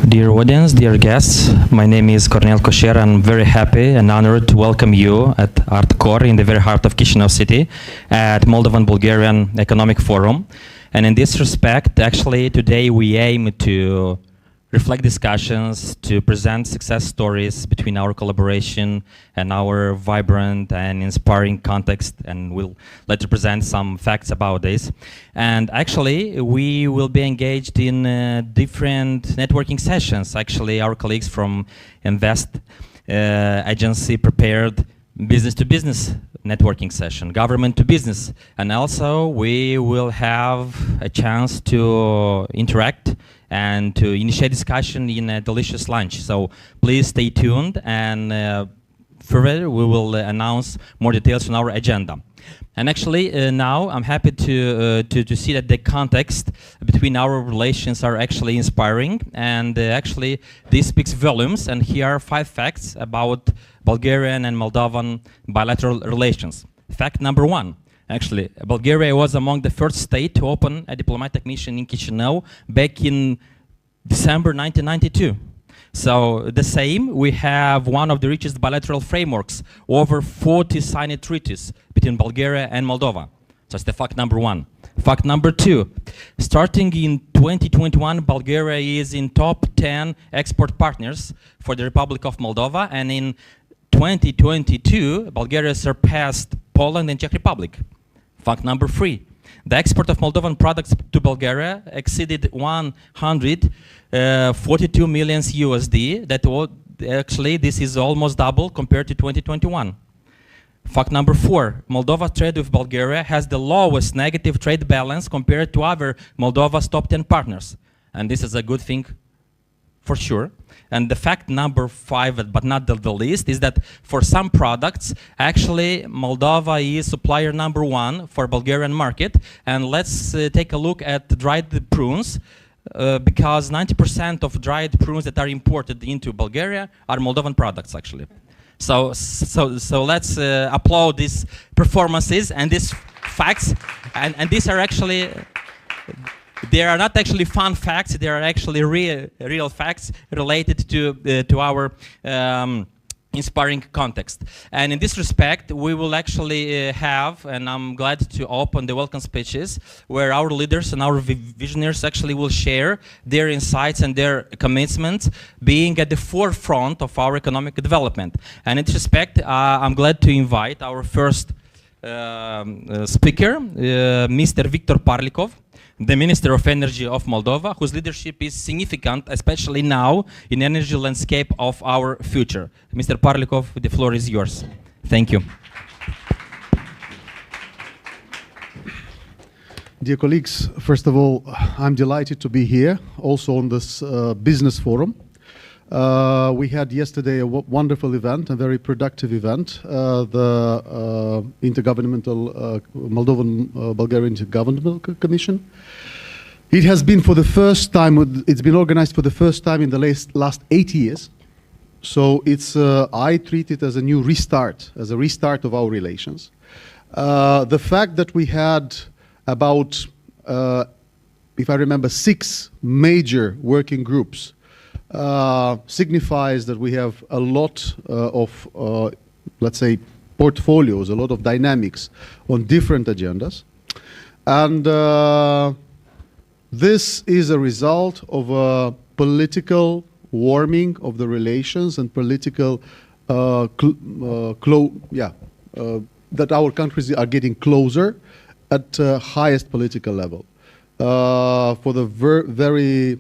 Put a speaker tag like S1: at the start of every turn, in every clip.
S1: Dear audience, dear guests, my name is Cornel Kosher. I'm very happy and honored to welcome you at ArtCore in the very heart of Chisinau city at Moldovan-Bulgarian Economic Forum. And in this respect, actually, today we aim to reflect discussions, to present success stories between our collaboration and our vibrant and inspiring context, and we'll let you present some facts about this. And actually, we will be engaged in different networking sessions. Actually, our colleagues from Invest agency prepared business-to-business networking session, government to business, and also we will have a chance to interact and to initiate discussion in a delicious lunch. So please stay tuned, and further we will announce more details on our agenda. And actually now I'm happy to see that the context between our relations are actually inspiring, and actually this speaks volumes. And here are 5 facts about Bulgarian and Moldovan bilateral relations. Fact number 1. Actually, Bulgaria was among the first state to open a diplomatic mission in Chisinau back in December 1992. So the same, we have one of the richest bilateral frameworks, over 40 signed treaties between Bulgaria and Moldova. That's the fact number 1. Fact number 2, starting in 2021, Bulgaria is in top 10 export partners for the Republic of Moldova, and in 2022, Bulgaria surpassed Poland and Czech Republic. Fact number 3, the export of Moldovan products to Bulgaria exceeded 142 million USD. Actually, this is almost double compared to 2021. Fact number 4, Moldova's trade with Bulgaria has the lowest negative trade balance compared to other Moldova's top 10 partners. And this is a good thing for sure. And the fact number 5, but not the least, is that for some products, actually Moldova is supplier number 1 for Bulgarian market. And let's take a look at dried prunes, because 90% of dried prunes that are imported into Bulgaria are Moldovan products, actually. So let's applaud these performances and these facts, and these are actually, they are not actually fun facts, they are actually real facts related to our inspiring context. And in this respect, we will actually have, and I'm glad to open the welcome speeches, where our leaders and our visionaries actually will share their insights and their commitments, being at the forefront of our economic development. And in this respect, I'm glad to invite our first speaker, Mr. Victor Parlikov, the Minister of Energy of Moldova, whose leadership is significant, especially now, in the energy landscape of our future. Mr. Parlikov, the floor is yours. Thank you.
S2: Dear colleagues, first of all, I'm delighted to be here, also on this business forum. We had yesterday a wonderful event, a very productive event, the Intergovernmental Moldovan-Bulgarian Intergovernmental Commission. It has been for the first time, it's been organized for the first time in the last 8 years. So it's, I treat it as a new restart, as a restart of our relations. The fact that we had about, if I remember, 6 major working groups signifies that we have a lot of, let's say, portfolios, a lot of dynamics on different agendas. And this is a result of a political warming of the relations and political, that our countries are getting closer at highest political level. for the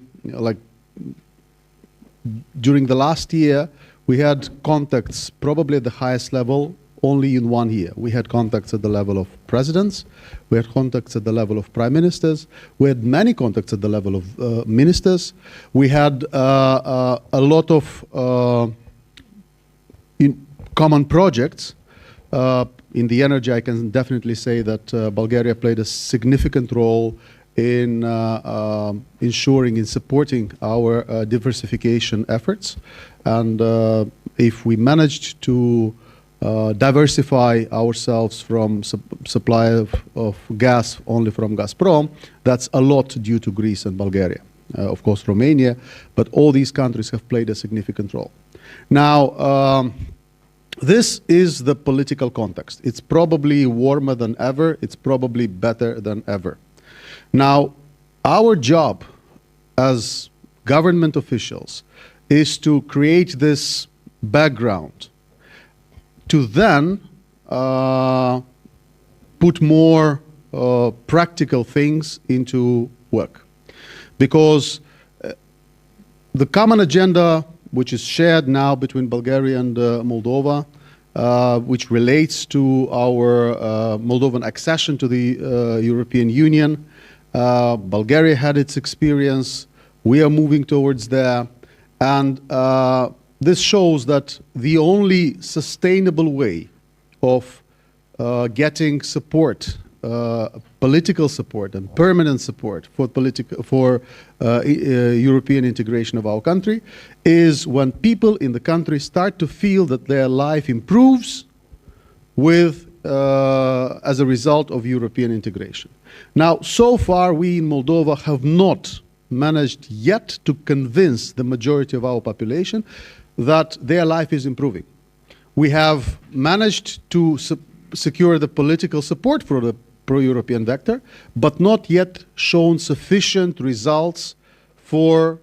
S2: during the last year, we had contacts probably at the highest level only in 1 year. We had contacts at the level of presidents, we had contacts at the level of prime ministers, we had many contacts at the level of ministers. We had a lot of common projects. In the energy, I can definitely say that Bulgaria played a significant role in ensuring, in supporting our diversification efforts. And if we managed to diversify ourselves from supply of gas only from Gazprom, that's a lot due to Greece and Bulgaria. Of course, Romania, but all these countries have played a significant role. Now, this is the political context. It's probably warmer than ever. It's probably better than ever. Now, our job as government officials is to create this background to then put more practical things into work. Because the common agenda which is shared now between Bulgaria and Moldova, which relates to our Moldovan accession to the European Union. Bulgaria had its experience. We are moving towards there. And this shows that the only sustainable way of getting support, political support and permanent support for European integration of our country is when people in the country start to feel that their life improves with as a result of European integration. Now, so far we in Moldova have not managed yet to convince the majority of our population that their life is improving. We have managed to secure the political support for the pro-European vector, but not yet shown sufficient results for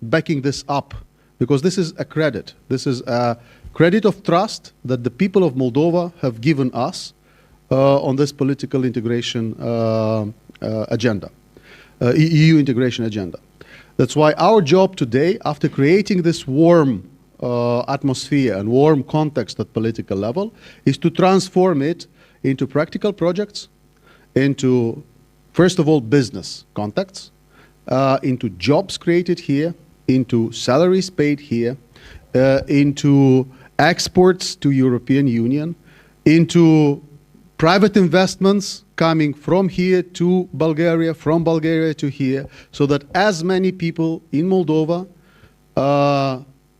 S2: backing this up, because this is a credit. This is a credit of trust that the people of Moldova have given us on this political integration agenda, EU integration agenda. That's why our job today, after creating this warm atmosphere and warm context at political level, is to transform it into practical projects, into, first of all, business contacts, into jobs created here, into salaries paid here, into exports to European Union, into private investments coming from here to Bulgaria, from Bulgaria to here, so that as many people in Moldova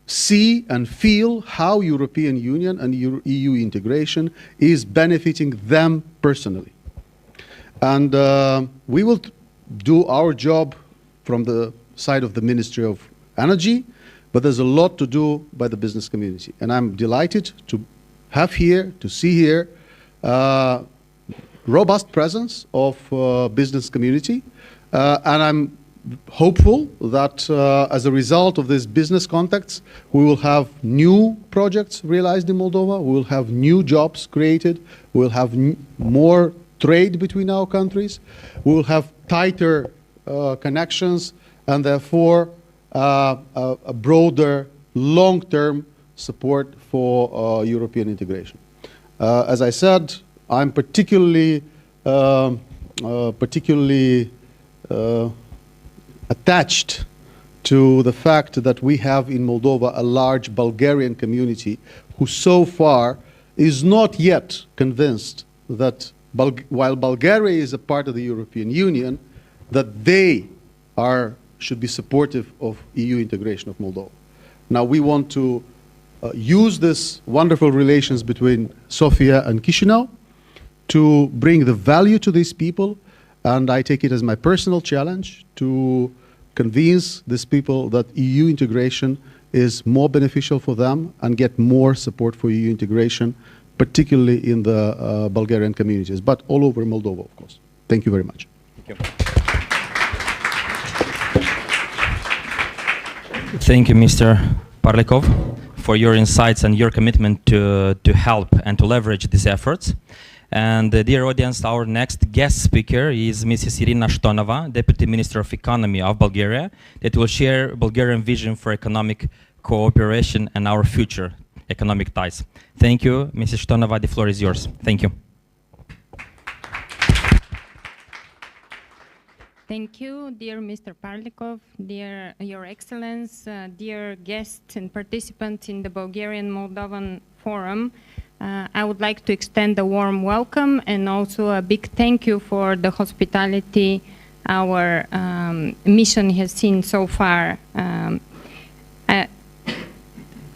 S2: see and feel how European Union and EU integration is benefiting them personally. And we will do our job from the side of the Ministry of Energy, but there's a lot to do by the business community. And I'm delighted to have here, to see here, robust presence of business community. And I'm hopeful that as a result of these business contacts, we will have new projects realized in Moldova, we will have new jobs created, we will have more trade between our countries, we will have tighter connections, and therefore a broader long-term support for European integration. As I said, I'm particularly attached to the fact that we have in Moldova a large Bulgarian community who so far is not yet convinced that while Bulgaria is a part of the European Union, that they should be supportive of EU integration of Moldova. Now we want to use this wonderful relations between Sofia and Chisinau to bring the value to these people, and I take it as my personal challenge to convince these people that EU integration is more beneficial for them and get more support for EU integration, particularly in the Bulgarian communities, but all over Moldova, of course. Thank you very much.
S1: Thank you. Thank you, Mr. Parlikov, for your insights and your commitment to help and to leverage these efforts. And dear audience, our next guest speaker is Mrs. Irina Shtonova, Deputy Minister of Economy of Bulgaria, that will share Bulgarian vision for economic cooperation and our future economic ties. Thank you, Mrs. Shtonova. The floor is yours. Thank you.
S3: Thank you, dear Mr. Parlikov, dear Your Excellence, dear guests and participants in the Bulgarian-Moldovan Forum. I would like to extend a warm welcome and also a big thank you for the hospitality our mission has seen so far. I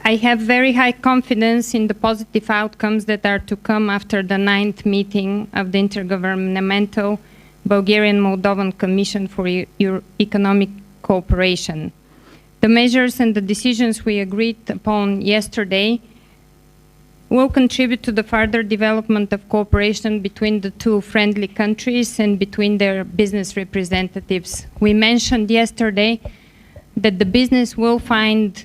S3: have very high confidence in the positive outcomes that are to come after the 9th meeting of the Intergovernmental Bulgarian-Moldovan Commission for Economic Cooperation. The measures and the decisions we agreed upon yesterday will contribute to the further development of cooperation between the two friendly countries and between their business representatives. We mentioned yesterday that the business will find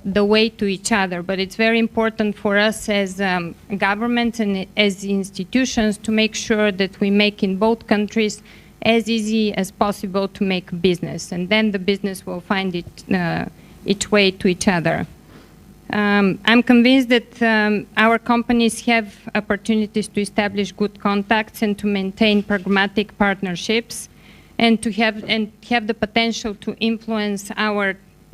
S3: the way to each other, but it's very important for us as governments and as institutions to make sure that we make in both countries as easy as possible to make business, and then the business will find its way to each other. I'm convinced that our companies have opportunities to establish good contacts and to maintain pragmatic partnerships, and to have the potential to influence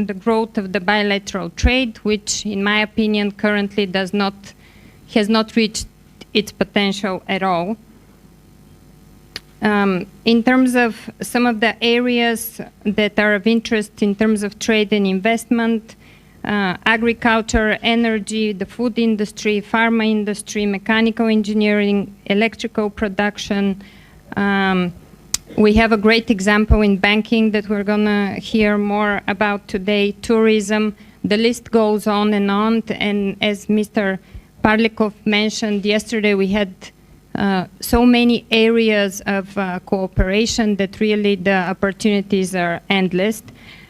S3: the growth of the bilateral trade, which, in my opinion, currently has not reached its potential at all. In terms of some of the areas that are of interest in terms of trade and investment, agriculture, energy, the food industry, pharma industry, mechanical engineering, electrical production. We have a great example in banking that we're going to hear more about today, tourism. The list goes on, and as Mr. Parlikov mentioned yesterday, we had so many areas of cooperation that really the opportunities are endless.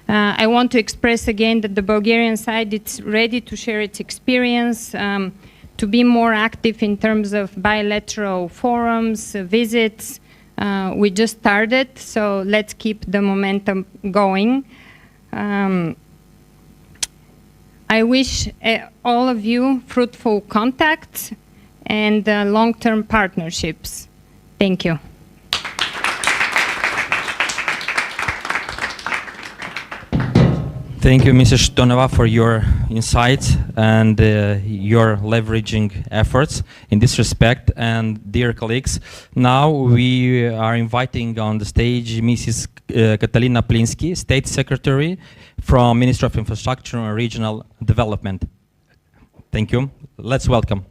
S3: I want to express again that the Bulgarian side is ready to share its experience, to be more active in terms of bilateral forums, visits. We just started, so let's keep the momentum going. I wish all of you fruitful contacts and long-term partnerships. Thank you.
S1: Thank you, Mrs. Shtonova, for your insights and your leveraging efforts in this respect. And dear colleagues, now we are inviting on the stage Mrs. Catalina Plinsky, State Secretary from Ministry of Infrastructure and Regional Development. Thank you. Let's welcome.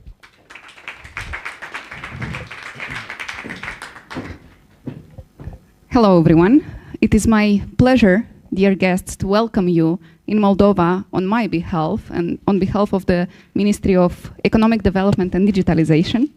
S4: Hello, everyone. It is my pleasure, dear guests, to welcome you in Moldova on my behalf and on behalf of the Ministry of Economic Development and Digitalization.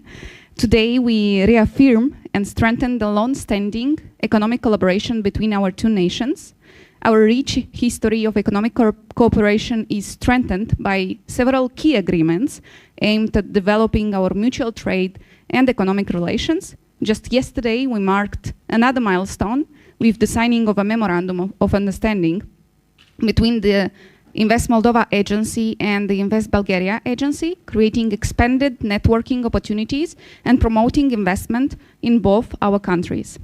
S4: Today, we reaffirm and strengthen the long-standing economic collaboration between our two nations. Our rich history of economic cooperation is strengthened by several key agreements aimed at developing our mutual trade and economic relations. Just yesterday, we marked another milestone with the signing of a memorandum of understanding between the Invest Moldova agency and the Invest Bulgaria agency, creating expanded networking opportunities and promoting investment in both our countries.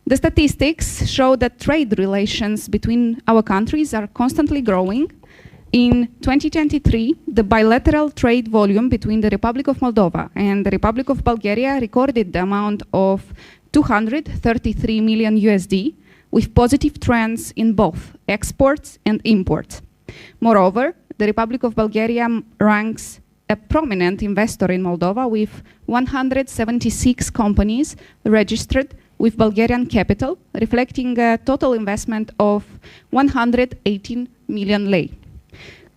S4: The statistics show that trade relations between our countries are constantly growing. In 2023, the bilateral trade volume between the Republic of Moldova and the Republic of Bulgaria recorded the amount of 233 million USD, with positive trends in both exports and imports. Moreover, the Republic of Bulgaria ranks a prominent investor in Moldova, with 176 companies registered with Bulgarian capital, reflecting a total investment of 118 million lei.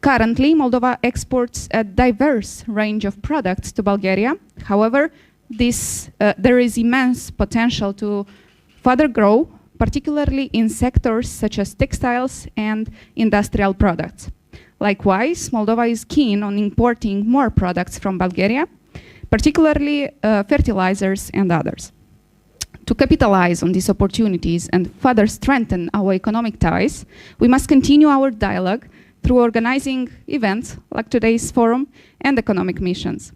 S4: Currently, Moldova exports a diverse range of products to Bulgaria. However, there is immense potential to further grow, particularly in sectors such as textiles and industrial products. Likewise, Moldova is keen on importing more products from Bulgaria. particularly fertilizers and others. To capitalize on these opportunities and further strengthen our economic ties, we must continue our dialogue through organizing events like today's forum and economic missions.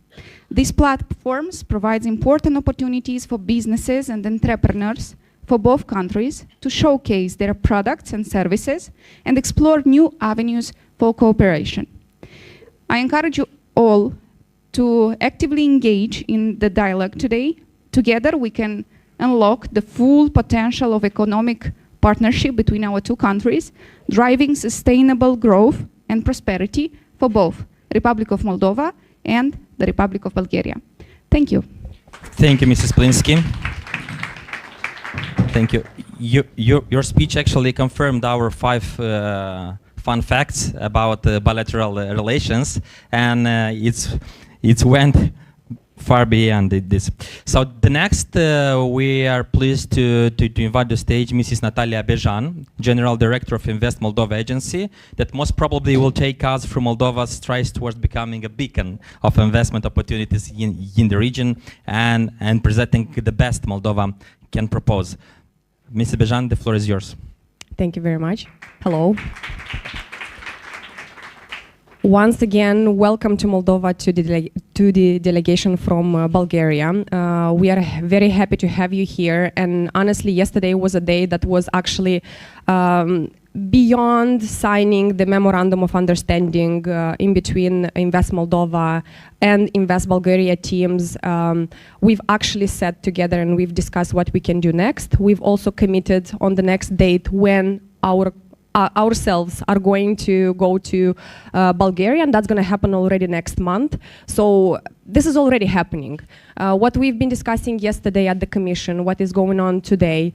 S4: These platforms provide important opportunities for businesses and entrepreneurs for both countries to showcase their products and services and explore new avenues for cooperation. I encourage you all to actively engage in the dialogue today. Together we can unlock the full potential of economic partnership between our two countries, driving sustainable growth and prosperity for both Republic of Moldova and the Republic of Bulgaria. Thank you.
S1: Thank you, Mrs. Plinsky. Thank you. Your speech actually confirmed our 5 fun facts about bilateral relations, and it's went far beyond this. So the next, we are pleased to invite to the stage Mrs. Natalia Bejan, General Director of Invest Moldova Agency, that most probably will take us through Moldova's strides towards becoming a beacon of investment opportunities in the region and presenting the best Moldova can propose. Mrs. Bejan, the floor is yours.
S5: Thank you very much. Hello. Once again, welcome to Moldova, to the delegation from Bulgaria. We are very happy to have you here, and honestly, yesterday was a day that was actually beyond signing the memorandum of understanding in between Invest Moldova and Invest Bulgaria teams. We've actually sat together and we've discussed what we can do next. We've also committed on the next date when ourselves are going to go to Bulgaria, and that's going to happen already next month. So this is already happening. What we've been discussing yesterday at the Commission, what is going on today,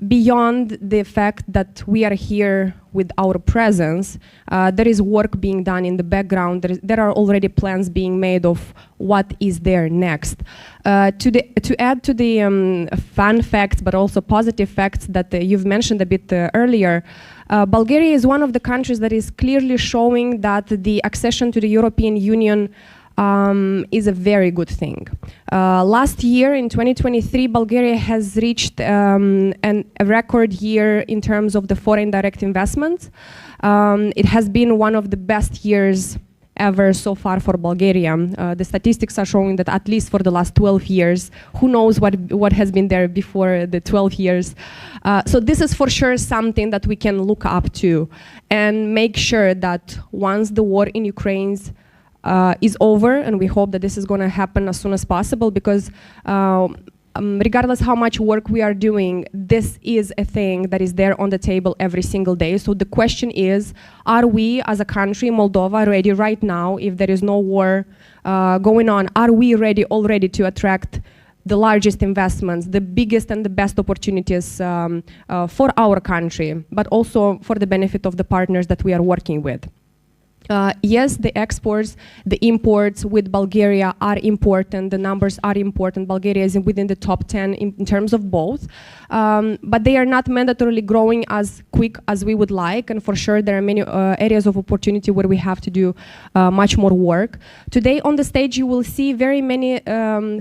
S5: beyond the fact that we are here with our presence, there is work being done in the background. There are already plans being made of what is there next. To add to the fun facts, but also positive facts that you've mentioned a bit earlier, Bulgaria is one of the countries that is clearly showing that the accession to the European Union is a very good thing. Last year, in 2023, Bulgaria has reached a record year in terms of the foreign direct investments. It has been one of the best years ever so far for Bulgaria. The statistics are showing that at least for the last 12 years, who knows what has been there before the 12 years. So this is for sure something that we can look up to and make sure that once the war in Ukraine is over, and we hope that this is going to happen as soon as possible, because regardless how much work we are doing, this is a thing that is there on the table every single day. So the question is, are we as a country, Moldova, ready right now, if there is no war going on, are we ready already to attract the largest investments, the biggest and the best opportunities for our country, but also for the benefit of the partners that we are working with? Yes, the exports, the imports with Bulgaria are important. The numbers are important. Bulgaria is within the top 10 in terms of both. But they are not mandatorily growing as quick as we would like. And for sure, there are many areas of opportunity where we have to do much more work. Today on the stage, you will see very many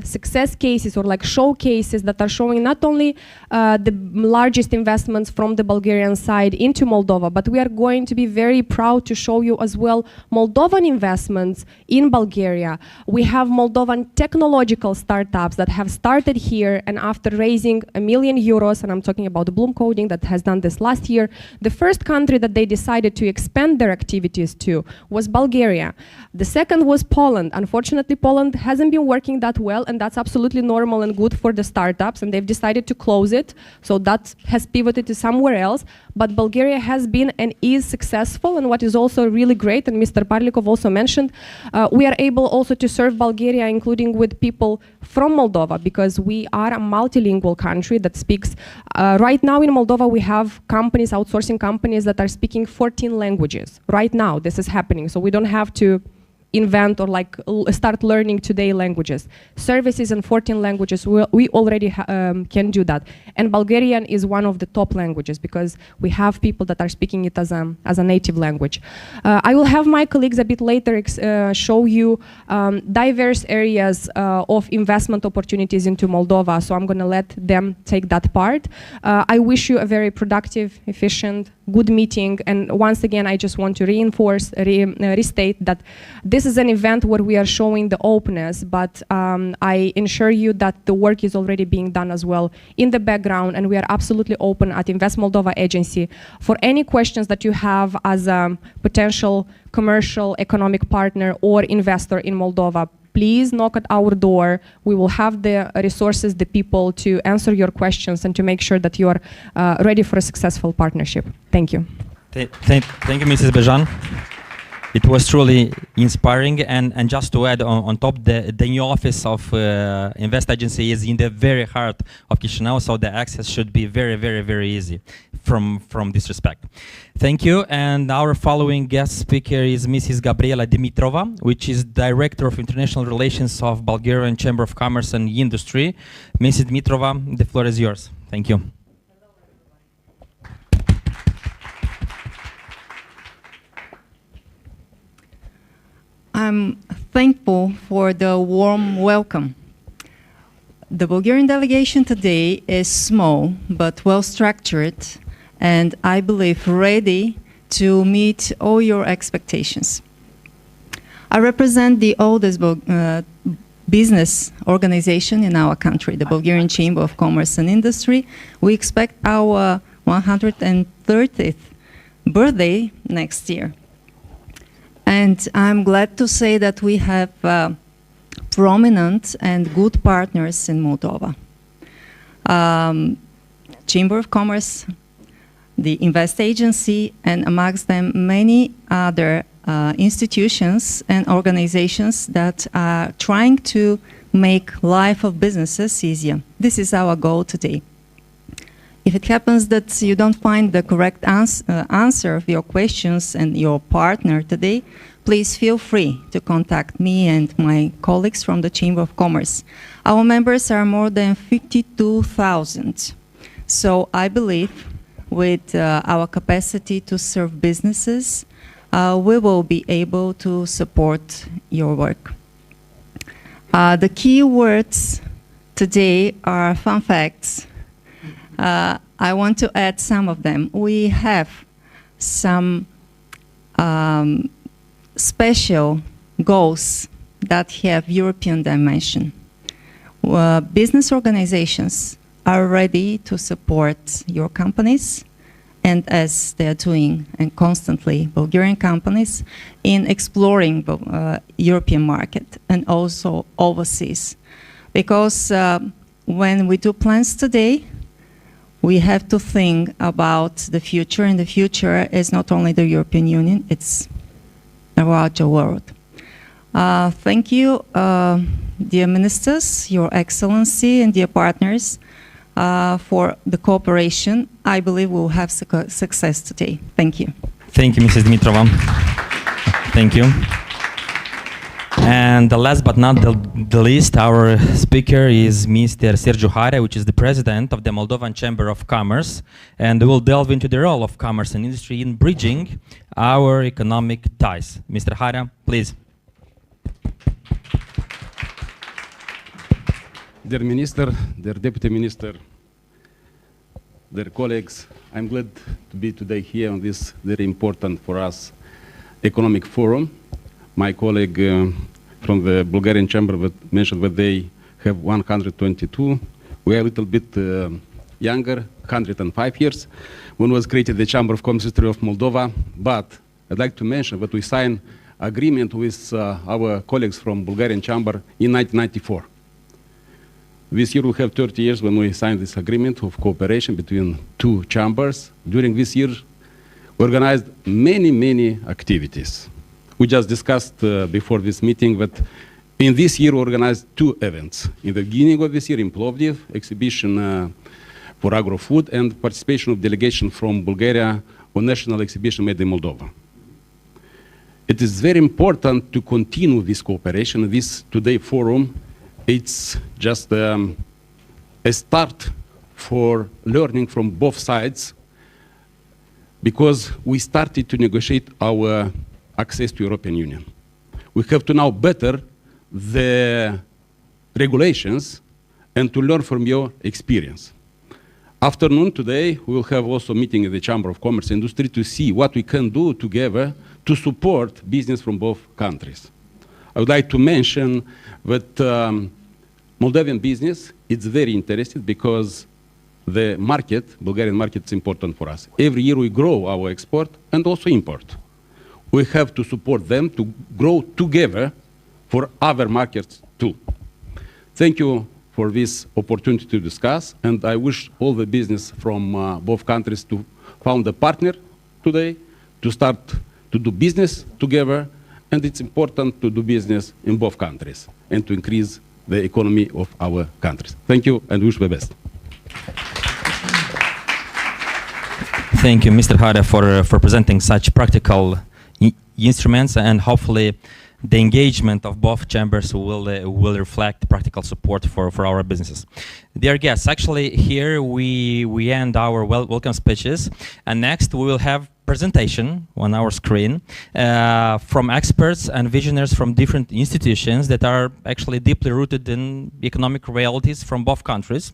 S5: success cases or like showcases that are showing not only the largest investments from the Bulgarian side into Moldova, but we are going to be very proud to show you as well Moldovan investments in Bulgaria. We have Moldovan technological startups that have started here, and after raising €1 million, and I'm talking about the Bloom Coding that has done this last year, the first country that they decided to expand their activities to was Bulgaria. The second was Poland. Unfortunately, Poland hasn't been working that well, and that's absolutely normal and good for the startups, and they've decided to close it, so that has pivoted to somewhere else. But Bulgaria has been and is successful, and what is also really great, and Mr. Parlikov also mentioned, we are able also to serve Bulgaria, including with people from Moldova, because we are a multilingual country that speaks, right now in Moldova we have companies, outsourcing companies that are speaking 14 languages. Right now this is happening, so we don't have to invent or like start learning today languages. Services in 14 languages, we already can do that. And Bulgarian is one of the top languages because we have people that are speaking it as a native language. I will have my colleagues a bit later show you diverse areas of investment opportunities into Moldova, so I'm going to let them take that part. I wish you a very productive, efficient, good meeting, and once again I just want to reinforce, restate that this is an event where we are showing the openness, but I assure you that the work is already being done as well in the background, and we are absolutely open at Invest Moldova agency for any questions that you have as a potential commercial economic partner or investor in Moldova. Please knock at our door. We will have the resources, the people to answer your questions and to make sure that you are ready for a successful partnership. Thank you.
S1: Thank you, Mrs. Bejan. It was truly inspiring, and just to add on top, the new office of Invest Agency is in the very heart of Chisinau, so the access should be very, very, very easy from this respect. Thank you, and our following guest speaker is Mrs. Gabriela Dimitrova, which is Director of International Relations of Bulgarian Chamber of Commerce and Industry. Mrs. Dimitrova, the floor is yours. Thank you.
S6: I'm thankful for the warm welcome. The Bulgarian delegation today is small but well structured, and I believe ready to meet all your expectations. I represent the oldest business organization in our country, the Bulgarian Chamber of Commerce and Industry. We expect our 130th birthday next year. And I'm glad to say that we have prominent and good partners in Moldova. Chamber of Commerce, the Invest Agency, and amongst them many other institutions and organizations that are trying to make life of businesses easier. This is our goal today. If it happens that you don't find the correct answer of your questions and your partner today, please feel free to contact me and my colleagues from the Chamber of Commerce. Our members are more than 52,000. So I believe with our capacity to serve businesses, we will be able to support your work. The key words today are fun facts. I want to add some of them. We have some special goals that have European dimension. Business organizations are ready to support your companies, and as they are doing, and constantly, Bulgarian companies, in exploring the European market and also overseas. Because when we do plans today, we have to think about the future, and the future is not only the European Union, it's around the world. Thank you, dear ministers, your excellency, and dear partners, for the cooperation. I believe we'll have success today. Thank you.
S1: Thank you, Mrs. Dimitrova. Thank you. And the last but not the least, our speaker is Mr. Sergiu Harea, which is the president of the Moldovan Chamber of Commerce, and we'll delve into the role of commerce and industry in bridging our economic ties. Mr. Harea, please.
S7: Dear Minister, dear Deputy Minister, dear colleagues, I'm glad to be today here on this very important for us economic forum. My colleague from the Bulgarian Chamber mentioned that they have 122. We are a little bit younger, 105 years, when was created the Chamber of Commerce of Moldova. But I'd like to mention that we signed agreement with our colleagues from Bulgarian Chamber in 1994. This year we have 30 years when we signed this agreement of cooperation between two chambers. During this year, we organized many activities. We just discussed before this meeting that in this year we organized two events. In the beginning of this year in Plovdiv, exhibition for agro-food, and participation of delegation from Bulgaria on national exhibition made in Moldova. it is very important to continue this cooperation. This today forum, it's just a start for learning from both sides, because we started to negotiate our access to European Union. We have to know better the regulations and to learn from your experience. Afternoon today, we will have also a meeting in the Chamber of Commerce and Industry to see what we can do together to support business from both countries. I would like to mention that Moldovan business is very interested because the market, Bulgarian market, is important for us. Every year we grow our export and also import. We have to support them to grow together for other markets too. Thank you for this opportunity to discuss, and I wish all the business from both countries to found a partner today, to start to do business together, and it's important to do business in both countries and to increase the economy of our countries. Thank you, and wish the best.
S1: Thank you, Mr. Hara, for presenting such practical instruments, and hopefully the engagement of both chambers will reflect practical support for our businesses. Dear guests, actually here we end our welcome speeches, and next we will have presentation on our screen from experts and visionaries from different institutions that are actually deeply rooted in economic realities from both countries.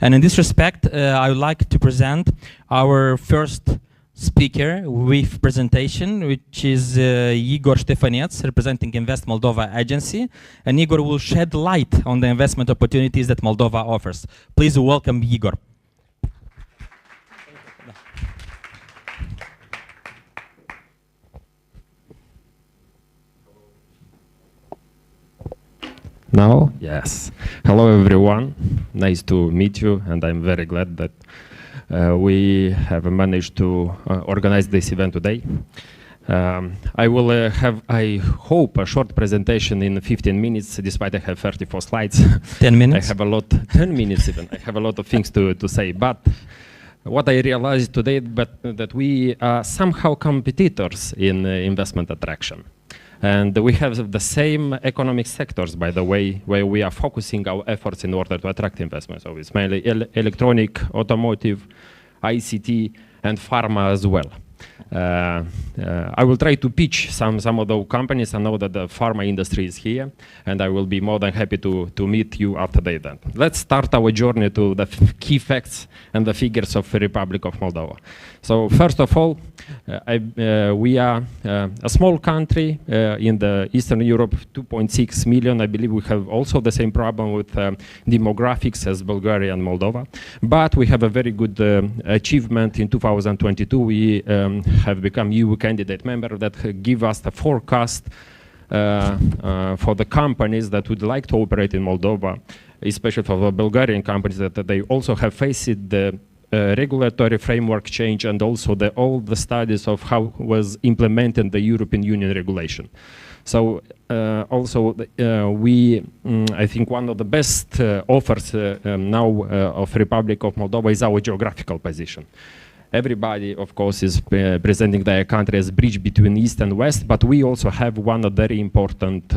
S1: And in this respect, I would like to present our first speaker with presentation, which is Igor Ștefanec, representing Invest Moldova agency, and Igor will shed light on the investment opportunities that Moldova offers. Please welcome Igor.
S8: Now? Yes. Hello everyone. Nice to meet you, and I'm very glad that we have managed to organize this event today. I will have, I hope, a short presentation in 15 minutes, despite I have 34 slides.
S1: 10 minutes?
S8: I have a lot, 10 minutes even. I have a lot of things to say, but what I realized today that we are somehow competitors in investment attraction. And we have the same economic sectors, by the way, where we are focusing our efforts in order to attract investment. So it's mainly electronic, automotive, ICT, and pharma as well. I will try to pitch some of those companies. I know that the pharma industry is here, and I will be more than happy to meet you after the event. Let's start our journey to the key facts and the figures of the Republic of Moldova. So first of all, we are a small country in the Eastern Europe, 2.6 million. I believe we have also the same problem with demographics as Bulgaria and Moldova. But we have a very good achievement in 2022. We have become EU candidate member that give us the forecast for the companies that would like to operate in Moldova, especially for the Bulgarian companies that they also have faced the regulatory framework change and also all the studies of how was implemented the European Union regulation. So also I think one of the best offers now of Republic of Moldova is our geographical position. Everybody, of course, is presenting their country as a bridge between East and West, but we also have one of the very important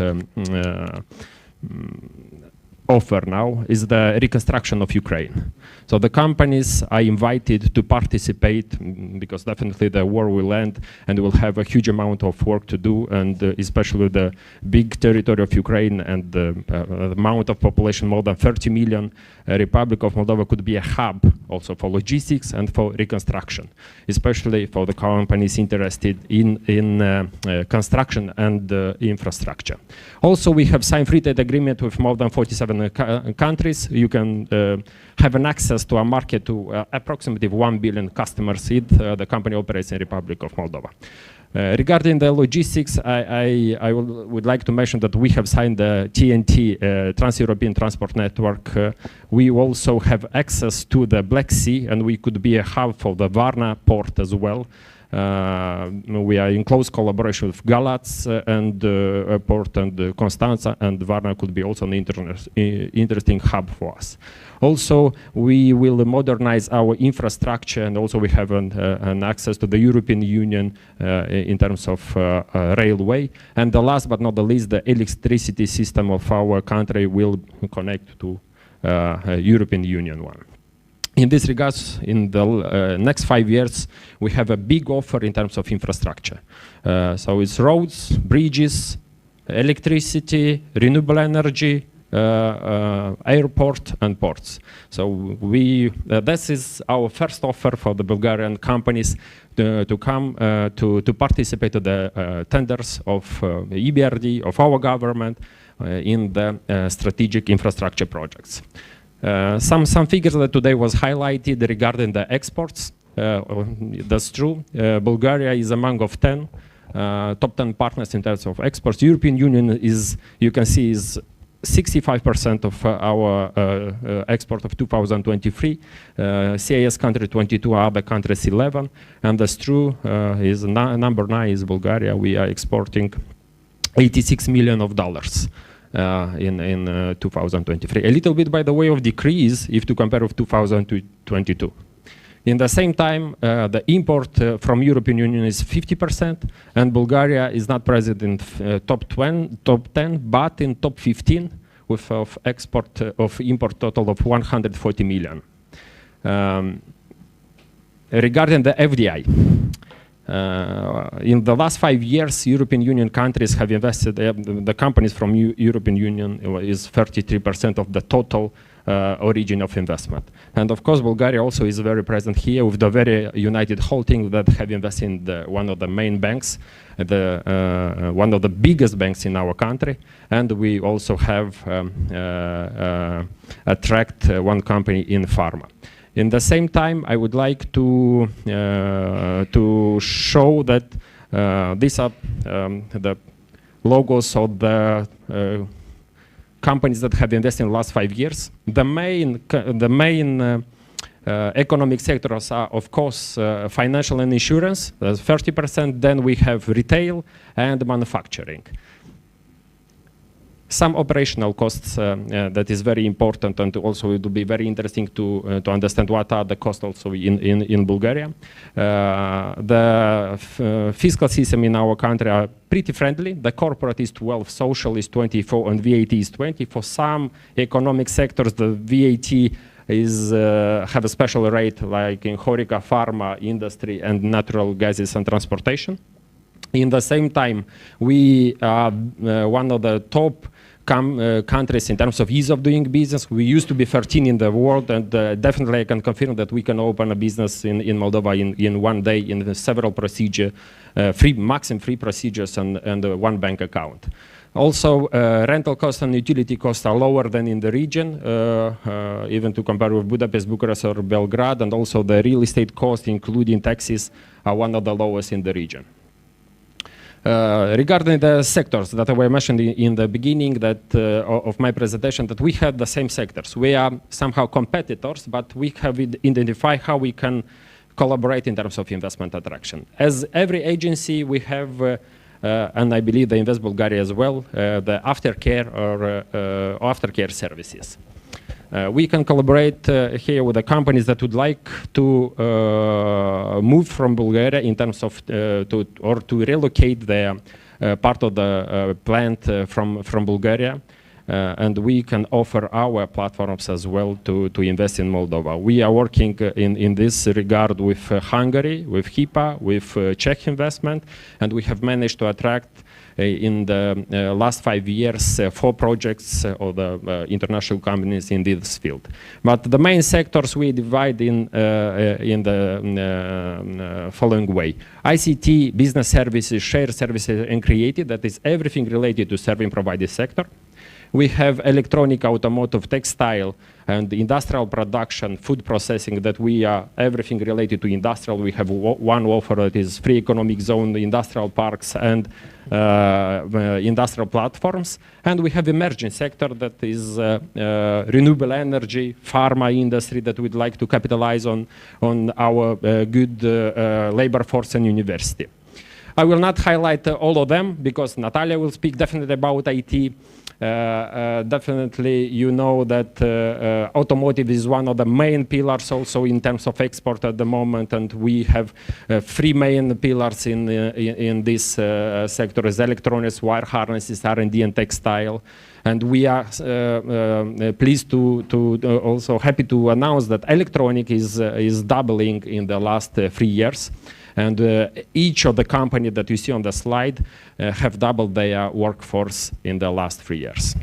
S8: offer now is the reconstruction of Ukraine. So the companies are invited to participate because definitely the war will end and will have a huge amount of work to do, and especially the big territory of Ukraine and the amount of population, more than 30 million, Republic of Moldova could be a hub also for logistics and for reconstruction, especially for the companies interested in construction and infrastructure. Also, we have signed free trade agreement with more than 47 countries. You can have an access to a market to approximately 1 billion customers if the company operates in Republic of Moldova. Regarding the logistics, I would like to mention that we have signed the TNT, Trans-European Transport Network. We also have access to the Black Sea, and we could be a hub for the Varna port as well. We are in close collaboration with Galatz and Airport, and Constanța, and Varna could be also an interesting hub for us. Also, we will modernize our infrastructure, and also we have an access to the European Union in terms of railway. And the last but not the least, the electricity system of our country will connect to European Union one. In this regards, in the next 5 years, we have a big offer in terms of infrastructure. So it's roads, bridges, electricity, renewable energy, airport and ports. So this is our first offer for the Bulgarian companies to come to participate to the tenders of EBRD, of our government, in the strategic infrastructure projects. Some figures that today was highlighted regarding the exports. That's true. Bulgaria is among of 10 top 10 partners in terms of exports. European Union is, you can see, is 65% of our export of 2023. CIS country 22, other countries 11, and that's true. Is number 9 is Bulgaria. We are exporting $86 million in 2023. A little bit by the way of decrease if to compare with 2022. In the same time, the import from European Union is 50%, and Bulgaria is not present in top 10, but in top 15 with import total of 140 million. Regarding the FDI, in the last 5 years, European Union countries have invested, the companies from European Union is 33% of the total origin of investment. And of course, Bulgaria also is very present here with the very united holding that have invested in one of the main banks, one of the biggest banks in our country. And we also have attract one company in pharma. In the same time, I would like to show that these are the logos of the companies that have invested in the last 5 years. The main economic sectors are, of course, financial and insurance, that's 30%. Then we have retail and manufacturing. Some operational costs that is very important, and also it will be very interesting to understand what are the costs also in Bulgaria. The fiscal system in our country are pretty friendly. The corporate is 12, social is 24, and VAT is 20. For some economic sectors, the VAT is have a special rate, like in HoReCa, pharma, industry, and natural gases and transportation. In the same time, we are one of the top countries in terms of ease of doing business. We used to be 13 in the world, and definitely I can confirm that we can open a business in Moldova in one day in several procedures, maximum free procedures and one bank account. Also, rental costs and utility costs are lower than in the region, even to compare with Budapest, Bucharest, or Belgrade, and also the real estate costs, including taxes, are one of the lowest in the region. Regarding the sectors that I were mentioned in the beginning of my presentation, that we have the same sectors. We are somehow competitors, but we have identified how we can collaborate in terms of investment attraction. As every agency, we have, and I believe the Invest Bulgaria as well, the aftercare or aftercare services. We can collaborate here with the companies that would like to move from Bulgaria in terms of to relocate their part of the plant from Bulgaria, and we can offer our platforms as well to invest in Moldova. We are working in this regard with Hungary, with HIPA, with Czech investment, and we have managed to attract in the last 5 years 4 projects of the international companies in this field. But the main sectors we divide in the following way: ICT, business services, shared services, and creative, that is everything related to serving provider sector. We have electronic, automotive, textile, and industrial production, food processing, that we are everything related to industrial. We have one offer that is free economic zone, industrial parks, and industrial platforms. And we have emerging sector that is renewable energy, pharma industry that we'd like to capitalize on our good labor force and university. I will not highlight all of them because Natalia will speak definitely about IT. Definitely, you know that automotive is one of the main pillars also in terms of export at the moment, and we have three main pillars in this sector: is electronics, wire harnesses, R&D, and textile. And we are pleased to also happy to announce that electronic is doubling in the last 3 years. And each of the companies that you see on the slide have doubled their workforce in the last 3 years.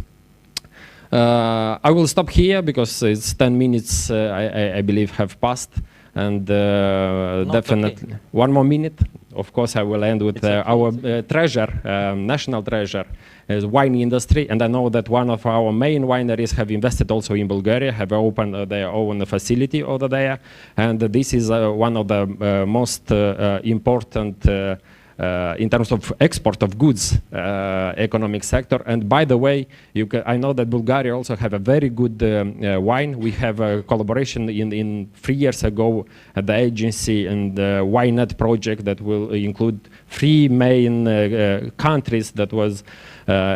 S8: I will stop here because it's 10 minutes, I believe, have passed. And definitely, okay. 1 more minute. Of course, I will end with our treasure, national treasure, is wine industry. And I know that one of our main wineries have invested also in Bulgaria, have opened their own facility over there. And this is one of the most important in terms of export of goods economic sector. And by the way, I know that Bulgaria also have a very good wine. We have a collaboration in 3 years ago at the agency and the WineNet project that will include 3 main countries that was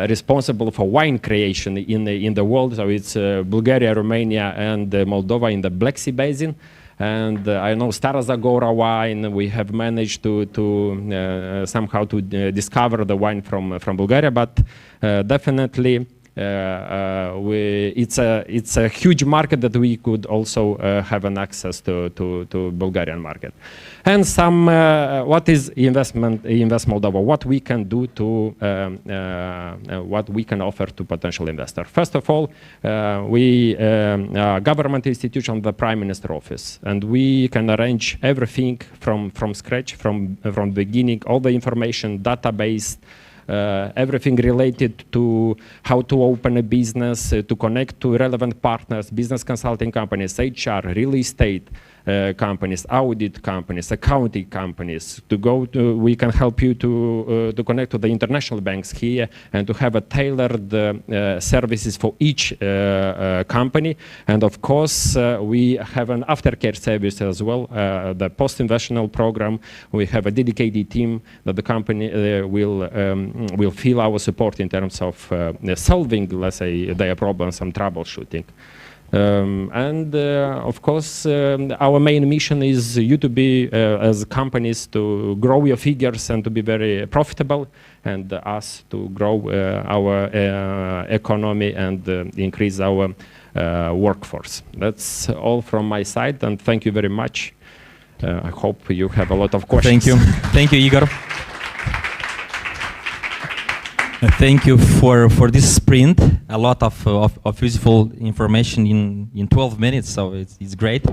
S8: responsible for wine creation in the world. So it's Bulgaria, Romania, and Moldova in the Black Sea Basin. And I know Stara Zagora wine, we have managed to somehow to discover the wine from Bulgaria, but definitely it's a huge market that we could also have an access to Bulgarian market. And what is Invest Moldova? What we can do to what we can offer to potential investor. First of all, we government institution, the Prime Minister office, and we can arrange everything from scratch, from beginning, all the information, database. Everything related to how to open a business, to connect to relevant partners, business consulting companies, HR, real estate companies, audit companies, accounting companies. We can help you to connect to the international banks here and to have a tailored services for each company. And of course, we have an aftercare service as well, the post-investment program. We have a dedicated team that the company will feel our support in terms of solving, let's say, their problems and troubleshooting. Of course, our main mission is you to be, as companies, to grow your figures and to be very profitable, and us to grow our economy and increase our workforce. That's all from my side, and thank you very much. I hope you have a lot of questions.
S1: Thank you. Thank you, Igor. Thank you for this sprint. A lot of useful information in 12 minutes, so it's great.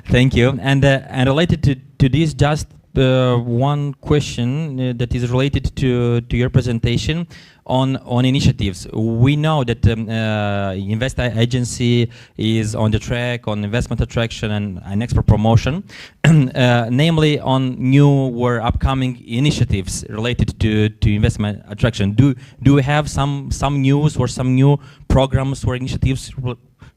S1: Thank you. And related to this, just one question that is related to your presentation on initiatives. We know that Invest Agency is on the track on investment attraction and export promotion, namely on new or upcoming initiatives related to investment attraction. Do we have some news or some new programs or initiatives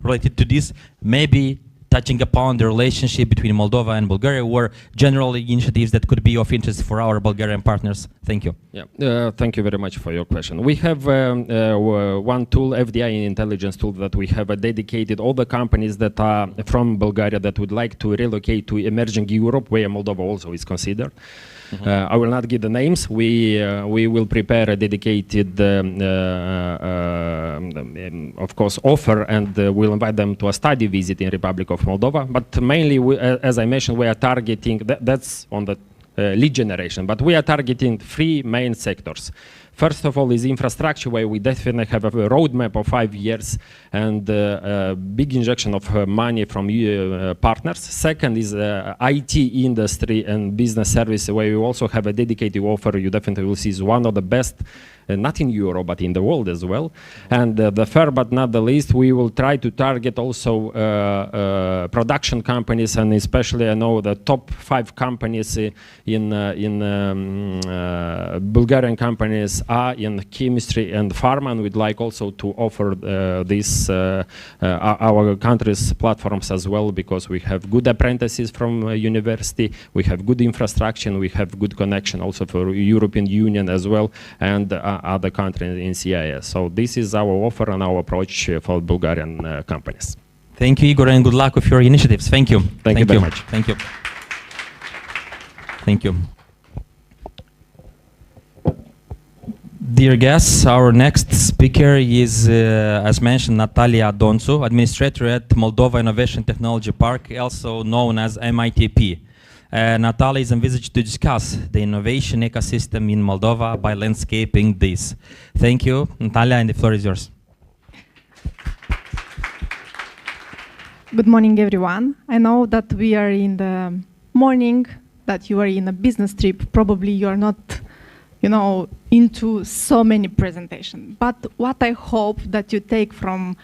S1: related to this? Maybe touching upon the relationship between Moldova and Bulgaria, or general initiatives that could be of interest for our Bulgarian partners? Thank you.
S8: Yeah, thank you very much for your question. We have one tool, FDI intelligence tool, that we have dedicated all the companies that are from Bulgaria that would like to relocate to emerging Europe, where Moldova also is considered. I will not give the names. We will prepare a dedicated, of course, offer, and we'll invite them to a study visit in Republic of Moldova. But mainly, as I mentioned, we are targeting, that's on the lead generation, but we are targeting 3 main sectors. First of all is infrastructure, where we definitely have a roadmap of 5 years and a big injection of money from partners. Second is IT industry and business service, where we also have a dedicated offer. You definitely will see is one of the best, not in Europe, but in the world as well. And the third, but not the least, we will try to target also production companies, and especially I know the top 5 companies in Bulgarian companies are in chemistry and pharma, and we'd like also to offer this our country's platforms as well, because we have good apprentices from university, we have good infrastructure, and we have good connection also for European Union as well, and other countries in CIS. So this is our offer and our approach for Bulgarian companies.
S1: Thank you, Igor, and good luck with your initiatives. Thank you.
S8: Thank you very much.
S1: Thank you. Thank you. Dear guests, our next speaker is, as mentioned, Natalia Donsu, administrator at Moldova Innovation Technology Park, also known as MITP. Natalia is envisaged to discuss the innovation ecosystem in Moldova by landscaping this. Thank you, Natalia, and the floor is yours.
S9: Good morning, everyone. I know that we are in the morning, that you are in a business trip. Probably you are not, into so many presentations. But what I hope that you take from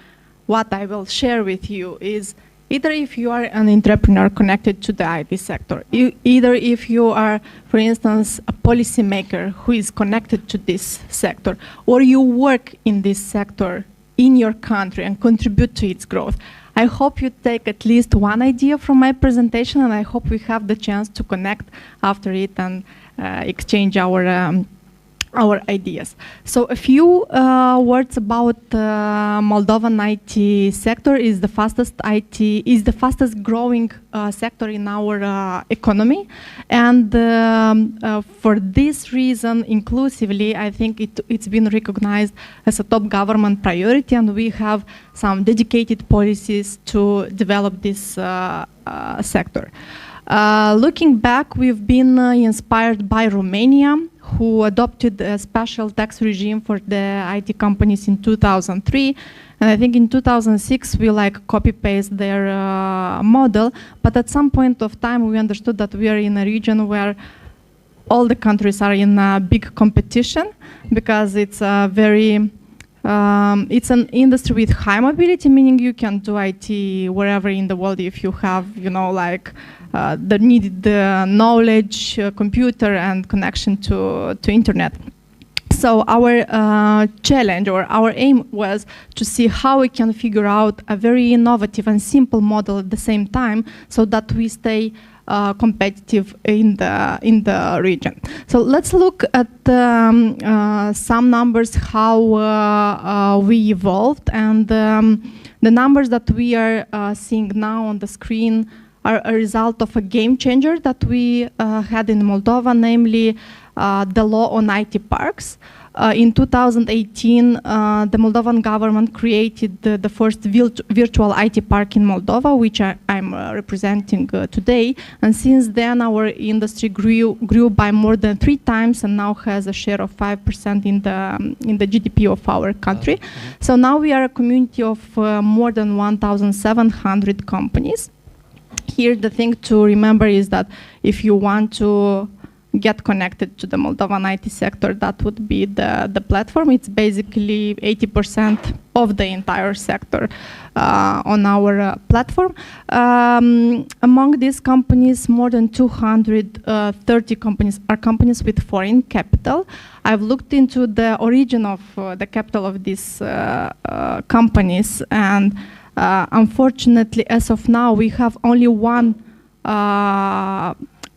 S9: what I will share with you is either if you are an entrepreneur connected to the IT sector, either if you are, for instance, a policymaker who is connected to this sector, or you work in this sector in your country and contribute to its growth. I hope you take at least one idea from my presentation, and I hope we have the chance to connect after it and exchange our ideas. So a few words about Moldovan IT sector. Is the fastest growing sector in our economy, and for this reason, inclusively, I think it's been recognized as a top government priority, and we have some dedicated policies to develop this sector. Looking back, we've been inspired by Romania, who adopted a special tax regime for the IT companies in 2003. And I think in 2006, we copy-paste their model. But at some point of time, we understood that we are in a region where all the countries are in a big competition, because it's a it's an industry with high mobility, meaning you can do IT wherever in the world if you have, the needed knowledge, computer, and connection to internet. So our challenge or our aim was to see how we can figure out a very innovative and simple model at the same time, so that we stay competitive in the region. So let's look at some numbers, how we evolved, and the numbers that we are seeing now on the screen are a result of a game changer that we had in Moldova, namely the law on IT parks. In 2018, the Moldovan government created the first virtual IT park in Moldova, which I'm representing today. And since then, our industry grew by more than 3 times, and now has a share of 5% in the GDP of our country. So now we are a community of more than 1,700 companies. Here, the thing to remember is that if you want to get connected to the Moldovan IT sector, that would be the platform. It's basically 80% of the entire sector on our platform. Among these companies, more than 230 companies are companies with foreign capital. I've looked into the origin of the capital of these companies, and unfortunately, as of now, we have only one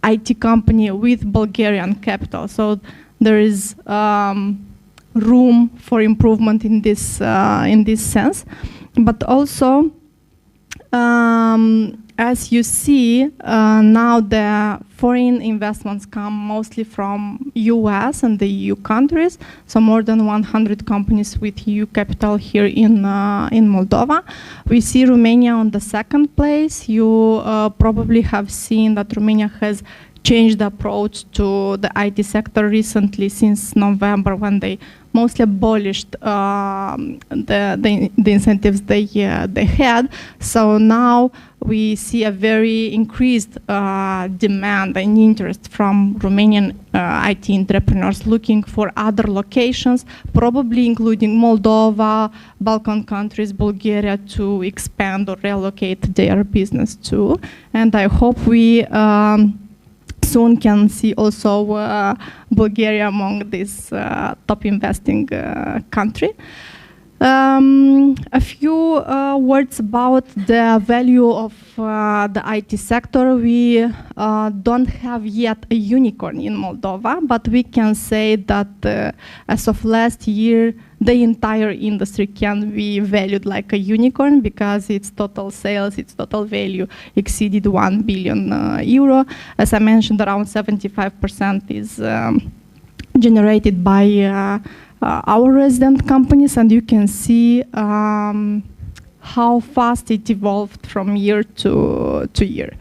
S9: IT company with Bulgarian capital. So there is room for improvement in this sense. But also, as you see, now the foreign investments come mostly from US and the EU countries. So more than 100 companies with EU capital here in Moldova. We see Romania on the second place. You probably have seen that Romania has changed the approach to the IT sector recently since November, when they mostly abolished the incentives they had. So now we see a very increased demand and interest from Romanian IT entrepreneurs looking for other locations, probably including Moldova, Balkan countries, Bulgaria, to expand or relocate their business to. And I hope we soon can see also Bulgaria among this top investing country. A few words about the value of the IT sector. We don't have yet a unicorn in Moldova, but we can say that as of last year, the entire industry can be valued like a unicorn because its total sales, its total value exceeded 1 billion euro. As I mentioned, around 75% is generated by our resident companies, and you can see how fast it evolved from year to year.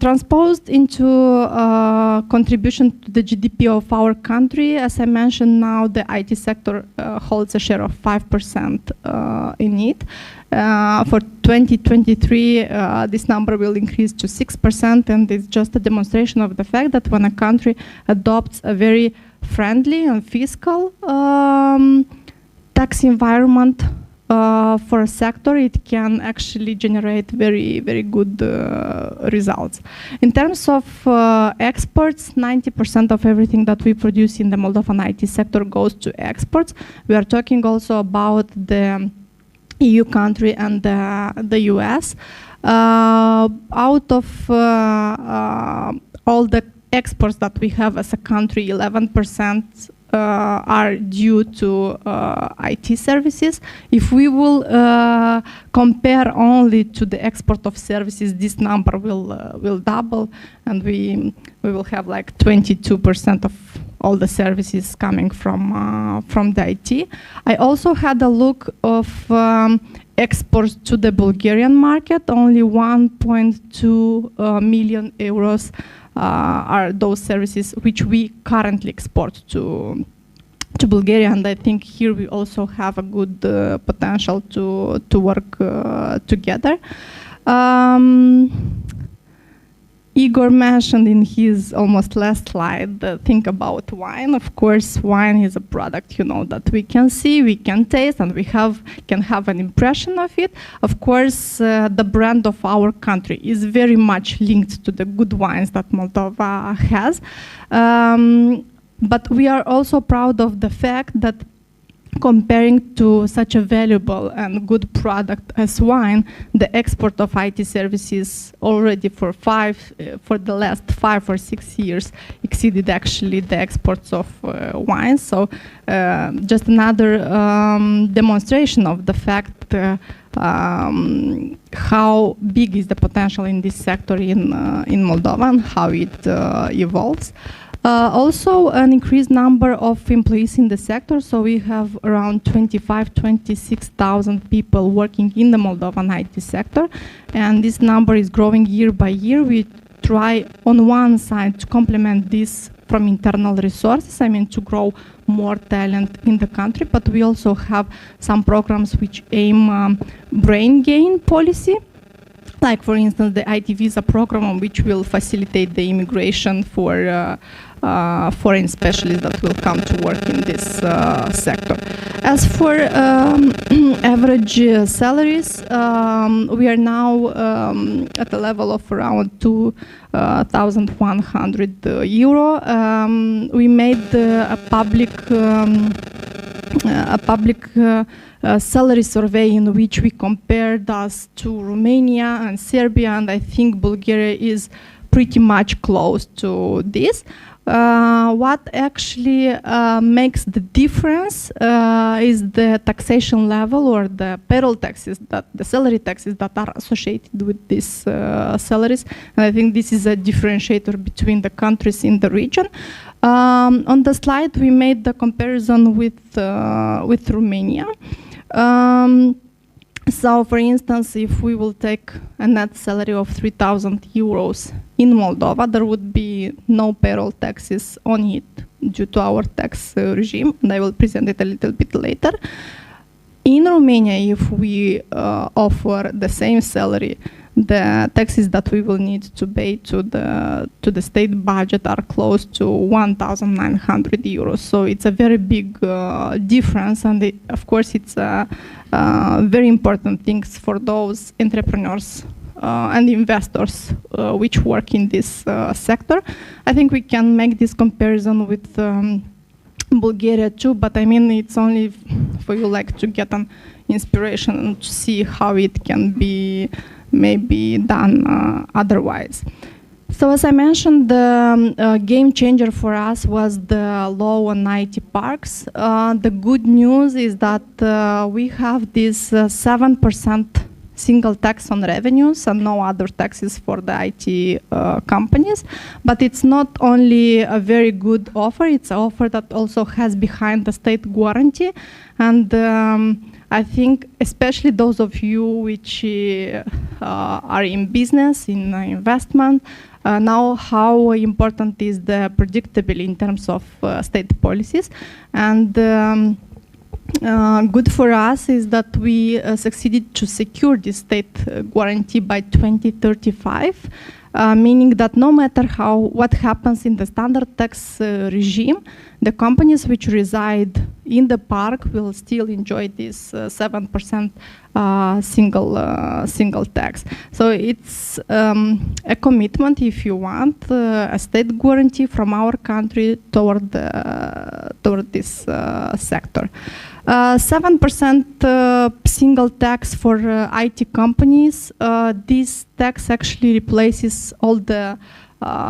S9: Transposed into contribution to the GDP of our country, as I mentioned, now the IT sector holds a share of 5% in it. For 2023, this number will increase to 6%, and it's just a demonstration of the fact that when a country adopts a very friendly and fiscal tax environment for a sector, it can actually generate very, very good results. In terms of exports, 90% of everything that we produce in the Moldovan IT sector goes to exports. We are talking also about the EU country and the US. Out of all the exports that we have as a country, 11% are due to IT services. If we will compare only to the export of services, this number will double, and we will have like 22% of all the services coming from the IT. I also had a look of exports to the Bulgarian market. Only 1.2 million euros are those services which we currently export to Bulgaria, and I think here we also have a good potential to work together. Igor mentioned in his almost last slide the thing about wine. Of course, wine is a product, you know, that we can see, we can taste, and we can have an impression of it. Of course, the brand of our country is very much linked to the good wines that Moldova has. But we are also proud of the fact that comparing to such a valuable and good product as wine, the export of IT services already for the last 5 or 6 years exceeded actually the exports of wine. So just another demonstration of the fact how big is the potential in this sector in Moldova and how it evolves. Also an increased number of employees in the sector, so we have around 26,000 people working in the Moldovan IT sector, and this number is growing year by year. We try on one side to complement this from internal resources, I mean to grow more talent in the country, but we also have some programs which aim brain gain policy. Like, for instance, the IT visa program, which will facilitate the immigration for foreign specialists that will come to work in this sector. As for average salaries, we are now at a level of around 2,100 euro. We made a public salary survey in which we compared us to Romania and Serbia, and I think Bulgaria is pretty much close to this. What actually makes the difference is the taxation level, or the payroll taxes, the salary taxes that are associated with these salaries. And I think this is a differentiator between the countries in the region. On the slide, we made the comparison with Romania. So, for instance, if we will take a net salary of 3,000 euros in Moldova, there would be no payroll taxes on it due to our tax regime, and I will present it a little bit later. In Romania, if we offer the same salary, the taxes that we will need to pay to the state budget are close to 1,900 euros. So it's a very big difference, and of course it's very important things for those entrepreneurs and investors which work in this sector. I think we can make this comparison with Bulgaria too, but I mean it's only for you like to get an inspiration and to see how it can be maybe done otherwise. So as I mentioned, the game changer for us was the law on IT parks. The good news is that we have this 7% single tax on revenues and no other taxes for the IT companies. But it's not only a very good offer, it's an offer that also has behind the state guarantee. And I think especially those of you which are in business, in investment, know how important is the predictability in terms of state policies. And good for us is that we succeeded to secure this state guarantee by 2035, meaning that no matter what happens in the standard tax regime, the companies which reside in the park will still enjoy this 7% single tax. So it's a commitment, if you want, a state guarantee from our country toward this sector. 7% single tax for IT companies. This tax actually replaces all the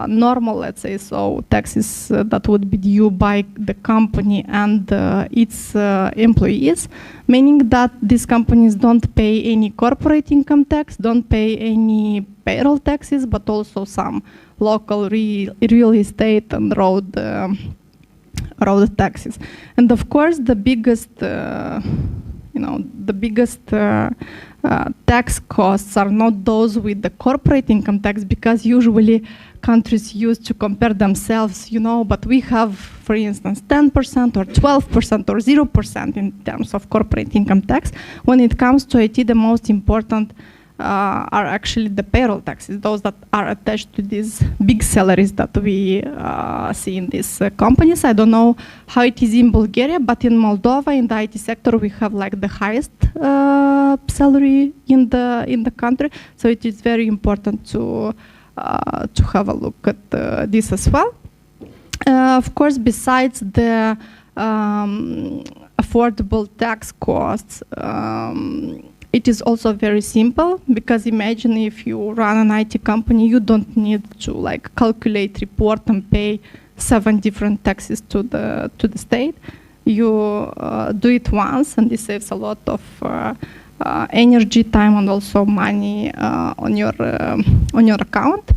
S9: normal, let's say, so taxes that would be due by the company and its employees, meaning that these companies don't pay any corporate income tax, don't pay any payroll taxes, but also some local real estate and road taxes. And of course, the biggest tax costs are not those with the corporate income tax, because usually countries used to compare themselves, but we have, for instance, 10% or 12% or 0% in terms of corporate income tax. When it comes to IT, the most important are actually the payroll taxes, those that are attached to these big salaries that we see in these companies. I don't know how it is in Bulgaria, but in Moldova, in the IT sector, we have like the highest salary in the country. So it is very important to have a look at this as well. Of course, besides the affordable tax costs, it is also very simple, because imagine if you run an IT company, you don't need to calculate, report, and pay 7 different taxes to the state. You do it once, and this saves a lot of energy, time, and also money on your account.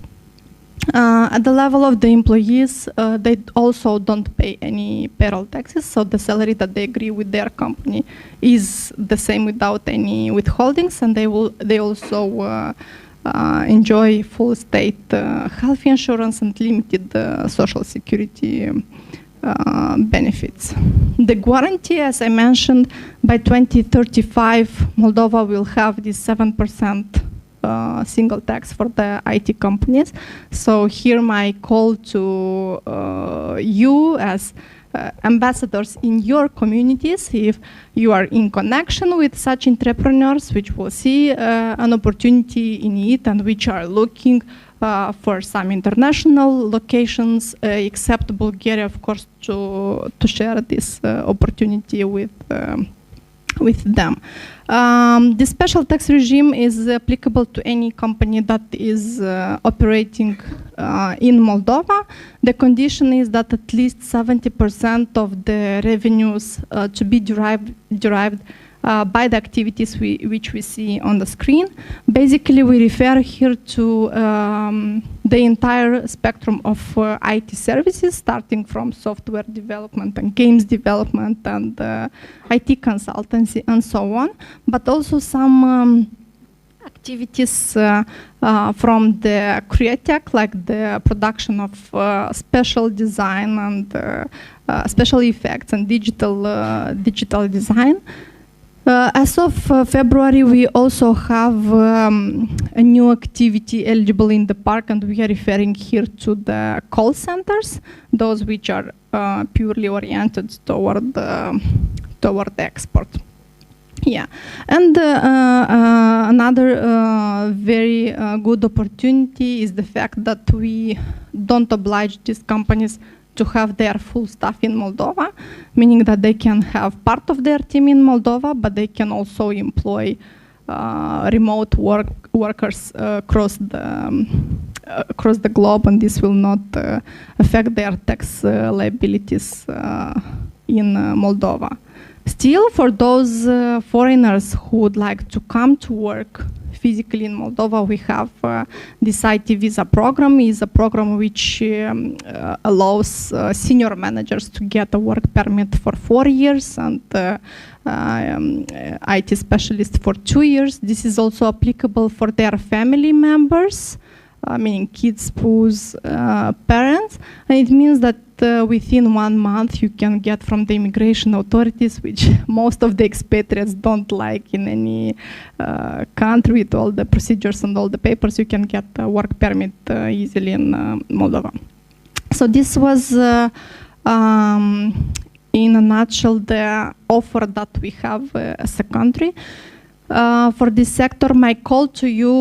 S9: At the level of the employees, they also don't pay any payroll taxes, so the salary that they agree with their company is the same without any withholdings, and they also enjoy full state health insurance and limited social security benefits. The guarantee, as I mentioned, by 2035, Moldova will have this 7% single tax for the IT companies. So here my call to you as ambassadors in your communities, if you are in connection with such entrepreneurs which will see an opportunity in it and which are looking for some international locations, except Bulgaria, of course, to share this opportunity with them. The special tax regime is applicable to any company that is operating in Moldova. The condition is that at least 70% of the revenues to be derived by the activities which we see on the screen. Basically, we refer here to the entire spectrum of IT services, starting from software development and games development and IT consultancy and so on, but also some activities from the CreaTech, like the production of special design and special effects and digital design. As of February, we also have a new activity eligible in the park, and we are referring here to the call centers, those which are purely oriented toward the export. Yeah, and another very good opportunity is the fact that we don't oblige these companies to have their full staff in Moldova, meaning that they can have part of their team in Moldova, but they can also employ remote workers across the globe, and this will not affect their tax liabilities in Moldova. Still, for those foreigners who would like to come to work physically in Moldova, we have this IT visa program. Is a program which allows senior managers to get a work permit for 4 years and IT specialists for 2 years. This is also applicable for their family members, meaning kids, spouse, parents, and it means that within 1 month you can get from the immigration authorities, which most of the expatriates don't like in any country, with all the procedures and all the papers, you can get a work permit easily in Moldova. So this was in a nutshell the offer that we have as a country. For this sector, my call to you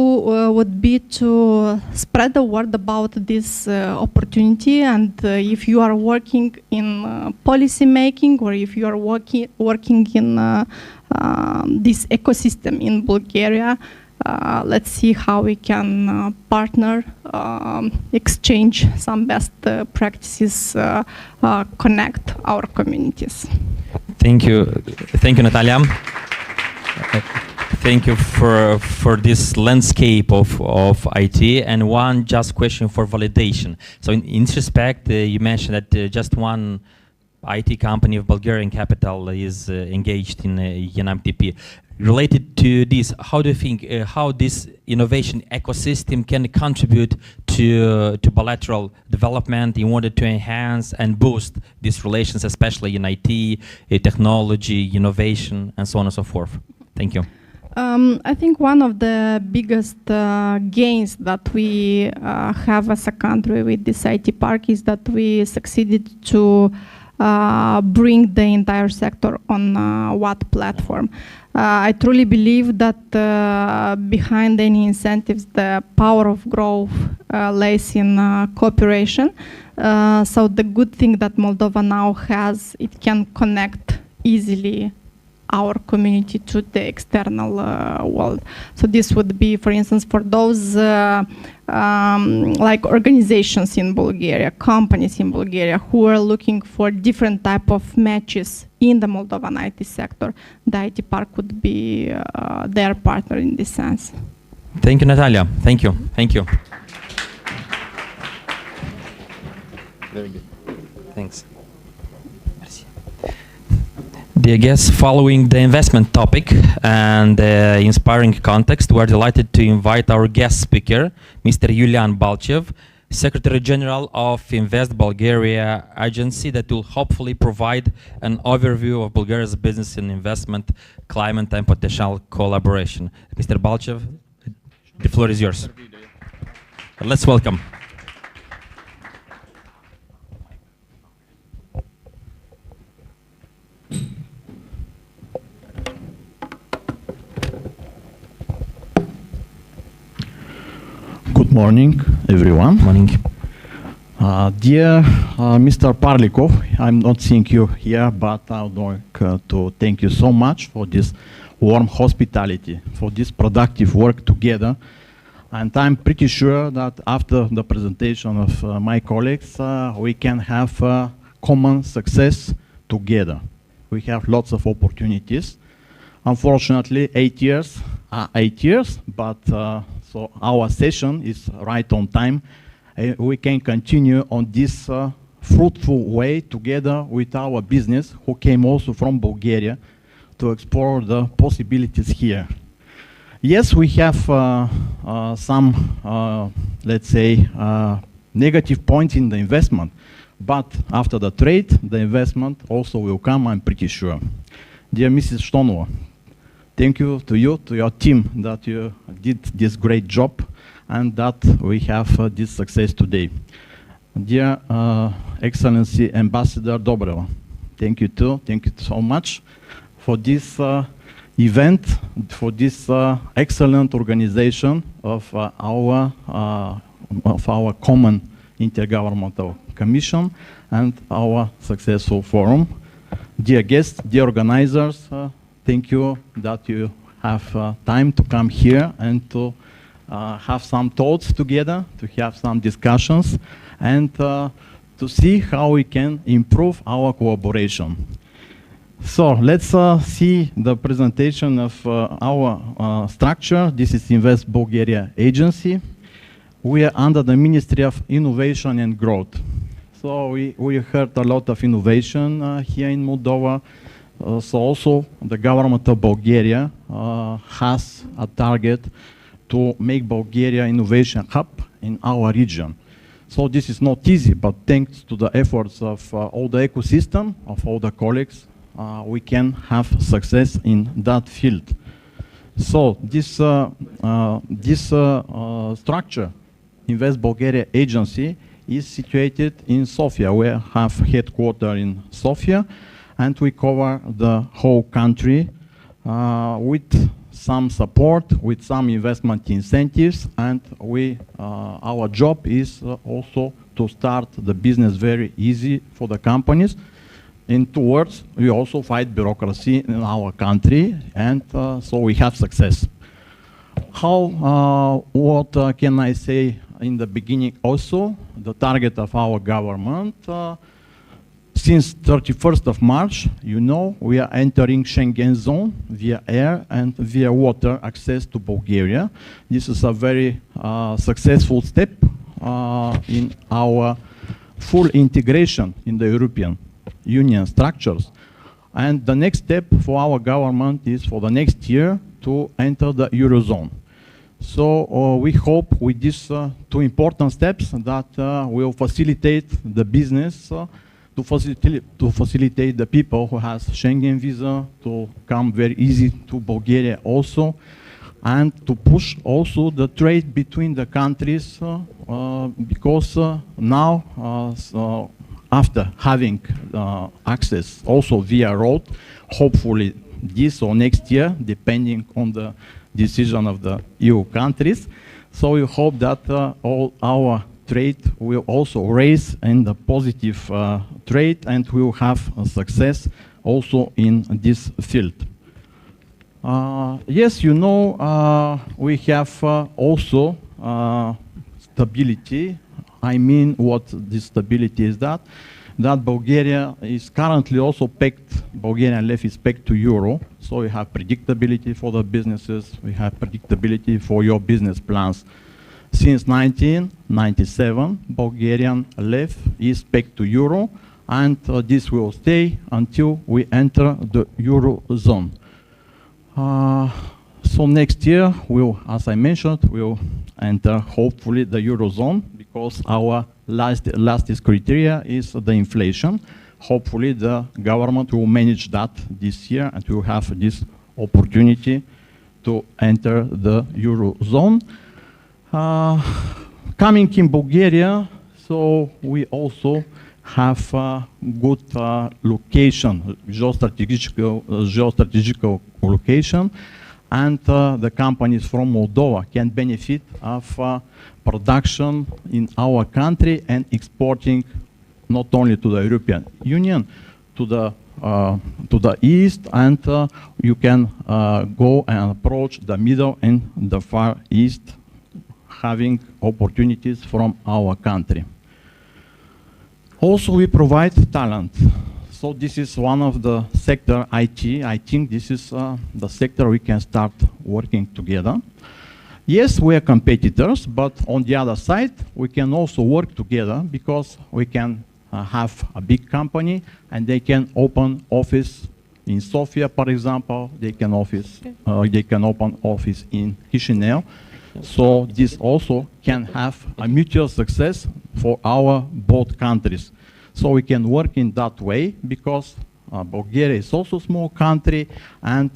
S9: would be to spread the word about this opportunity, and if you are working in policy making, or if you are working in this ecosystem in Bulgaria, let's see how we can partner, exchange some best practices, connect our communities.
S1: Thank you, Natalia. Thank you for this landscape of IT. And one just question for validation. So in this respect, you mentioned that just one IT company of Bulgarian capital is engaged in YNAM-TP. Related to this, how do you think how this innovation ecosystem can contribute to bilateral development in order to enhance and boost these relations, especially in IT, technology, innovation, and so on and so forth? Thank you.
S9: I think one of the biggest gains that we have as a country with this IT park is that we succeeded to bring the entire sector on one platform. I truly believe that behind any incentives, the power of growth lays in cooperation. So the good thing that Moldova now has, it can connect easily our community to the external world. So this would be, for instance, for those like organizations in Bulgaria, companies in Bulgaria who are looking for different type of matches in the Moldovan IT sector, the IT park would be their partner in this sense.
S1: Thank you, Natalia. Thank you. Thank you. Very good. Thanks. Dear guests, following the investment topic and the inspiring context, we are delighted to invite our guest speaker, Mr. Yulian Balchev, Secretary General of Invest Bulgaria agency, that will hopefully provide an overview of Bulgaria's business and investment climate and potential collaboration. Mr. Balchev, the floor is yours. Let's welcome.
S10: Good morning, everyone.
S1: Morning.
S10: Dear Mr. Parlikov, I'm not seeing you here, but I would like to thank you so much for this warm hospitality, for this productive work together. And I'm pretty sure that after the presentation of my colleagues, we can have common success together. We have lots of opportunities. Unfortunately, 8 years, but so our session is right on time. We can continue on this fruitful way together with our business, who came also from Bulgaria, to explore the possibilities here. Yes, we have some, let's say, negative points in the investment, but after the trade, the investment also will come, I'm pretty sure. Dear Mrs. Shtonova, thank you, to your team, that you did this great job and that we have this success today. Dear Excellency Ambassador Dobreva, thank you too, thank you so much for this event, for this excellent organization of our common intergovernmental commission and our successful forum. Dear guests, dear organizers, thank you that you have time to come here and to have some thoughts together, to have some discussions, and to see how we can improve our cooperation. So let's see the presentation of our structure. This is Invest Bulgaria Agency. We are under the Ministry of Innovation and Growth. So we heard a lot of innovation here in Moldova. So also the government of Bulgaria has a target to make Bulgaria innovation hub in our region. So this is not easy, but thanks to the efforts of all the ecosystem, of all the colleagues, we can have success in that field. So this structure, Invest Bulgaria Agency, is situated in Sofia. We have headquarters in Sofia, and we cover the whole country with some support, with some investment incentives, and our job is also to start the business very easy for the companies. In 2 words, we also fight bureaucracy in our country, and so we have success. What can I say in the beginning also? The target of our government, since 31st of March, you know, we are entering Schengen zone via air and via water access to Bulgaria. This is a very successful step in our full integration in the European Union structures. And the next step for our government is for the next year to enter the Eurozone. So we hope with these 2 important steps that will facilitate the business, to facilitate the people who has Schengen visa to come very easy to Bulgaria also, and to push also the trade between the countries, because now, after having access also via road, hopefully this or next year, depending on the decision of the EU countries. So we hope that all our trade will also raise in the positive trade, and we will have success also in this field. Yes, you know, we have also stability. I mean, what this stability is that Bulgaria is currently also pegged, Bulgarian leu is pegged to euro, so we have predictability for the businesses, we have predictability for your business plans. Since 1997, Bulgarian leu is pegged to euro, and this will stay until we enter the Eurozone. So next year, as I mentioned, we'll enter hopefully the Eurozone, because our last criteria is the inflation. Hopefully the government will manage that this year, and we will have this opportunity to enter the Eurozone. Coming in Bulgaria, so we also have a good location, geostrategical location, and the companies from Moldova can benefit of production in our country and exporting not only to the European Union, to the east, and you can go and approach the middle and the far east, having opportunities from our country. Also, we provide talent. So this is one of the sector, IT. I think this is the sector we can start working together. Yes, we are competitors, but on the other side, we can also work together because we can have a big company and they can open office in Sofia, for example. They can open office in Chisinau. So this also can have a mutual success for our both countries. So we can work in that way because Bulgaria is also a small country and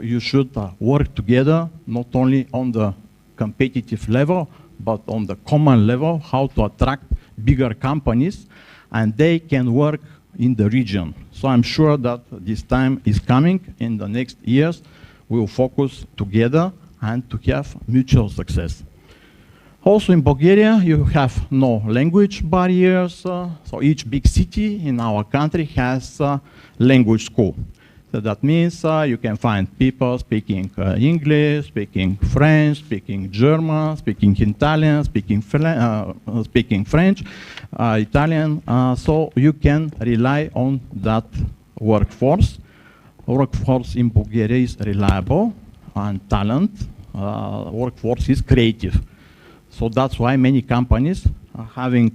S10: you should work together not only on the competitive level but on the common level, how to attract bigger companies and they can work in the region. So I'm sure that this time is coming. In the next years we will focus together and to have mutual success. Also in Bulgaria, you have no language barriers, so each big city in our country has a language school. So that means you can find people speaking English, speaking French, speaking German, speaking Italian, speaking French, Italian, so you can rely on that workforce. Workforce in Bulgaria is reliable and talent. Workforce is creative. So that's why many companies, having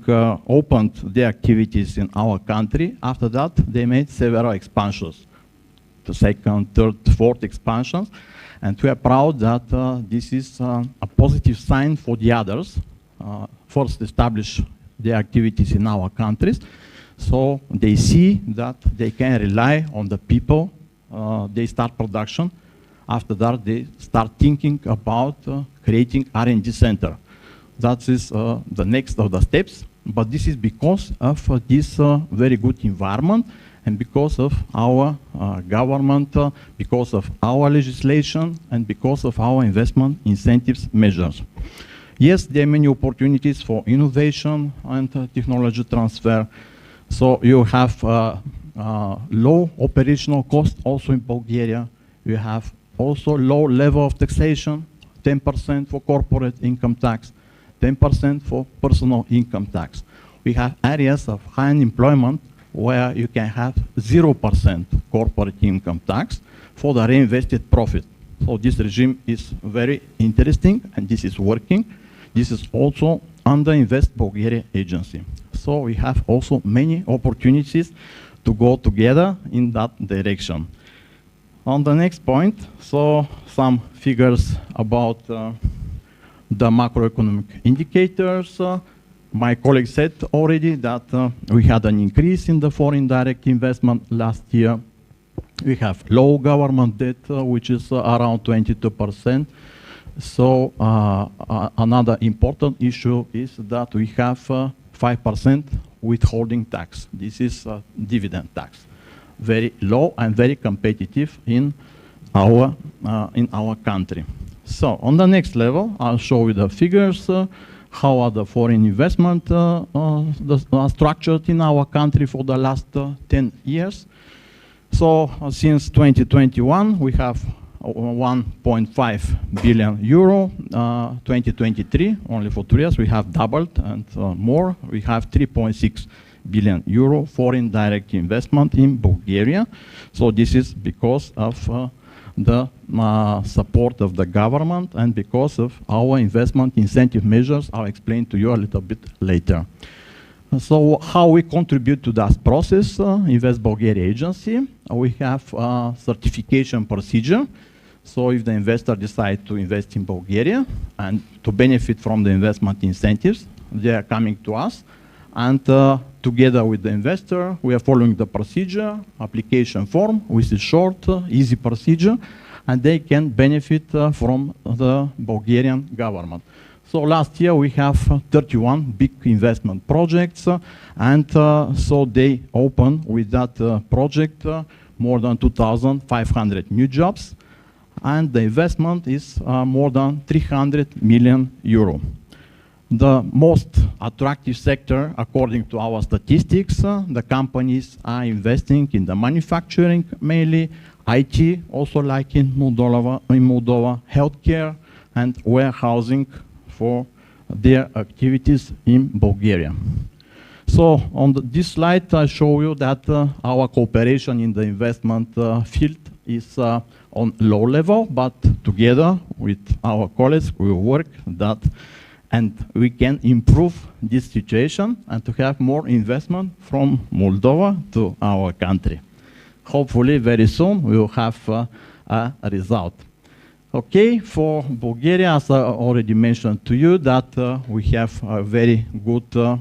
S10: opened their activities in our country, after that they made several expansions, the second, third, fourth expansions, and we are proud that this is a positive sign for the others. First establish their activities in our countries, so they see that they can rely on the people, they start production, after that they start thinking about creating R&D center. That is the next of the steps, but this is because of this very good environment and because of our government, because of our legislation and because of our investment incentives measures. Yes, there are many opportunities for innovation and technology transfer. So you have low operational cost also in Bulgaria. You have also low level of taxation, 10% for corporate income tax, 10% for personal income tax. We have areas of high unemployment where you can have 0% corporate income tax for the reinvested profit. So this regime is very interesting and this is working. This is also under Invest Bulgaria agency. So we have also many opportunities to go together in that direction. On the next point, so some figures about the macroeconomic indicators. My colleague said already that we had an increase in the foreign direct investment last year. We have low government debt, which is around 22%. So another important issue is that we have 5% withholding tax. This is dividend tax. Very low and very competitive in our country. So on the next level, I'll show you the figures. How are the foreign investment structured in our country for the last 10 years. So since 2021, we have 1.5 billion euro. 2023, only for 2 years, we have doubled and more. We have 3.6 billion euro foreign direct investment in Bulgaria. So this is because of the support of the government and because of our investment incentive measures. I'll explain to you a little bit later. So how we contribute to that process, Invest Bulgaria agency, we have a certification procedure. So if the investor decides to invest in Bulgaria and to benefit from the investment incentives, they are coming to us. And together with the investor, we are following the procedure, application form, which is short, easy procedure, and they can benefit from the Bulgarian government. So last year we have 31 big investment projects, and so they open with that project more than 2,500 new jobs, and the investment is more than 300 million euro. The most attractive sector, according to our statistics, the companies are investing in the manufacturing, mainly IT, also like in Moldova, healthcare and warehousing for their activities in Bulgaria. So on this slide, I show you that our cooperation in the investment field is on low level, but together with our colleagues, we work that and we can improve this situation and to have more investment from Moldova to our country. Hopefully, very soon, we will have a result. Okay, for Bulgaria, as I already mentioned to you, that we have a very good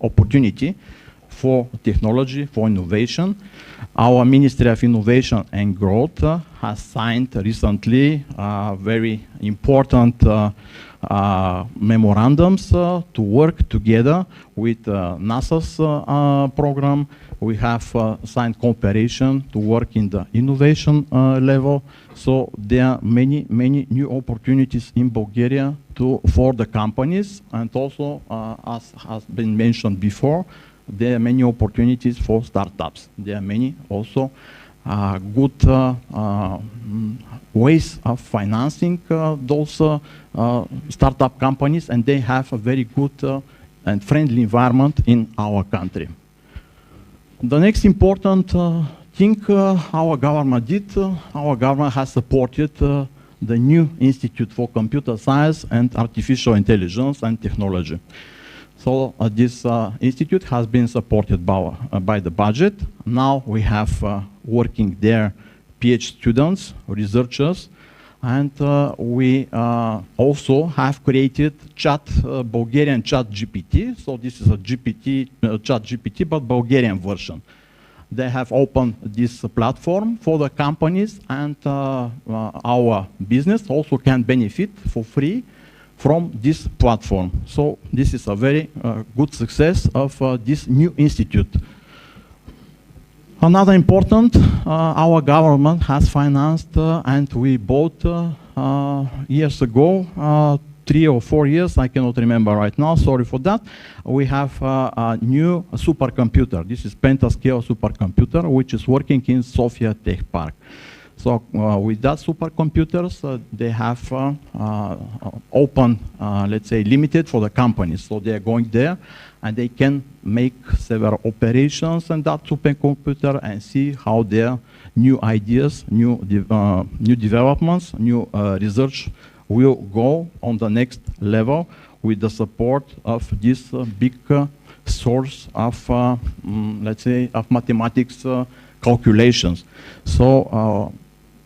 S10: opportunity for technology, for innovation. Our Ministry of Innovation and Growth has signed recently very important memorandums to work together with NASA's program. We have signed cooperation to work in the innovation level. So there are many new opportunities in Bulgaria for the companies, and also, as has been mentioned before, there are many opportunities for startups. There are many also good ways of financing those startup companies, and they have a very good and friendly environment in our country. The next important thing our government did, our government has supported the new Institute for Computer Science and Artificial Intelligence and Technology. So this institute has been supported by the budget. Now we have working there PhD students, researchers, and we also have created Bulgarian Chat GPT. So this is a Chat GPT, but Bulgarian version. They have opened this platform for the companies, and our business also can benefit for free from this platform. So this is a very good success of this new institute. Another important, our government has financed, and we bought years ago, 3 or 4 years, I cannot remember right now, sorry for that. We have a new supercomputer. This is pentascale supercomputer, which is working in Sofia Tech Park. So with that supercomputers, they have open, let's say, limited for the companies. So they are going there, and they can make several operations on that supercomputer and see how their new ideas, new developments, new research will go on the next level with the support of this big source of, let's say, of mathematics calculations. So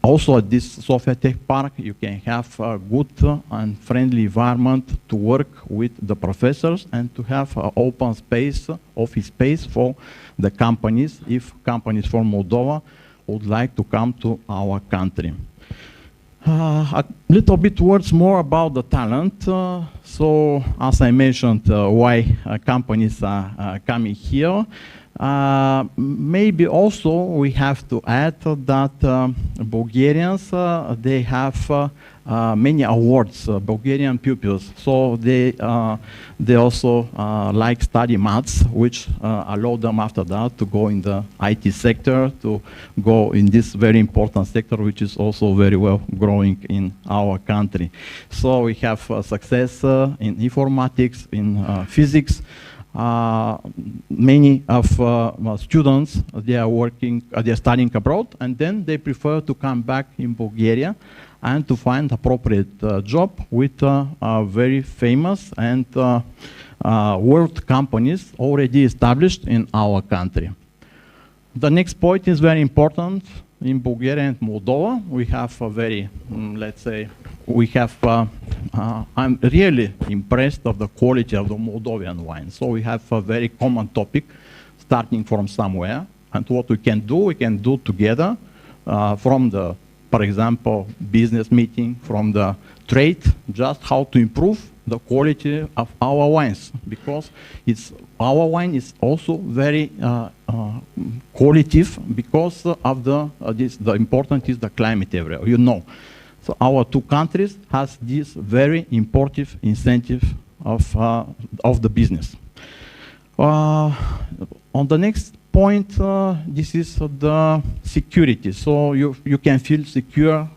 S10: also at this Sofia Tech Park, you can have a good and friendly environment to work with the professors and to have an open space, office space for the companies, if companies from Moldova would like to come to our country. A little bit words more about the talent. So as I mentioned, why companies are coming here. Maybe also we have to add that Bulgarians, they have many awards, Bulgarian pupils. So they also like study maths, which allow them after that to go in the IT sector, to go in this very important sector, which is also very well growing in our country. So we have success in informatics, in physics. Many of students, they are studying abroad, and then they prefer to come back in Bulgaria and to find appropriate job with very famous and world companies already established in our country. The next point is very important. In Bulgaria and Moldova, we have a very, let's say, we have, I'm really impressed of the quality of the Moldovan wine. So we have a very common topic starting from somewhere. And what we can do together from the, for example, business meeting, from the trade, just how to improve the quality of our wines, because our wine is also very qualitative because of the important is the climate area, you know. So our two countries has this very important incentive of the business. On the next point, this is the security. So you can feel secure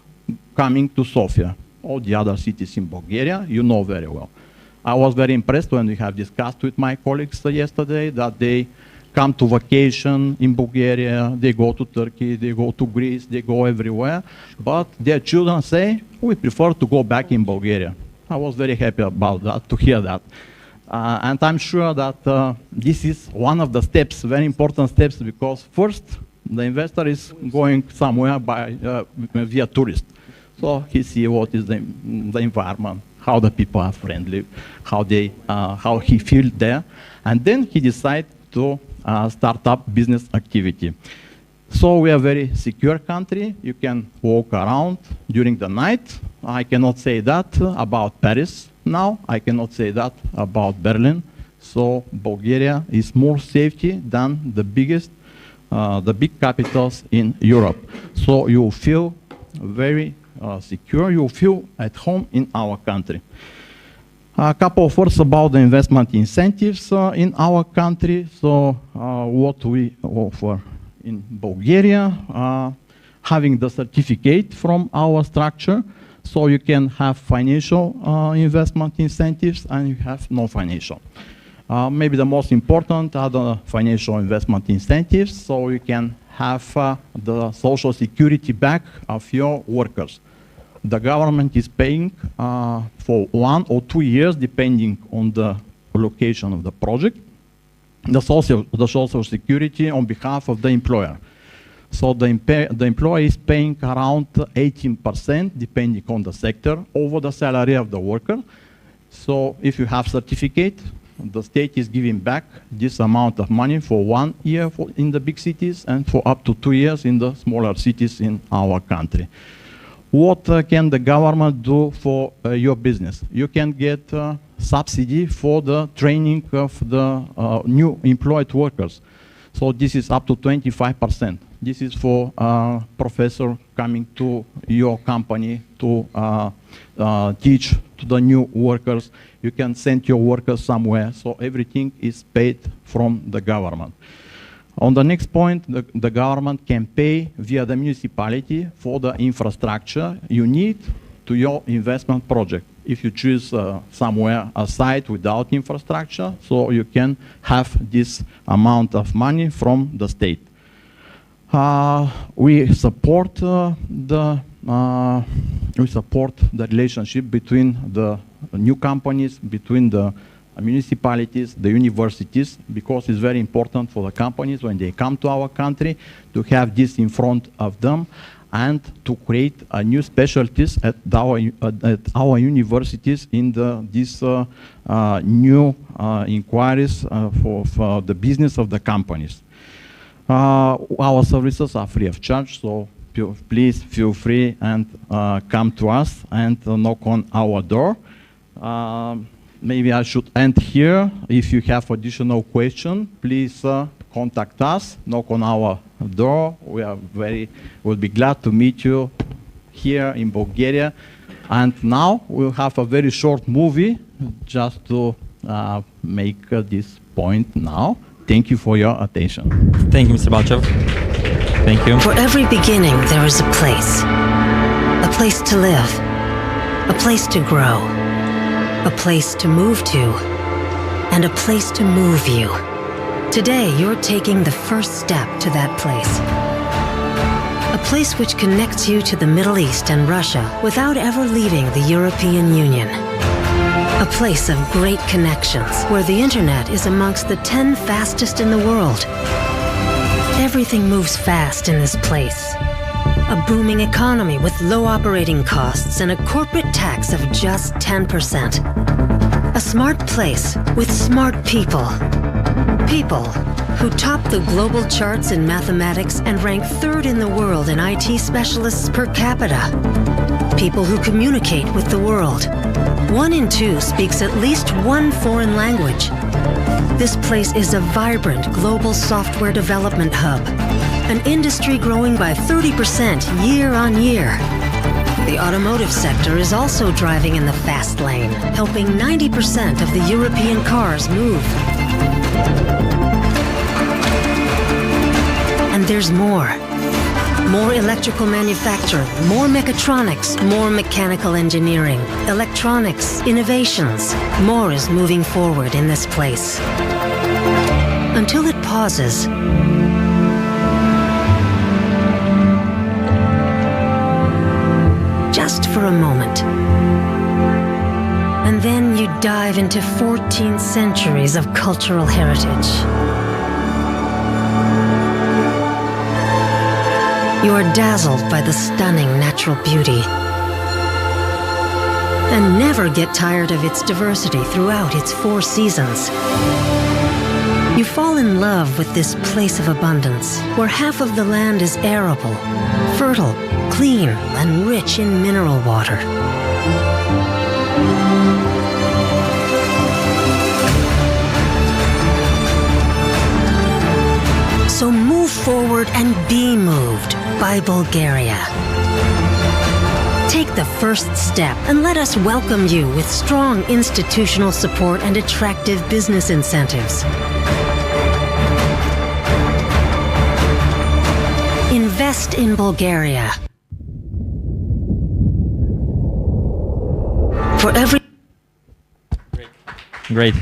S10: coming to Sofia. All the other cities in Bulgaria, you know very well. I was very impressed when we have discussed with my colleagues yesterday that they come to vacation in Bulgaria, they go to Turkey, they go to Greece, they go everywhere, but their children say, we prefer to go back in Bulgaria. I was very happy about that, to hear that. And I'm sure that this is one of the steps, very important steps, because first, the investor is going somewhere via tourist. So he sees what is the environment, how the people are friendly, how he feels there, and then he decides to start up business activity. So we are a very secure country. You can walk around during the night. I cannot say that about Paris now. I cannot say that about Berlin. So Bulgaria is more safety than the big capitals in Europe. So you feel very secure. You feel at home in our country. A couple of words about the investment incentives in our country. So what we offer in Bulgaria, having the certificate from our structure, so you can have financial investment incentives and you have non-financial. Maybe the most important are the financial investment incentives, so you can have the social security back of your workers. The government is paying for 1 or 2 years, depending on the location of the project, the social security on behalf of the employer. So the employer is paying around 18%, depending on the sector, over the salary of the worker. So if you have certificate, the state is giving back this amount of money for 1 year in the big cities and for up to 2 years in the smaller cities in our country. What can the government do for your business? You can get subsidy for the training of the new employed workers. So this is up to 25%. This is for a professor coming to your company to teach to the new workers. You can send your workers somewhere, so everything is paid from the government. On the next point, the government can pay via the municipality for the infrastructure you need to your investment project. If you choose somewhere a site without infrastructure, so you can have this amount of money from the state. We support the relationship between the new companies, between the municipalities, the universities, because it's very important for the companies when they come to our country to have this in front of them and to create a new specialties at our universities in these new inquiries for the business of the companies. Our services are free of charge, so please feel free and come to us and knock on our door. Maybe I should end here. If you have additional questions, please contact us, knock on our door. We'll be glad to meet you here in Bulgaria. And now we'll have a very short movie just to make this point now. Thank you for your attention.
S1: Thank you, Mr. Balchev. Thank you.
S11: For every beginning, there is a place to live, a place to grow, a place to move to, and a place to move you. Today, you're taking the first step to that place. A place which connects you to the Middle East and Russia without ever leaving the European Union. A place of great connections where the internet is amongst the 10 fastest in the world. Everything moves fast in this place. A booming economy with low operating costs and a corporate tax of just 10%. A smart place with smart people. People who top the global charts in mathematics and rank 3rd in the world in IT specialists per capita. People who communicate with the world. 1 in 2 speaks at least 1 foreign language. This place is a vibrant global software development hub, an industry growing by 30% year on year. The automotive sector is also driving in the fast lane, helping 90% of the European cars move. And there's more. More electrical manufacturing, more mechatronics, more mechanical engineering, electronics, innovations. More is moving forward in this place. Until it pauses. Just for a moment. And then you dive into 14 centuries of cultural heritage. You are dazzled by the stunning natural beauty and never get tired of its diversity throughout its 4 seasons. You fall in love with this place of abundance, where half of the land is arable, fertile, clean, and rich in mineral water. So move forward and be moved by Bulgaria. Take the first step and let us welcome you with strong institutional support and attractive business incentives. Invest in Bulgaria. For every...
S1: Great.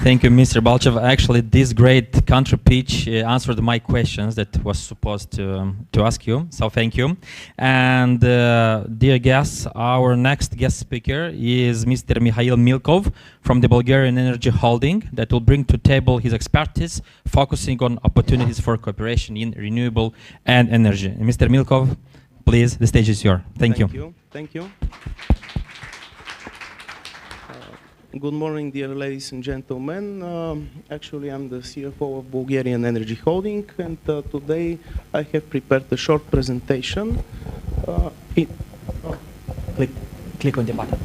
S1: Thank you, Mr. Balchev. Actually, this great country pitch answered my questions that was supposed to ask you. So thank you. And dear guests, our next guest speaker is Mr. Mikhail Milkov from the Bulgarian Energy Holding that will bring to table his expertise, focusing on opportunities for cooperation in renewable and energy. Mr. Milkov, please, the stage is yours. Thank you.
S12: Thank you. Good morning, dear ladies and gentlemen. Actually, I'm the CFO of Bulgarian Energy Holding, and today I have prepared a short presentation.
S1: Click on the button.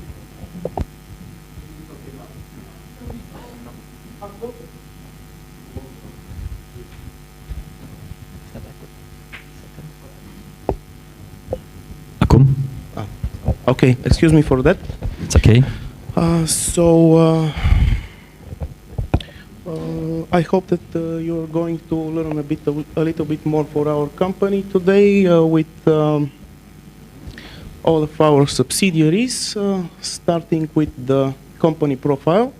S12: Okay, excuse me for that.
S1: It's okay.
S12: I hope that you're going to learn a little bit more for our company today with all of our subsidiaries, starting with the company profile.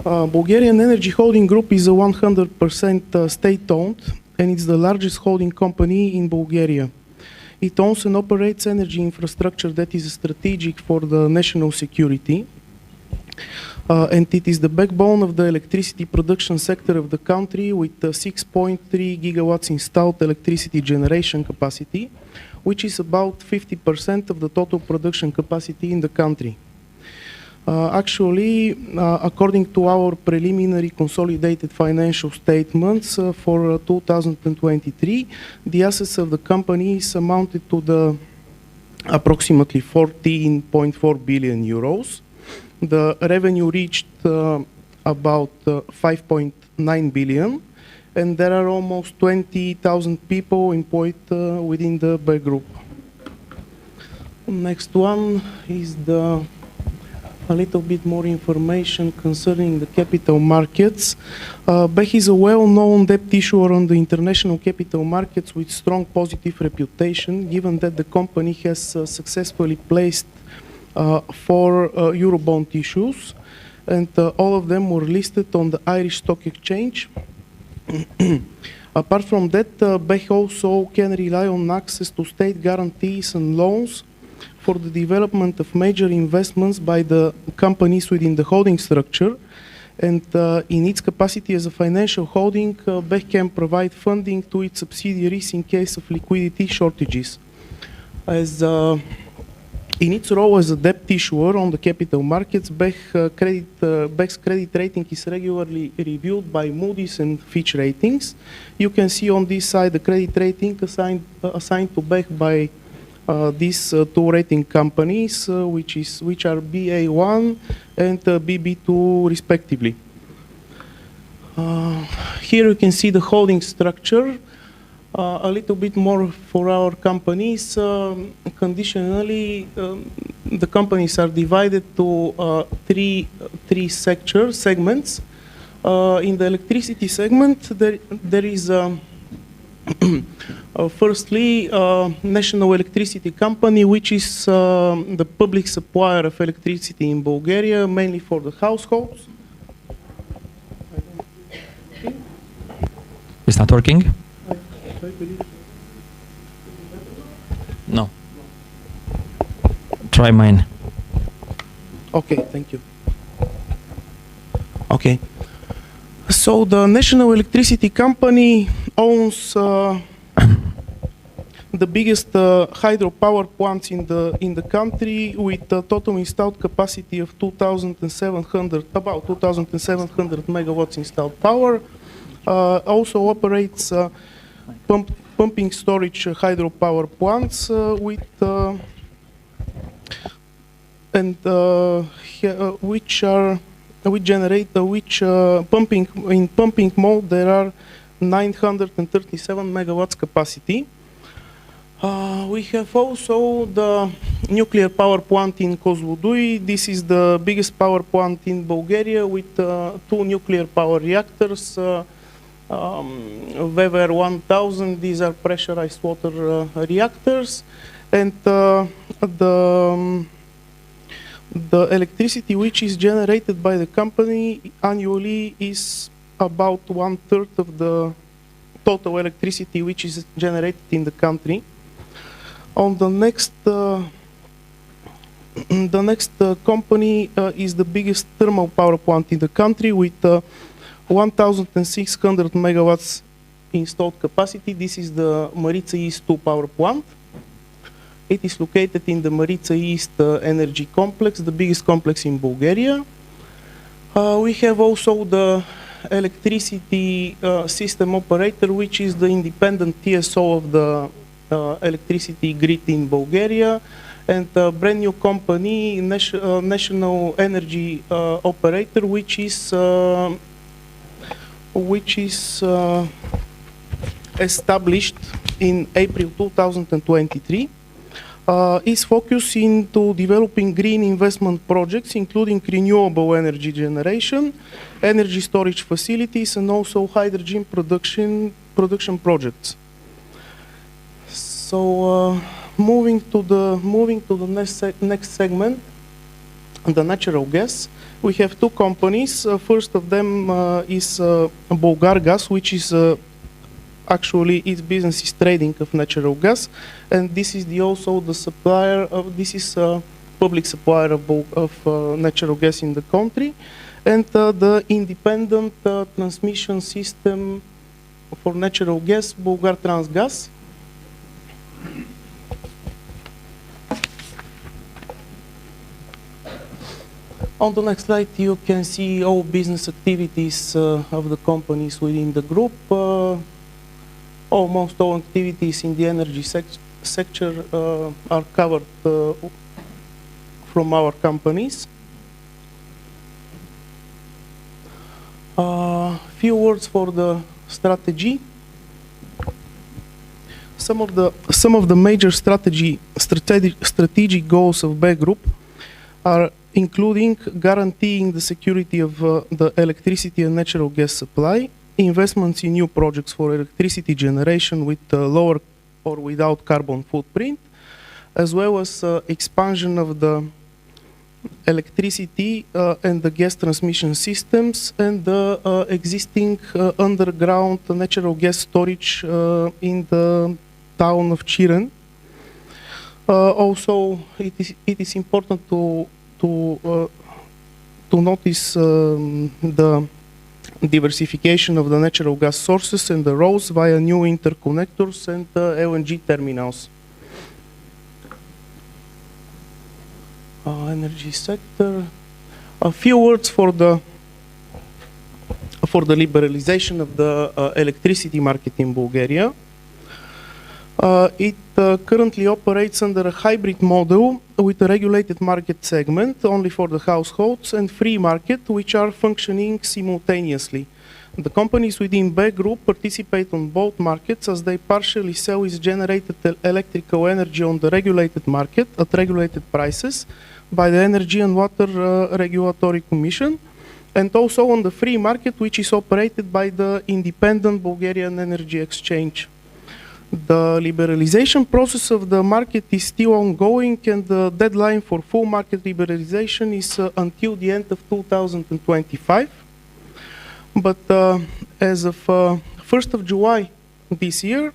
S12: Bulgarian Energy Holding Group is a 100% state-owned, and it's the largest holding company in Bulgaria. It owns and operates energy infrastructure that is strategic for the national security. And it is the backbone of the electricity production sector of the country with 6.3 gigawatts installed electricity generation capacity, which is about 50% of the total production capacity in the country. Actually, according to our preliminary consolidated financial statements for 2023, the assets of the company is amounted to the approximately 14.4 billion euros. The revenue reached about 5.9 billion, and there are almost 20,000 people employed within the BEH group. Next one is a little bit more information concerning the capital markets. BEH is a well-known debt issuer on the international capital markets with strong positive reputation, given that the company has successfully placed 4 Eurobond issues, and all of them were listed on the Irish Stock Exchange. Apart from that, BEH also can rely on access to state guarantees and loans for the development of major investments by the companies within the holding structure. And in its capacity as a financial holding, BEH can provide funding to its subsidiaries in case of liquidity shortages. As in its role as a debt issuer on the capital markets, BEH's credit rating is regularly reviewed by Moody's and Fitch Ratings. You can see on this side the credit rating assigned to BEH by these 2 rating companies, which are BA1 and BB2 respectively. Here you can see the holding structure. A little bit more for our companies. Conditionally, the companies are divided to three segments. In the electricity segment, there is firstly, National Electricity Company, which is the public supplier of electricity in Bulgaria, mainly for the households.
S1: It's not working? No. Try mine.
S12: Okay, thank you. Okay. So the National Electricity Company owns the biggest hydropower plants in the country, with a total installed capacity of about 2,700 megawatts installed power. Also operates pumping storage hydropower plants in pumping mode there are 937 megawatts capacity. We have also the nuclear power plant in Kozlodui. This is the biggest power plant in Bulgaria, with 2 nuclear power reactors, VVR 1000. These are pressurized water reactors, and the electricity which is generated by the company annually is about 1/3 of the total electricity which is generated in the country. On the next company is the biggest thermal power plant in the country, with 1,600 megawatts installed capacity. This is the Marița East 2 power plant. It is located in the Marița East energy complex, the biggest complex in Bulgaria. We have also the electricity system operator, which is the independent TSO of the electricity grid in Bulgaria, and a brand new company, National Energy Operator, which is established in April 2023. Is focusing to developing green investment projects, including renewable energy generation, energy storage facilities, and also hydrogen production projects. So, moving to the next segment, the natural gas. We have 2 companies. First of them is Bulgargas, which is actually its business is trading of natural gas, and this is also the supplier of, this is a public supplier of natural gas in the country, and the independent transmission system for natural gas, Bulgar Transgas. On the next slide, you can see all business activities of the companies within the group. Almost all activities in the energy sector are covered from our companies. Few words for the strategy. Some of the major strategic goals of BE Group are including guaranteeing the security of the electricity and natural gas supply, investments in new projects for electricity generation with lower or without carbon footprint, as well as expansion of the electricity and the gas transmission systems, and the existing underground natural gas storage in the town of Chiren. Also, it is important to notice the diversification of the natural gas sources and the roads via new interconnectors and LNG terminals. Energy sector. A few words for the liberalization of the electricity market in Bulgaria. It currently operates under a hybrid model with a regulated market segment only for the households and free market, which are functioning simultaneously. The companies within BE Group participate on both markets, as they partially sell its generated electrical energy on the regulated market at regulated prices by the Energy and Water Regulatory Commission, and also on the free market, which is operated by the independent Bulgarian Energy Exchange. The liberalization process of the market is still ongoing, and the deadline for full market liberalization is until the end of 2025. But as of 1st of July this year,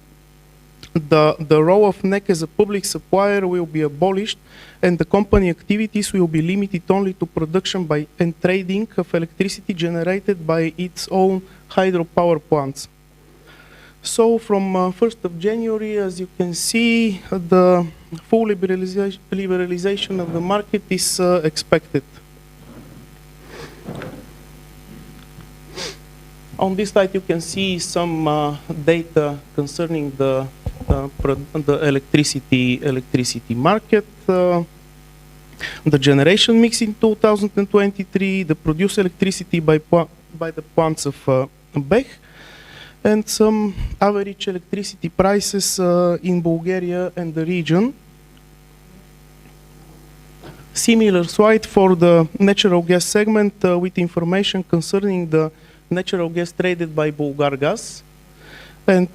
S12: the role of NEC as a public supplier will be abolished, and the company activities will be limited only to production by and trading of electricity generated by its own hydropower plants. So from 1st of January, as you can see, the full liberalization of the market is expected. On this slide, you can see some data concerning the electricity market. The generation mix in 2023, the produced electricity by the plants of BEH, and some average electricity prices in Bulgaria and the region. Similar slide for the natural gas segment with information concerning the natural gas traded by Bulgargas, and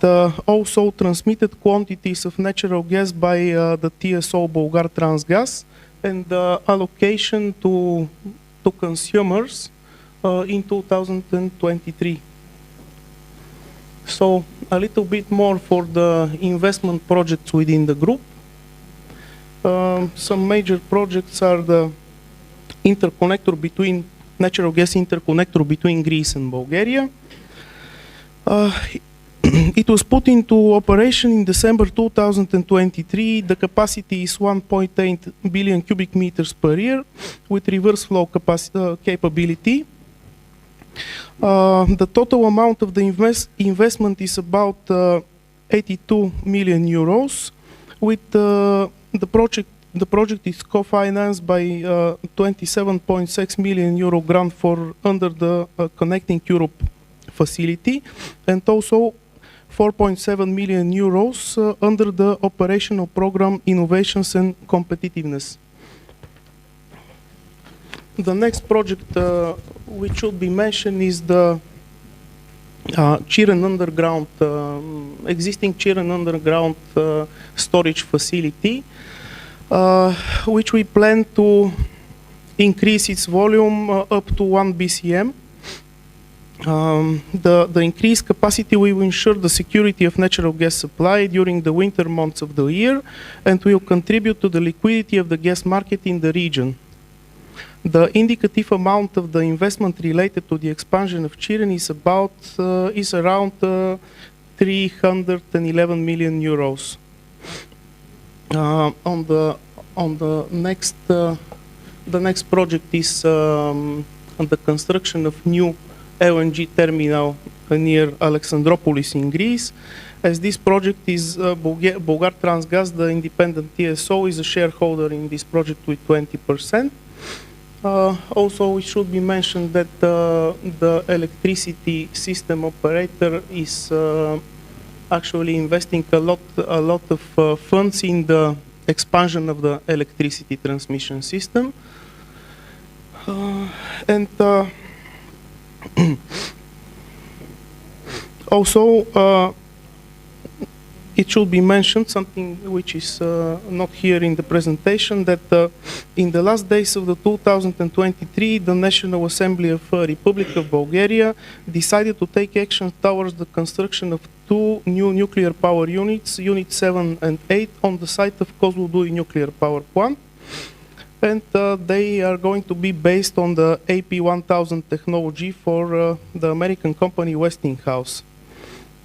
S12: also transmitted quantities of natural gas by the TSO Bulgar Transgas, and allocation to consumers in 2023. So a little bit more for the investment projects within the group. Some major projects are the natural gas interconnector between Greece and Bulgaria. It was put into operation in December 2023. The capacity is 1.8 billion cubic meters per year with reverse flow capability. The total amount of the investment is about 82 million euros. With the project is co-financed by 27.6 million euro grant under the Connecting Europe facility, and also 4.7 million euros under the operational program Innovations and Competitiveness. The next project which should be mentioned is the existing Chiren underground storage facility, which we plan to increase its volume up to 1 BCM. The increased capacity will ensure the security of natural gas supply during the winter months of the year, and will contribute to the liquidity of the gas market in the region. The indicative amount of the investment related to the expansion of Chiren is around 311 million euros. On the next project is on the construction of new LNG terminal near Alexandroupolis in Greece. As this project is Bulgar Transgas, the independent TSO, is a shareholder in this project with 20%. Also, it should be mentioned that the electricity system operator is actually investing a lot of funds in the expansion of the electricity transmission system. And also, it should be mentioned, something which is not here in the presentation, that in the last days of the 2023, the National Assembly of Republic of Bulgaria decided to take action towards the construction of 2 new nuclear power units, Unit 7 and 8, on the site of Kozloduy nuclear power plant. And they are going to be based on the AP1000 technology for the American company Westinghouse.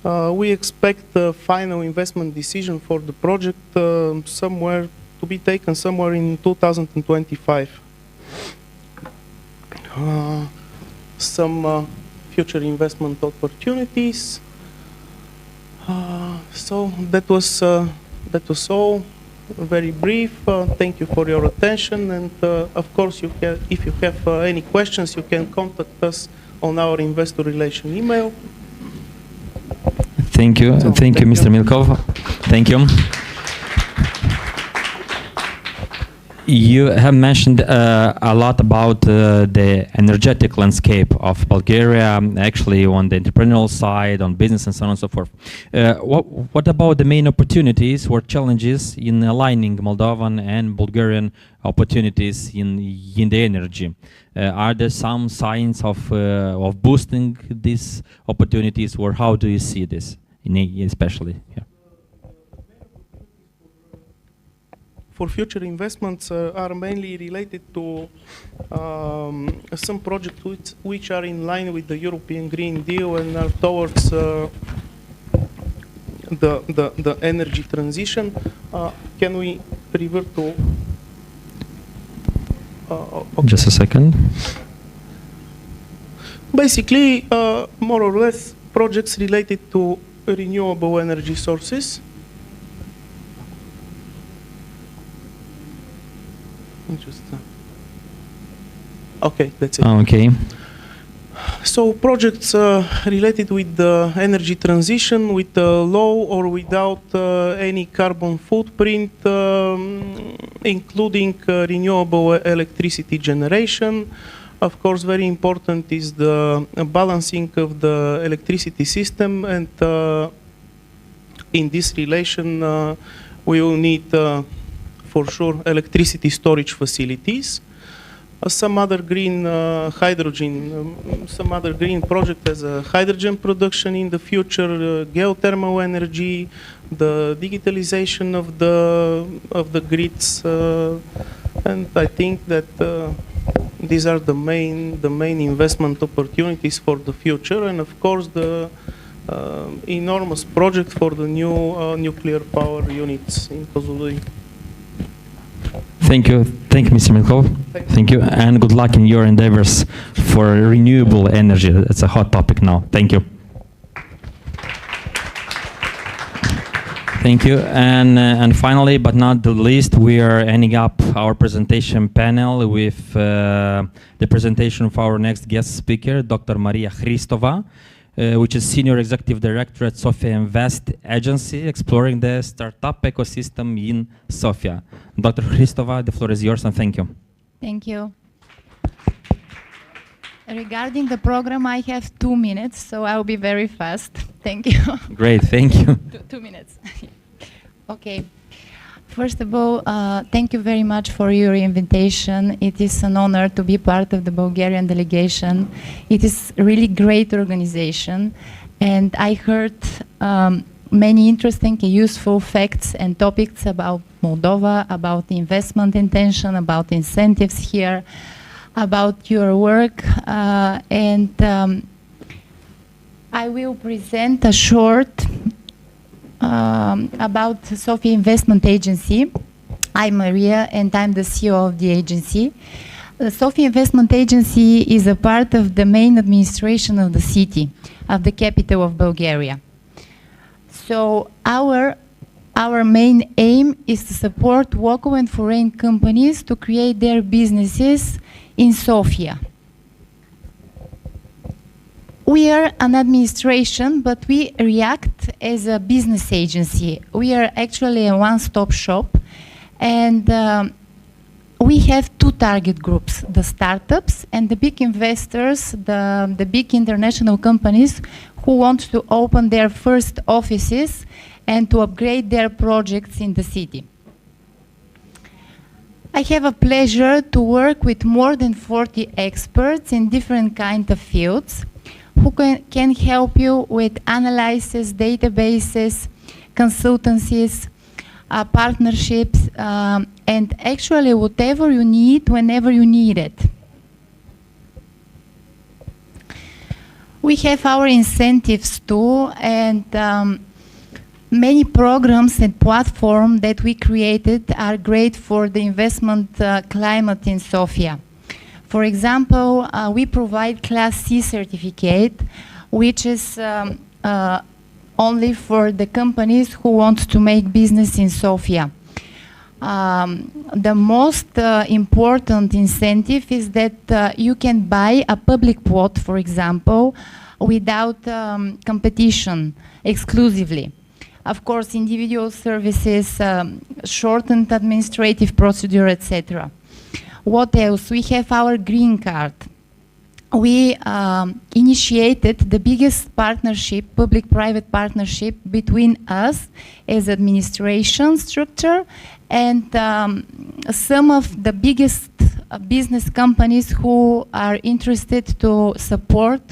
S12: We expect the final investment decision for the project to be taken somewhere in 2025. Some future investment opportunities. So that was all. Very brief. Thank you for your attention, and of course, if you have any questions, you can contact us on our investor relation email.
S1: Thank you.
S12: So,
S1: thank you, Mr. Milkov. Thank you. You have mentioned a lot about the energetic landscape of Bulgaria, actually on the entrepreneurial side, on business and so on and so forth. What about the main opportunities or challenges in aligning Moldovan and Bulgarian opportunities in the energy? Are there some signs of boosting these opportunities, or how do you see this, especially here?
S12: For future investments are mainly related to some projects which are in line with the European Green Deal and are towards the energy transition. Can we revert to...
S1: Okay. Just a second.
S12: Basically, more or less, projects related to renewable energy sources. Okay, that's it.
S1: Okay.
S12: So projects related with the energy transition, with low or without any carbon footprint, including renewable electricity generation. Of course, very important is the balancing of the electricity system, and in this relation, we will need for sure electricity storage facilities. Some other green hydrogen, some other green project as a hydrogen production in the future, geothermal energy, the digitalization of the grids, and I think that these are the main investment opportunities for the future, and of course the enormous project for the new nuclear power units in Kozloduy.
S1: Thank you, Mr. Milkov. Thank you, and good luck in your endeavors for renewable energy. It's a hot topic now. Thank you. Thank you, and finally, but not the least, we are ending up our presentation panel with the presentation of our next guest speaker, Dr. Maria Hristova, which is Senior Executive Director at Sofia Invest Agency, exploring the startup ecosystem in Sofia. Dr. Hristova, the floor is yours, and thank you.
S13: Thank you. Regarding the program, I have 2 minutes, so I'll be very fast. Thank you.
S1: Great, thank you.
S13: 2 minutes. Okay. First of all, thank you very much for your invitation. It is an honor to be part of the Bulgarian delegation. It is a really great organization, and I heard many interesting and useful facts and topics about Moldova, about the investment intention, about incentives here, about your work, and I will present a short about Sofia Investment Agency. I'm Maria, and I'm the CEO of the agency. The Sofia Investment Agency is a part of the main administration of the city, of the capital of Bulgaria. So our main aim is to support local and foreign companies to create their businesses in Sofia. We are an administration, but we react as a business agency. We are actually a one-stop shop, and we have 2 target groups, the startups and the big investors, the big international companies who want to open their first offices and to upgrade their projects in the city. I have a pleasure to work with more than 40 experts in different kinds of fields who can help you with analysis, databases, consultancies, partnerships, and actually whatever you need, whenever you need it. We have our incentives too, and many programs and platforms that we created are great for the investment climate in Sofia. For example, we provide Class C certificate, which is only for the companies who want to make business in Sofia. The most important incentive is that you can buy a public plot, for example, without competition exclusively. of course, individual services, shortened administrative procedure, etc. What else? We have our green card. We initiated the biggest partnership, public-private partnership between us as administration structure and some of the biggest business companies who are interested to support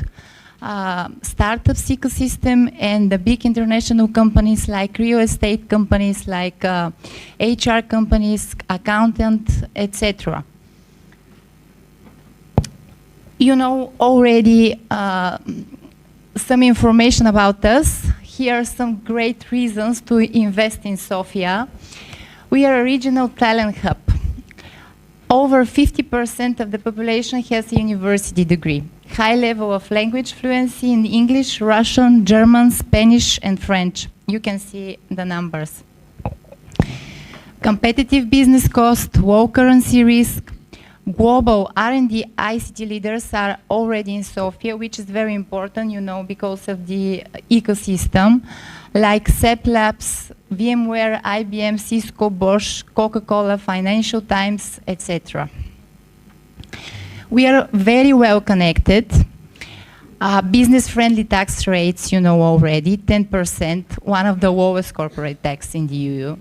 S13: startups ecosystem and the big international companies like real estate companies, like HR companies, accountant, etc. You know already some information about us. Here are some great reasons to invest in Sofia. We are a regional talent hub. Over 50% of the population has a university degree. High level of language fluency in English, Russian, German, Spanish, and French. You can see the numbers. Competitive business cost, low currency risk. Global R&D ICT leaders are already in Sofia, which is very important, you know, because of the ecosystem, like SAP Labs, VMware, IBM, Cisco, Bosch, Coca-Cola, Financial Times, etc. We are very well connected. Business-friendly tax rates, you know already, 10%, one of the lowest corporate tax in the EU.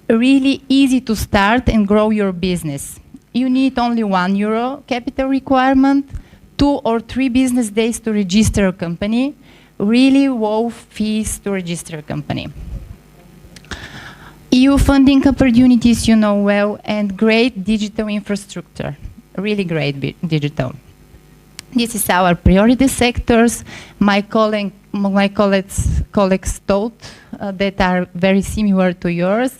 S13: Really easy to start and grow your business. You need only €1 capital requirement, 2 or 3 business days to register a company, really low fees to register a company. EU funding opportunities, you know well, and great digital infrastructure, really great digital. This is our priority sectors. My colleagues told that are very similar to yours.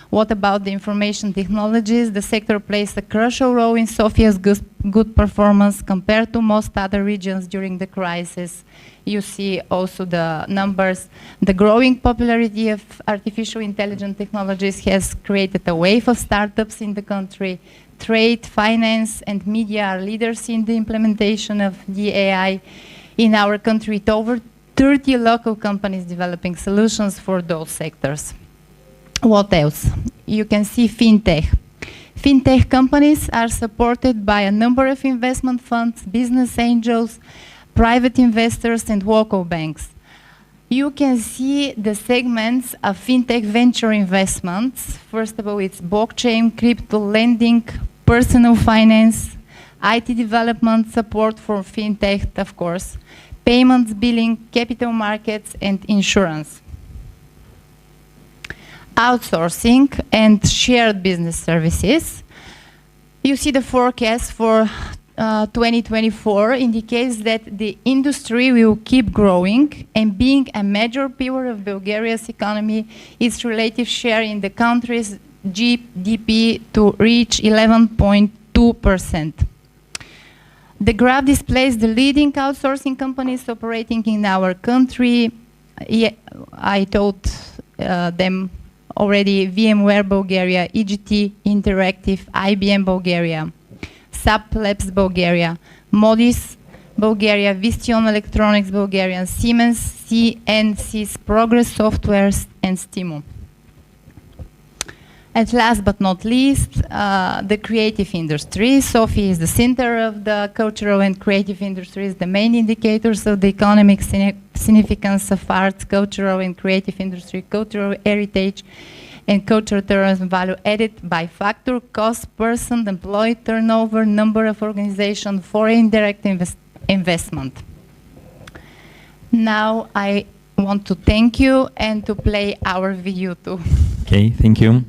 S13: What about the information technologies? The sector plays a crucial role in Sofia's good performance compared to most other regions during the crisis. You see also the numbers. The growing popularity of artificial intelligence technologies has created a wave of startups in the country. Trade, finance, and media are leaders in the implementation of the AI in our country, with over 30 local companies developing solutions for those sectors. What else? You can see fintech. Fintech companies are supported by a number of investment funds, business angels, private investors, and local banks. You can see the segments of fintech venture investments. First of all, it's blockchain, crypto lending, personal finance, IT development, support for fintech, of course, payments, billing, capital markets, and insurance. Outsourcing and shared business services. You see the forecast for 2024 indicates that the industry will keep growing, and being a major pillar of Bulgaria's economy, its relative share in the country's GDP to reach 11.2%. The graph displays the leading outsourcing companies operating in our country. I told them already: VMware Bulgaria, EGT Interactive, IBM Bulgaria, SAP Labs Bulgaria, Modis Bulgaria, Visteon Electronics Bulgaria, Siemens, CNC's Progress Softwares, and Stimo. And last but not least, the creative industry. Sofia is the center of the cultural and creative industries, the main indicators of the economic significance of arts, cultural and creative industry, cultural heritage, and cultural tourism value added by factor, cost, person, employee turnover, number of organizations, foreign direct investment. Now I want to thank you and to play our video too.
S1: Okay, thank you.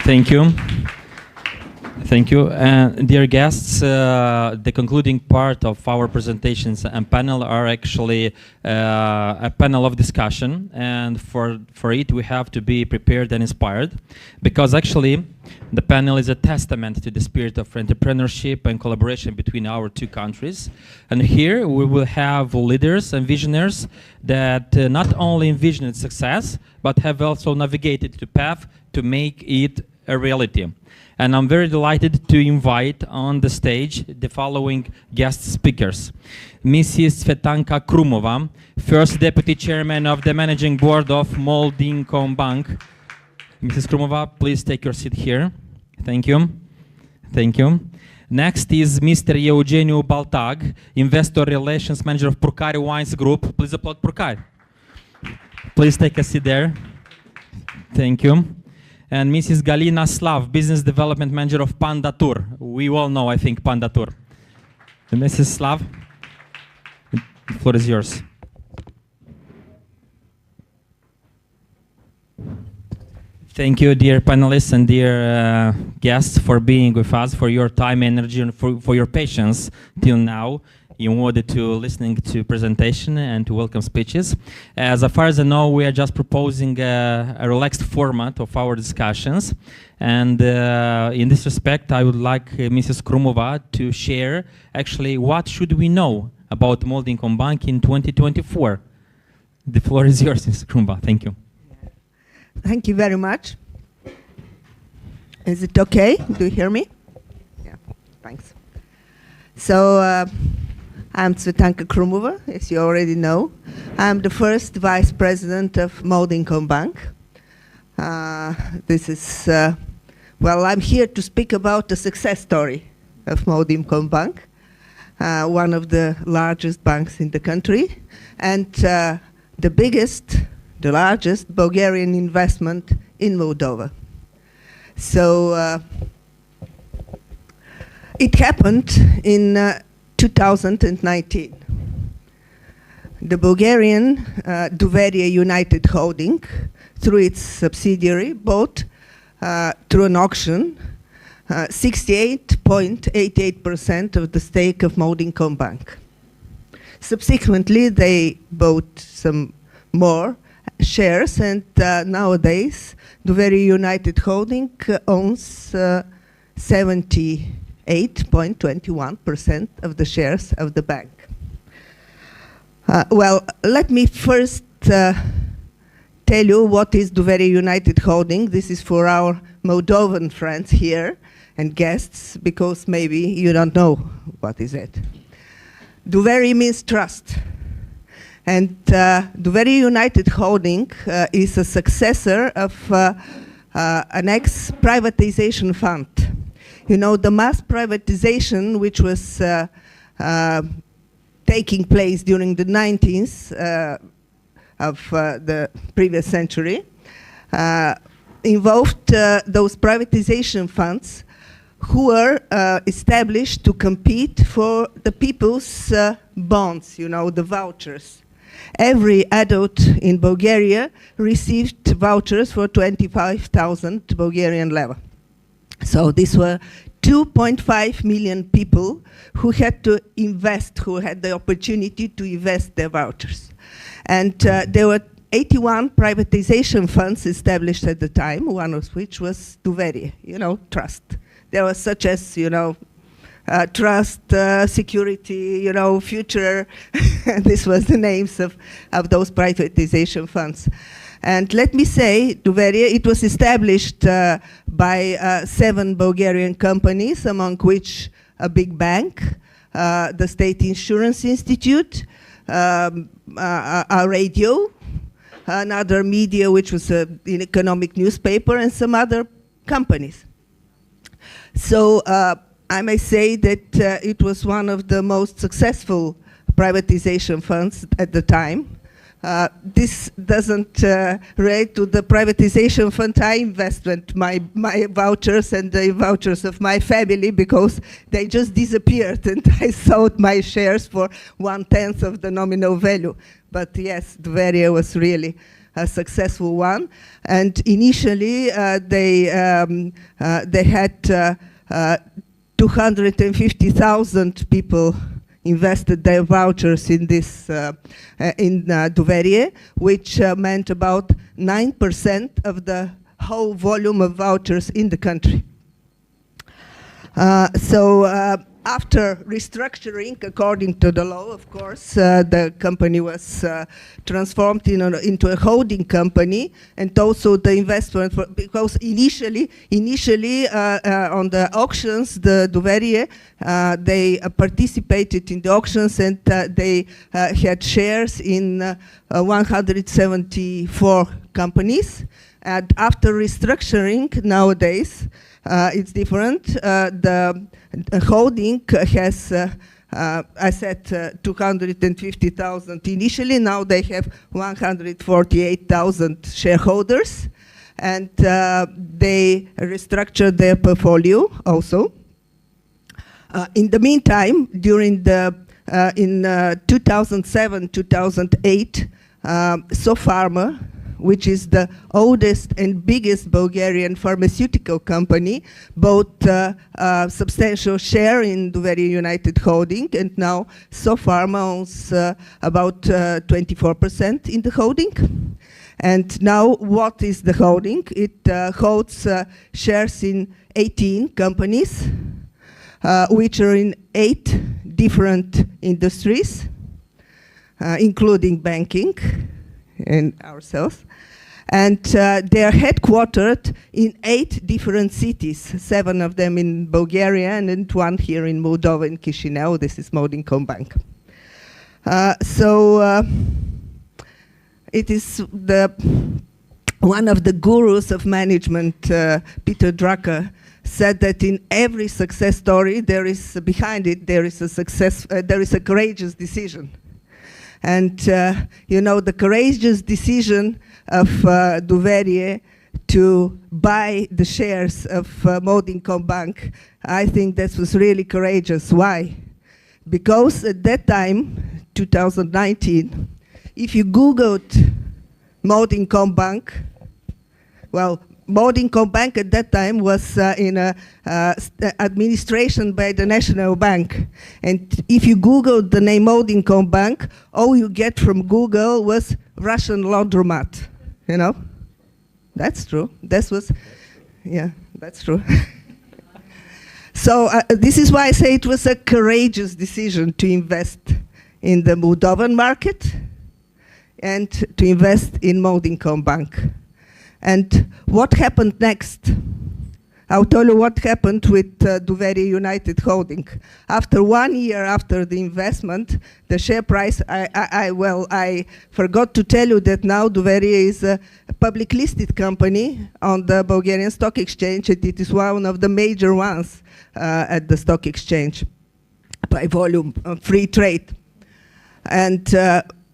S1: Thank you. Thank you. Dear guests, the concluding part of our presentations and panel are actually a panel of discussion, and for it we have to be prepared and inspired, because actually the panel is a testament to the spirit of entrepreneurship and collaboration between our two countries. And here we will have leaders and visionaries that not only envisioned success, but have also navigated the path to make it a reality. And I'm very delighted to invite on the stage the following guest speakers. Mrs. Svetanka Krumova, First Deputy Chairman of the Managing Board of Moldinkom. Mrs. Krumova, please take your seat here. Thank you. Thank you. Next is Mr. Eugeniu Baltag, Investor Relations Manager of Purcari Wines Group. Please applaud Purcari. Please take a seat there. Thank you. And Mrs. Galina Slav, Business Development Manager of Panda Tour. We all know, I think, Panda Tour. And Mrs. Slav, the floor is yours. Thank you, dear panelists and dear guests, for being with us, for your time, energy, and for your patience till now in order to listening to presentation and to welcome speeches. As far as I know, we are just proposing a relaxed format of our discussions. And in this respect, I would like Mrs. Krumova to share actually what should we know about Moldinkom Bank in 2024. The floor is yours, Mrs. Krumova. Thank you.
S14: Thank you very much. Is it okay? Do you hear me? Yeah, thanks. So, I'm Svetanka Krumova, as you already know. I'm the first Vice President of Moldinkom Bank. This is, well, I'm here to speak about the success story of Moldinkom Bank, one of the largest banks in the country, and the biggest, the largest Bulgarian investment in Moldova. So it happened in 2019. The Bulgarian Doveria United Holding, through its subsidiary, bought through an auction 68.88% of the stake of Moldinkom Bank. Subsequently, they bought some more shares, and nowadays Doveria United Holding owns 78.21% of the shares of the bank. Well, let me first tell you what is Doveria United Holding. This is for our Moldovan friends here and guests, because maybe you don't know what is it. Doveria means trust. And Doveria United Holding is a successor of an ex-privatization fund. You know, the mass privatization, which was taking place during the 19th of the previous century, involved those privatization funds who were established to compete for the people's bonds, you know, the vouchers. Every adult in Bulgaria received vouchers for 25,000 Bulgarian leva. So these were 2.5 million people who had to invest, who had the opportunity to invest their vouchers. And there were 81 privatization funds established at the time, one of which was Doveria, you know, trust. There were such as, you know, trust, security, you know, future. This was the names of those privatization funds. And let me say, Doveria, it was established by 7 Bulgarian companies, among which a big bank, the State Insurance Institute, a radio, another media, which was an economic newspaper, and some other companies. So I may say that it was one of the most successful privatization funds at the time. This doesn't relate to the privatization fund I invested my vouchers and the vouchers of my family, because they just disappeared and I sold my shares for 1/10 of the nominal value. But yes, Doveria was really a successful one. And initially, they had 250,000 people invested their vouchers in this in Duverie, which meant about 9% of the whole volume of vouchers in the country. After restructuring, according to the law, of course, the company was transformed into a holding company, and also the investment, because initially on the auctions, the Duverie, they participated in the auctions, and they had shares in 174 companies. And after restructuring, nowadays, it's different. The holding has, I said, 250,000 initially. Now they have 148,000 shareholders, and they restructured their portfolio also. In the meantime, during the in 2007-2008, Sopharma, which is the oldest and biggest Bulgarian pharmaceutical company, bought a substantial share in Duverie United Holding, and now Sopharma owns about 24% in the holding. And now what is the holding? It holds shares in 18 companies, which are in 8 different industries, including banking and ourselves. And they are headquartered in 8 different cities, 7 of them in Bulgaria, and then 1 here in Moldova, in Chisinau. This is Molding Bank. It is one of the gurus of management, Peter Drucker, said that in every success story, behind it, there is a courageous decision. And the courageous decision of Duverie to buy the shares of Molding Bank, I think that was really courageous. Why? Because at that time, 2019, if you Googled Molding Bank, well, Molding Bank at that time was in administration by the National Bank. And if you Googled the name Molding Bank, all you get from Google was Russian laundromat, you know? That's true. That's true. So this is why I say it was a courageous decision to invest in the Moldovan market and to invest in Molding Bank. And what happened next? I'll tell you what happened with Duverie United Holding. After 1 year after the investment, the share price, I forgot to tell you that now Duverie is a public listed company on the Bulgarian Stock Exchange, and it is one of the major ones at the stock exchange by volume, free trade. And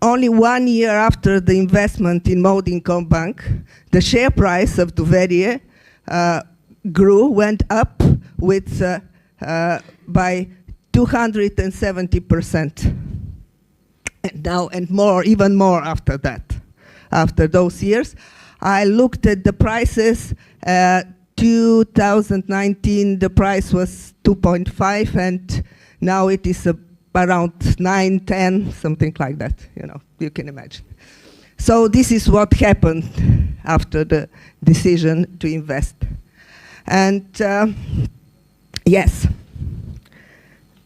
S14: only 1 year after the investment in Molding Bank, the share price of Duverie went up with by 270%. And now, and more, even more after that, after those years. I looked at the prices. 2019, the price was 2.5, and now it is around 9, 10, something like that, you can imagine. So this is what happened after the decision to invest. And yes,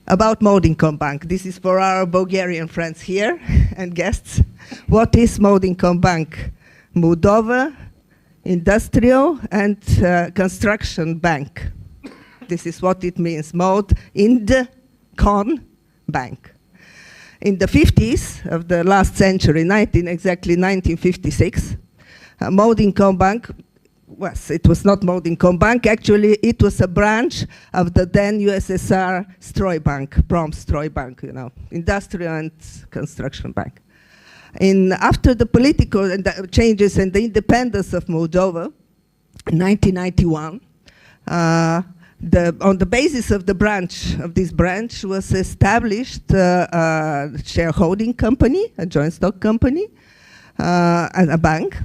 S14: about Molding Bank. This is for our Bulgarian friends here and guests. What is Molding Bank? Moldova Industrial and Construction Bank. This is what it means, Mold-Ind Bank. In the 50s of the last century, exactly 1956, Molding Bank, it was not Molding Bank, actually it was a branch of the then USSR Stroybank, Prom-Stroybank, Industrial and Construction Bank. After the political changes and the independence of Moldova, in 1991, on the basis of this branch was established a shareholding company, a joint stock company, a bank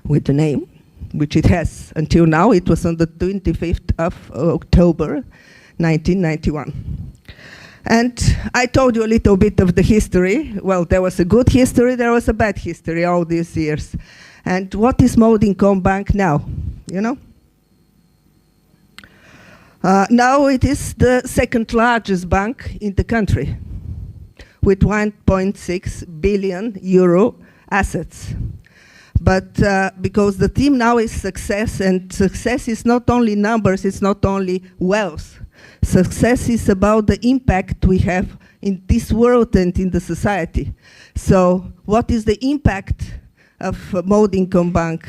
S14: with a name, which it has until now. It was on the 25th of October, 1991. And I told you a little bit of the history. Well, there was a good history, there was a bad history all these years. And what is Molding.com Bank now, you know? Now it is the second largest bank in the country with 1.6 billion euro assets. But because the theme now is success, and success is not only numbers, it's not only wealth. Success is about the impact we have in this world and in the society. So what is the impact of Molding.com Bank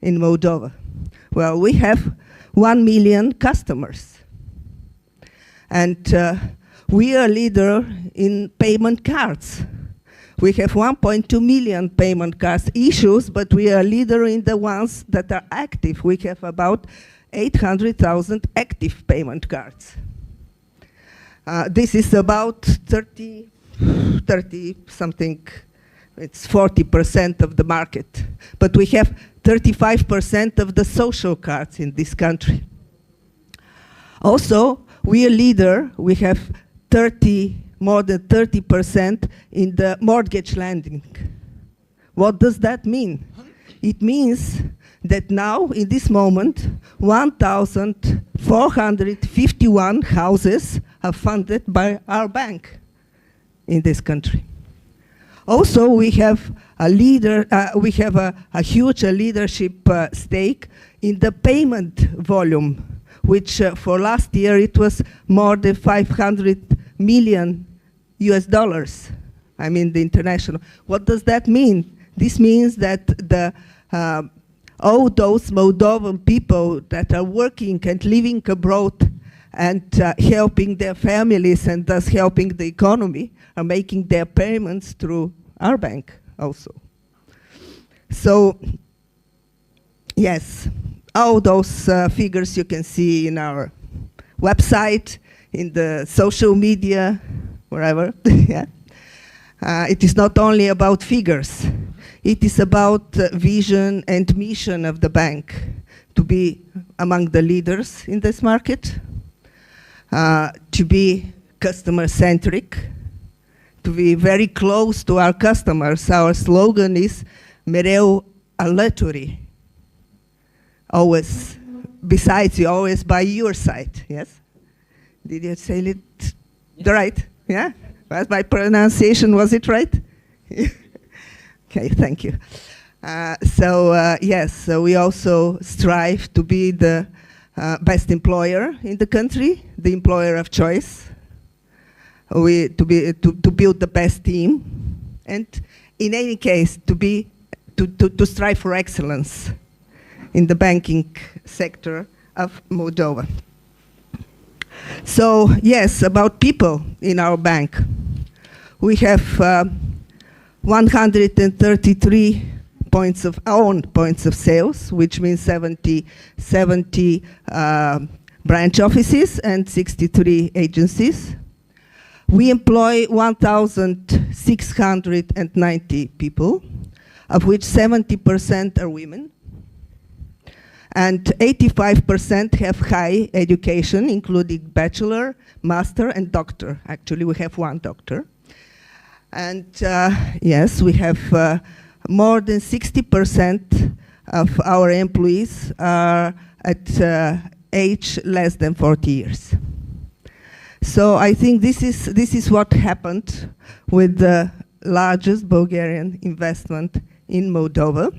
S14: in Moldova? Well, we have 1 million customers. And we are leader in payment cards. We have 1.2 million payment cards issues, but we are leader in the ones that are active. We have about 800,000 active payment cards. This is about 30 something, it's 40% of the market. But we have 35% of the social cards in this country. Also, we are leader, we have more than 30% in the mortgage lending. What does that mean? It means that now, in this moment, 1,451 houses are funded by our bank in this country. Also, we have a huge leadership stake in the payment volume, which for last year it was more than 500 million US dollars. I mean the international. What does that mean? This means that all those Moldovan people that are working and living abroad and helping their families and thus helping the economy are making their payments through our bank also. So, yes, all those figures you can see in our website, in the social media, wherever. Yeah. It is not only about figures. It is about vision and mission of the bank to be among the leaders in this market, to be customer-centric, to be very close to our customers. Our slogan is Mereu alături, always besides you, always by your side, yes? Did you say it right? Yeah? Was my pronunciation, was it right? Okay, thank you. Yes, so we also strive to be the best employer in the country, the employer of choice. To build the best team, and in any case, to strive for excellence in the banking sector of Moldova. So yes, about people in our bank. We have 133 points of sales, which means 70 branch offices and 63 agencies. We employ 1,690 people, of which 70% are women. And 85% have high education, including bachelor, master, and doctor. Actually, we have one doctor. And yes, we have more than 60% of our employees are at age less than 40 years. So I think this is what happened with the largest Bulgarian investment in Moldova.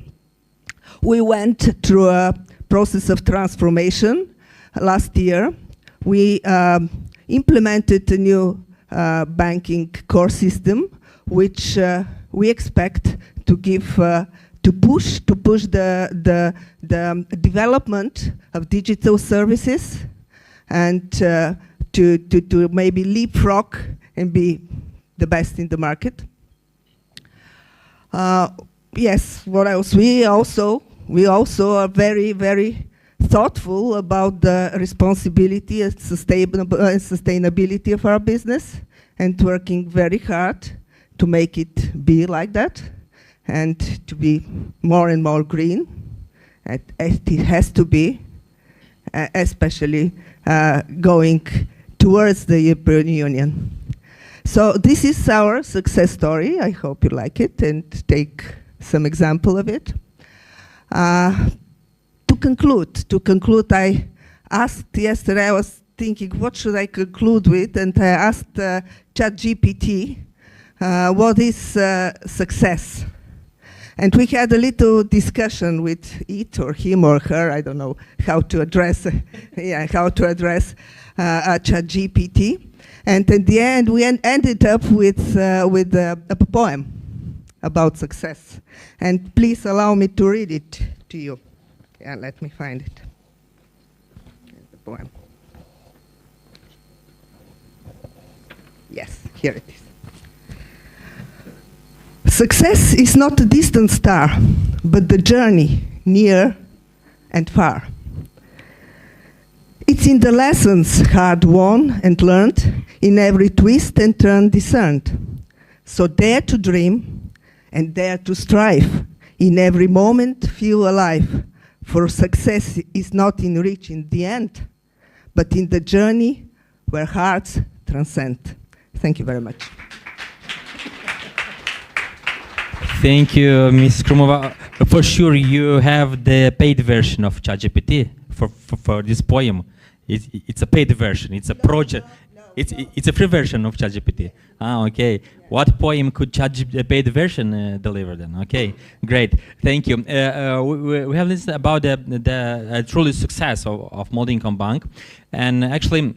S14: We went through a process of transformation last year. We implemented a new banking core system, which we expect to give to push the development of digital services and to maybe leapfrog and be the best in the market. Yes, what else? We also are very, very thoughtful about the responsibility and sustainability of our business, and working very hard to make it be like that. and to be more and more green. It has to be, especially going towards the European Union. So this is our success story. I hope you like it and take some example of it. To conclude, I asked yesterday, I was thinking, what should I conclude with? And I asked ChatGPT, what is success? And we had a little discussion with it or him or her, I don't know how to address, ChatGPT. And at the end, we ended up with a poem about success. And please allow me to read it to you. Yeah, let me find it. The poem. Yes, here it is. Success is not a distant star, but the journey near and far. It's in the lessons hard won and learned, in every twist and turn discerned. So dare to dream and dare to strive, in every moment feel alive, for success is not in reaching the end, but in the journey where hearts transcend. Thank you very much.
S1: Thank you, Ms. Krumova. For sure, you have the paid version of ChatGPT for this poem. It's a paid version. It's a project. It's a free version of ChatGPT. Ah, okay. What poem could ChatGPT paid version deliver then? Okay, great. Thank you. We have listened about the truly success of Moldova Bank, and actually,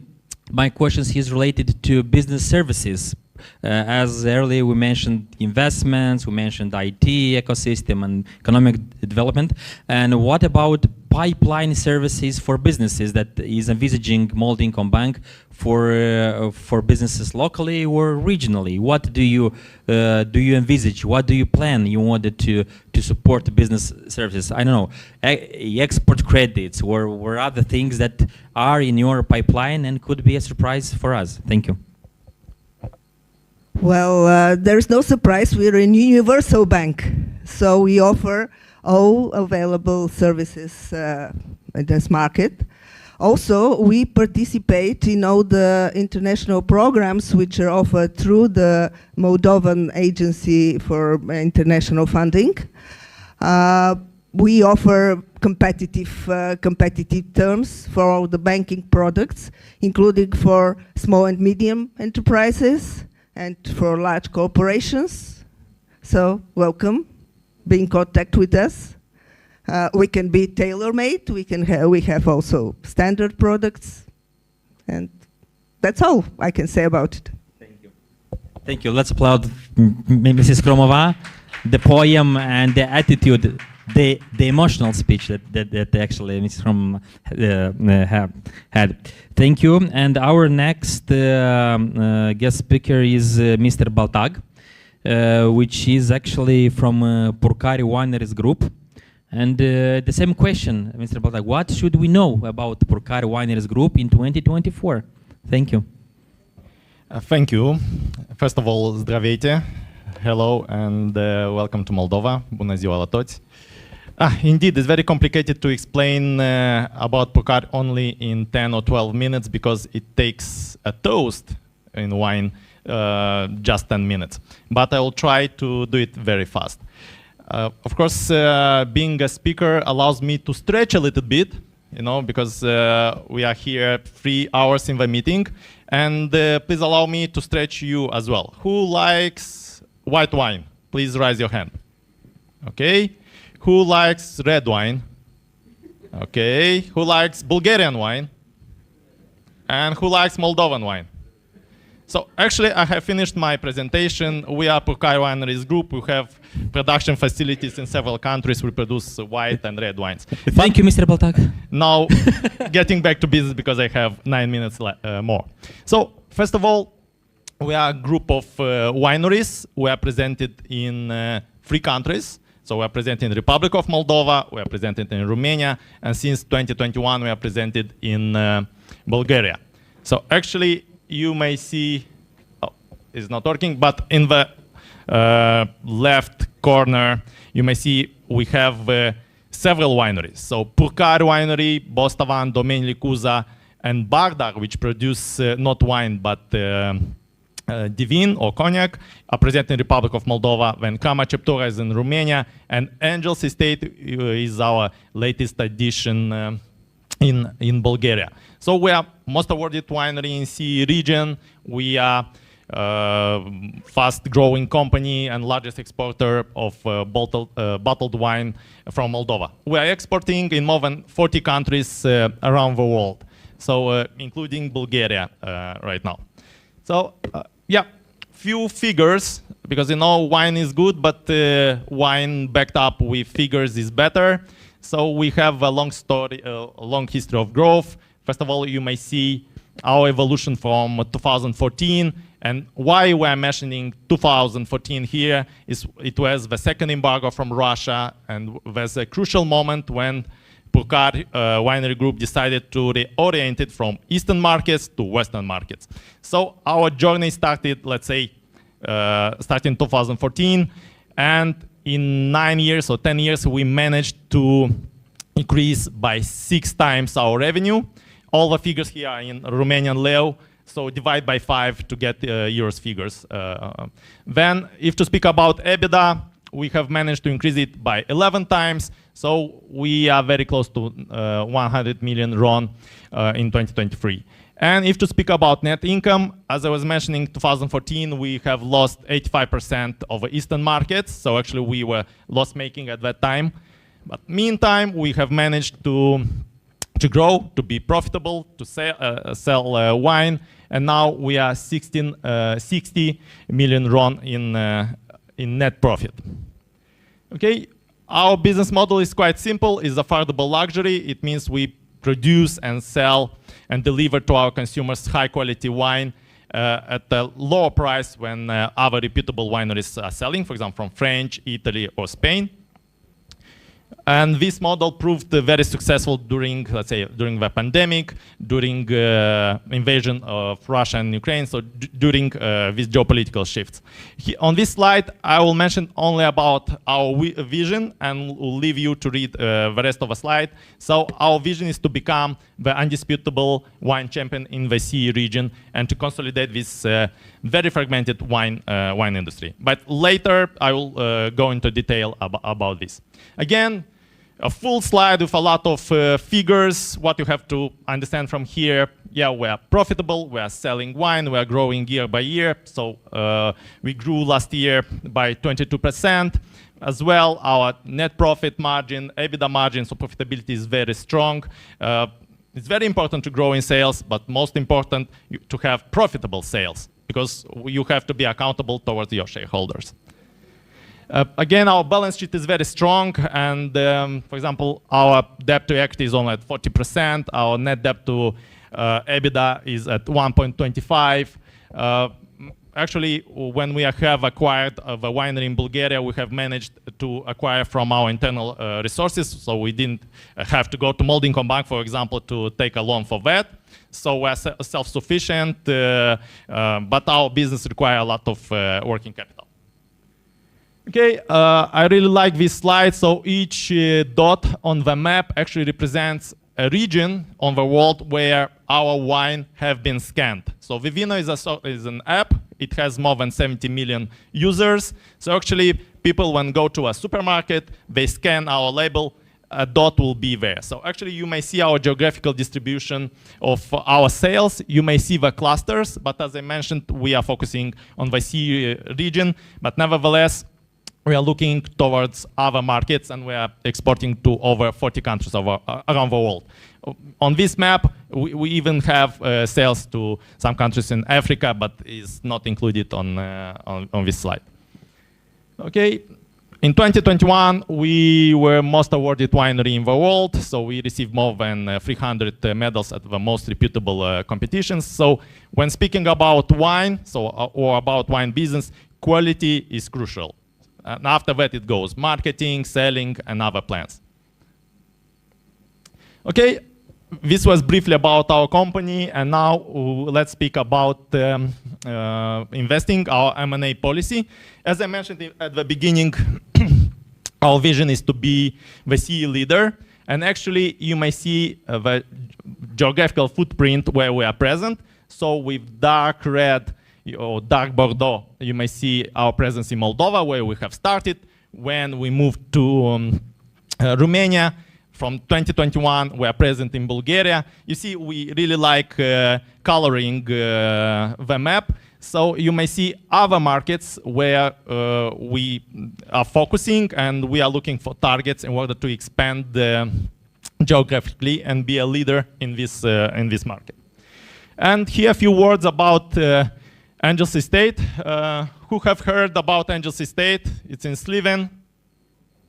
S1: my questions is related to business services. As earlier we mentioned investments, we mentioned IT ecosystem and economic development. And what about pipeline services for businesses that is envisaging Moldova Bank for businesses locally or regionally? What do you envisage? What do you plan in order to support business services? I don't know, export credits or other things that are in your pipeline and could be a surprise for us. Thank you.
S14: Well, there's no surprise. We're a universal bank, so we offer all available services in this market. Also, we participate in all the international programs which are offered through the Moldovan Agency for International Funding. We offer competitive terms for all the banking products, including for small and medium enterprises, and for large corporations. So welcome, be in contact with us. We can be tailor-made. We have also standard products, and that's all I can say about it.
S1: Thank you. Thank you. Let's applaud Mrs. Krumova, the poem and the attitude, the emotional speech that actually Mrs. Krumova had. Thank you. And our next guest speaker is Mr. Baltag, which is actually from Purcari Wineries Group. And the same question, Mr. Baltag, what should we know about Purcari Wineries Group in 2024? Thank you.
S15: Thank you. First of all, здравейте. Hello and welcome to Moldova. Bună ziua la toți. Indeed, it's very complicated to explain about Purcari only in 10 or 12 minutes because it takes a toast in wine just 10 minutes. But I will try to do it very fast. Of course, being a speaker allows me to stretch a little bit, you know, because we are here 3 hours in the meeting. And please allow me to stretch you as well. Who likes white wine? Please raise your hand. Okay. Who likes red wine? Okay. Who likes Bulgarian wine? And who likes Moldovan wine? So actually, I have finished my presentation. We are Purcari Wineries Group. We have production facilities in several countries. We produce white and red wines.
S1: Thank you, Mr. Baltag.
S15: Now, getting back to business because I have 9 minutes more. So first of all, we are a group of wineries. We are presented in 3 countries. So we are present in the Republic of Moldova, we are presented in Romania, and since 2021 we are presented in Bulgaria. So actually you may see, it's not working, but in the left corner, you may see we have several wineries. So Purcari Winery, Bostavan, Domeni Licuza, and Bardar, which produce not wine but Divin or cognac, are present in Republic of Moldova. When Crama Ceptura is in Romania, and Angels Estate is our latest addition in Bulgaria. So we are most awarded winery in CE region. We are fast-growing company and largest exporter of bottled wine from Moldova. We are exporting in more than 40 countries around the world, so including Bulgaria right now. So yeah, few figures, because you know wine is good, but wine backed up with figures is better. So we have a long story, a long history of growth. First of all, you may see our evolution from 2014, and why we're mentioning 2014 here is it was the second embargo from Russia, and was a crucial moment when Purcari Winery Group decided to reorient it from Eastern markets to Western markets. So our journey started, let's say, starting 2014, and in 9 years or 10 years, we managed to increase by 6 times our revenue. All the figures here are in Romanian leu, so divide by 5 to get euros figures. Then, if to speak about EBITDA, we have managed to increase it by 11 times, so we are very close to 100 million RON in 2023. And if to speak about net income, as I was mentioning, 2014, we have lost 85% of the Eastern markets, so actually we were loss-making at that time. But meantime, we have managed to grow, to be profitable, to sell wine, and now we are 60 million RON in net profit. Okay, our business model is quite simple. It's affordable luxury. It means we produce and sell and deliver to our consumers high-quality wine at a lower price when other reputable wineries are selling, for example, from French, Italy, or Spain. And this model proved very successful during, let's say, during the pandemic, during invasion of Russia and Ukraine, so during these geopolitical shifts. On this slide, I will mention only about our vision and will leave you to read the rest of the slide. So our vision is to become the undisputable wine champion in the CE region and to consolidate this very fragmented wine industry. But later, I will go into detail about this. Again, a full slide with a lot of figures. What you have to understand from here, yeah, we are profitable, we are selling wine, we are growing year by year. So we grew last year by 22%. As well, our net profit margin, EBITDA margin, so profitability is very strong. It's very important to grow in sales, but most important to have profitable sales, because you have to be accountable towards your shareholders. Again, our balance sheet is very strong, and for example, our debt to equity is only at 40%. Our net debt to EBITDA is at 1.25. Actually, when we have acquired the winery in Bulgaria, we have managed to acquire from our internal resources, so we didn't have to go to Molding Bank, for example, to take a loan for that. So we're self-sufficient, but our business requires a lot of working capital. Okay, I really like this slide. So each dot on the map actually represents a region on the world where our wine have been scanned. So Vivino is an app. It has more than 70 million users. So actually, people when go to a supermarket, they scan our label, a dot will be there. So actually, you may see our geographical distribution of our sales. You may see the clusters, but as I mentioned, we are focusing on the CE region. But nevertheless, we are looking towards other markets, and we are exporting to over 40 countries around the world. On this map, we even have sales to some countries in Africa, but is not included on this slide. Okay, in 2021, we were most awarded winery in the world, so we received more than 300 medals at the most reputable competitions. So when speaking about wine, or about wine business, quality is crucial. And after that, it goes marketing, selling, and other plans. Okay, this was briefly about our company, and now let's speak about investing, our M&A policy. As I mentioned at the beginning, our vision is to be the CE leader. And actually, you may see the geographical footprint where we are present. So with dark red or dark Bordeaux, you may see our presence in Moldova, where we have started. When we moved to Romania, from 2021, we are present in Bulgaria. You see, we really like coloring the map. So you may see other markets where we are focusing, and we are looking for targets in order to expand geographically and be a leader in this market. And here a few words about Angels Estate. Who have heard about Angels Estate? It's in Sliven.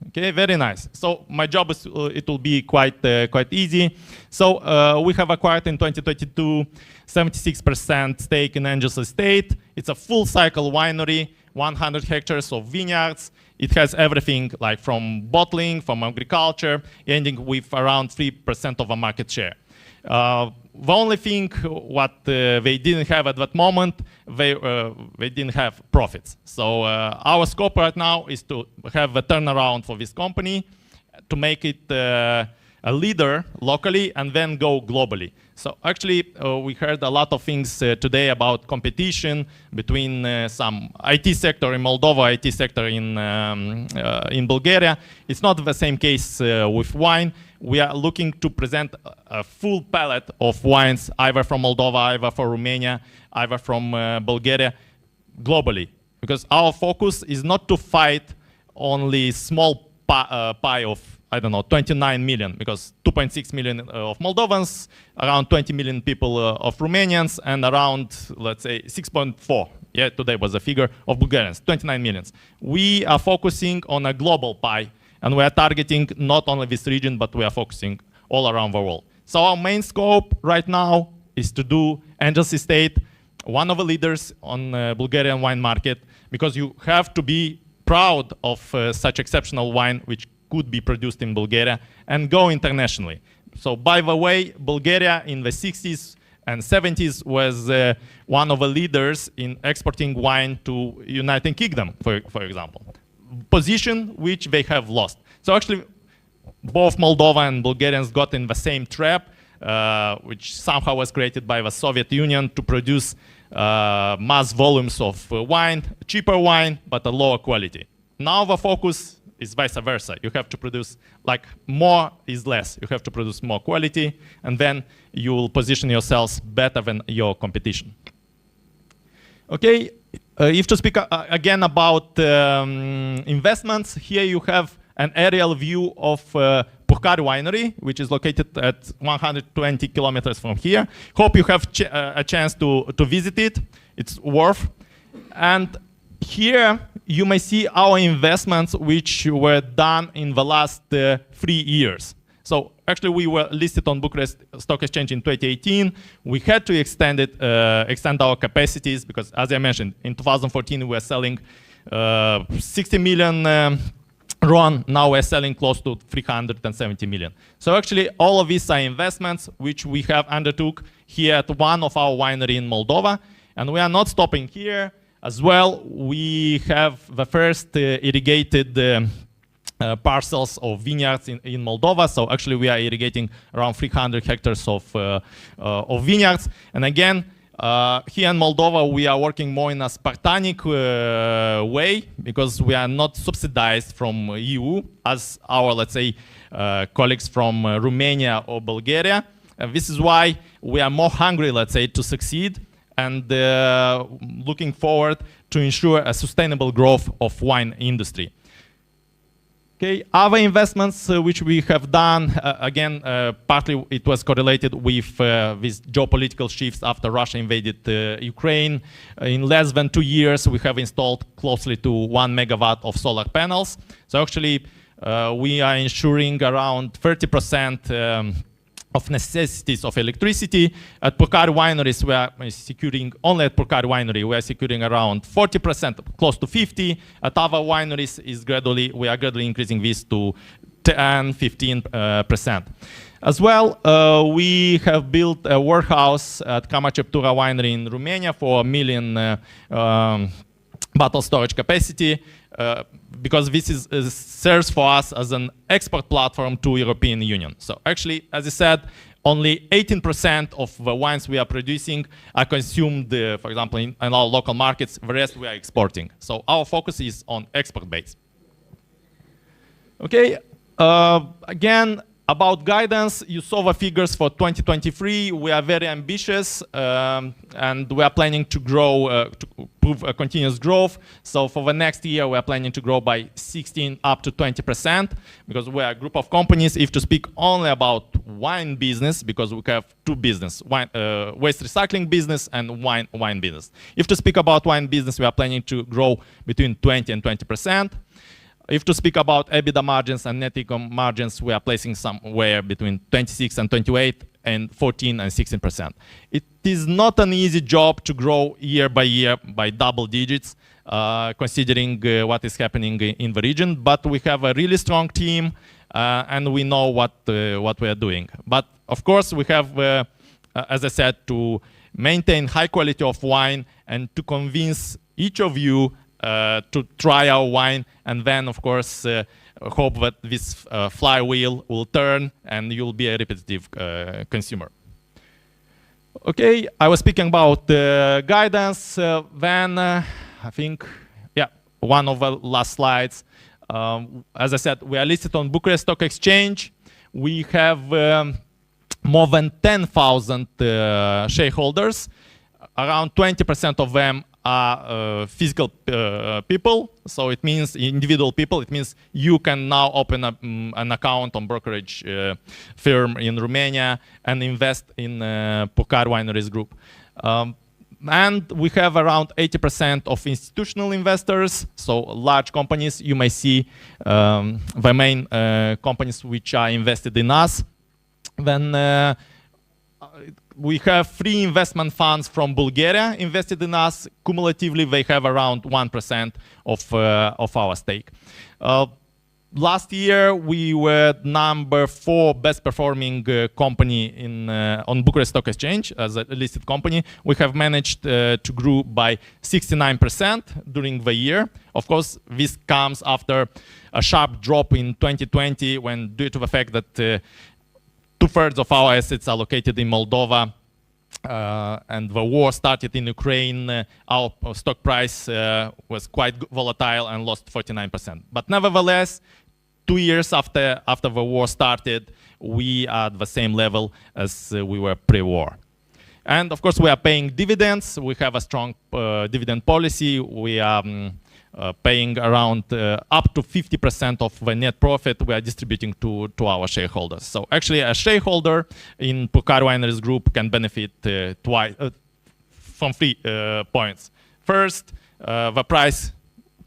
S15: Okay, very nice. So my job is it will be quite easy. So we have acquired in 2022 76% stake in Angels Estate. It's a full cycle winery, 100 hectares of vineyards. It has everything like from bottling, from agriculture, ending with around 3% of a market share. The only thing what they didn't have at that moment, they didn't have profits. So our scope right now is to have a turnaround for this company, to make it a leader locally and then go globally. So actually, we heard a lot of things today about competition between some IT sector in Moldova, IT sector in Bulgaria. It's not the same case with wine. We are looking to present a full palette of wines, either from Moldova, either from Romania, either from Bulgaria, globally. Because our focus is not to fight only small pie of, I don't know, 29 million, because 2.6 million of Moldovans, around 20 million people of Romanians, and around, let's say, 6.4, yeah, today was a figure, of Bulgarians, 29 millions. We are focusing on a global pie, and we are targeting not only this region, but we are focusing all around the world. So our main scope right now is to do Angels Estate, one of the leaders on Bulgarian wine market, because you have to be proud of such exceptional wine, which could be produced in Bulgaria, and go internationally. So by the way, Bulgaria in the 60s and 70s was one of the leaders in exporting wine to United Kingdom, for example. Position which they have lost. So actually, both Moldova and Bulgarians got in the same trap, which somehow was created by the Soviet Union to produce mass volumes of wine, cheaper wine, but a lower quality. Now the focus is vice versa. You have to produce, like, more is less. You have to produce more quality, and then you will position yourselves better than your competition. Okay, if to speak again about investments, here you have an aerial view of Purcari Winery, which is located at 120 kilometers from here. Hope you have a chance to visit it. It's worth. And here you may see our investments which were done in the last 3 years. So actually we were listed on Bucharest Stock Exchange in 2018. We had to extend our capacities because, as I mentioned, in 2014 we were selling 60 million RON. Now we're selling close to 370 million. So actually all of these are investments which we have undertook here at one of our winery in Moldova. And we are not stopping here. As well, we have the first irrigated parcels of vineyards in Moldova. So actually we are irrigating around 300 hectares of vineyards. And again, here in Moldova, we are working more in a Spartanic way because we are not subsidized from EU as our, let's say, colleagues from Romania or Bulgaria. And this is why we are more hungry, let's say, to succeed and looking forward to ensure a sustainable growth of wine industry. Okay, other investments which we have done, again, partly it was correlated with these geopolitical shifts after Russia invaded Ukraine. In less than 2 years, we have installed closely to 1 megawatt of solar panels. So actually, we are ensuring around 30% of necessities of electricity. At Purcari Wineries, we are securing, only at Purcari Winery, we are securing around 40%, close to 50%. At other wineries, we are gradually increasing this to 10, 15%. As well, we have built a warehouse at Kama Ceptura Winery in Romania for 1 million bottle storage capacity. because this serves for us as an export platform to European Union. So actually, as I said, only 18% of the wines we are producing are consumed, for example, in our local markets. The rest we are exporting. So our focus is on export base. Okay, again, about guidance, you saw the figures for 2023. We are very ambitious, and we are planning to grow, to prove a continuous growth. So for the next year, we are planning to grow by 16 up to 20%, because we are a group of companies. If to speak only about wine business, because we have two business, waste recycling business and wine business. If to speak about wine business, we are planning to grow between 20 and 20%. If to speak about EBITDA margins and net income margins, we are placing somewhere between 26 and 28 and 14 and 16%. It is not an easy job to grow year by double digits, considering what is happening in the region, but we have a really strong team and we know what we are doing. But of course, we have, as I said, to maintain high quality of wine and to convince each of you to try our wine, and then of course hope that this flywheel will turn and you'll be a repetitive consumer. Okay, I was speaking about guidance, then I think, yeah, one of the last slides. As I said, we are listed on Bucharest Stock Exchange. We have more than 10,000 shareholders. Around 20% of them are physical people, so it means individual people. It means you can now open an account on brokerage firm in Romania and invest in Purcari Wineries Group. And we have around 80% of institutional investors, so large companies. You may see the main companies which are invested in us. Then we have 3 investment funds from Bulgaria invested in us. Cumulatively, they have around 1% of our stake. Last year, we were number 4 best performing company on Bucharest Stock Exchange as a listed company. We have managed to grow by 69% during the year. Of course, this comes after a sharp drop in 2020 when, due to the fact that 2/3 of our assets are located in Moldova, and the war started in Ukraine. Our stock price was quite volatile and lost 49%. But nevertheless, 2 years after the war started, we are at the same level as we were pre-war. And of course, we are paying dividends. We have a strong dividend policy. We are paying around up to 50% of the net profit we are distributing to our shareholders. So actually, a shareholder in Purcari Wineries Group can benefit from 3 points. First, the price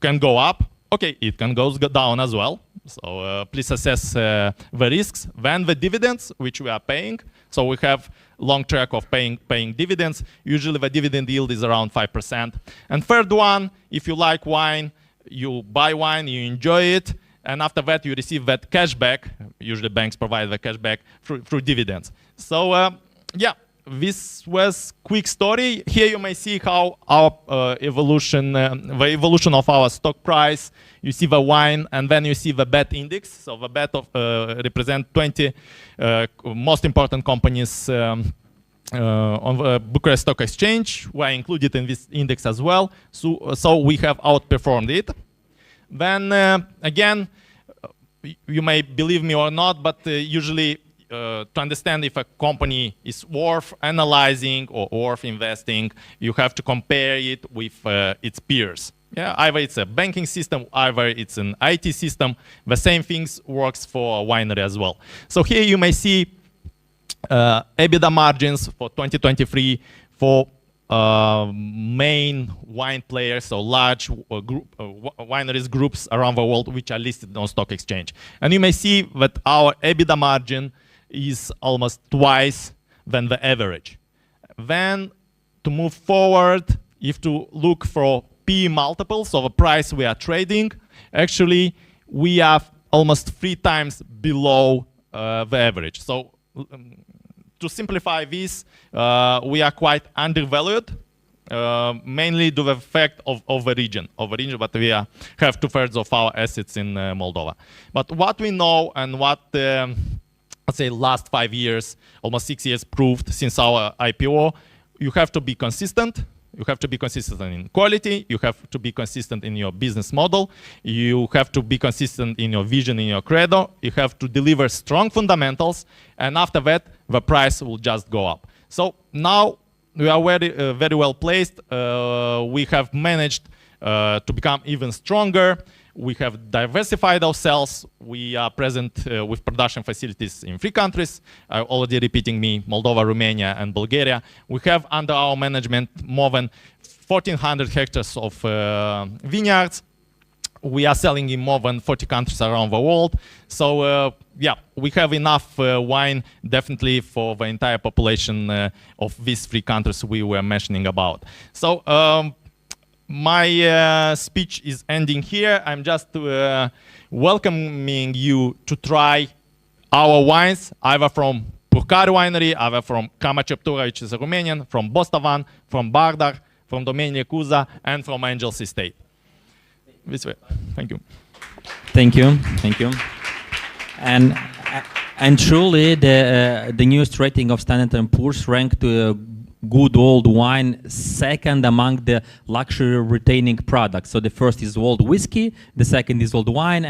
S15: can go up. Okay, it can go down as well. So please assess the risks. Then the dividends, which we are paying. So we have long track of paying dividends. Usually the dividend yield is around 5%. And third one, if you like wine, you buy wine, you enjoy it, and after that you receive that cashback. Usually banks provide the cashback through dividends. So yeah, this was quick story. Here you may see how our evolution, the evolution of our stock price. You see the wine, and then you see the BET index. So the BET represent 20 most important companies on the Bucharest Stock Exchange. We are included in this index as well. So we have outperformed it. Then again, you may believe me or not, but usually to understand if a company is worth analyzing or worth investing, you have to compare it with its peers. Yeah, either it's a banking system, either it's an IT system. The same things works for a winery as well. So here you may see EBITDA margins for 2023 for main wine players, so large wineries groups around the world which are listed on stock exchange. And you may see that our EBITDA margin is almost twice than the average. Then to move forward, you have to look for P multiples, so the price we are trading. Actually, we are almost 3 times below the average. So to simplify this, we are quite undervalued. mainly due to the effect of the region, but we have 2/3 of our assets in Moldova. But what we know and what, let's say, last 5 years, almost 6 years proved since our IPO, you have to be consistent. You have to be consistent in quality. You have to be consistent in your business model. You have to be consistent in your vision, in your credo. You have to deliver strong fundamentals. And after that, the price will just go up. So now we are very well placed. We have managed to become even stronger. We have diversified ourselves. We are present with production facilities in 3 countries, already repeating me, Moldova, Romania, and Bulgaria. We have under our management more than 1,400 hectares of vineyards. We are selling in more than 40 countries around the world. So yeah, we have enough wine definitely for the entire population of these 3 countries we were mentioning about. So my speech is ending here. I'm just welcoming you to try our wines, either from Purcari Winery, either from Crama Ceptura, which is a Romanian, from Bostavan, from Bardar, from Domeniile Cuza, and from Angels Estate. This way. Thank you.
S1: Thank you. Thank you. And truly, the newest rating of Standard & Poor's ranked good old wine second among the luxury retaining products. So the first is old whiskey, the second is old wine,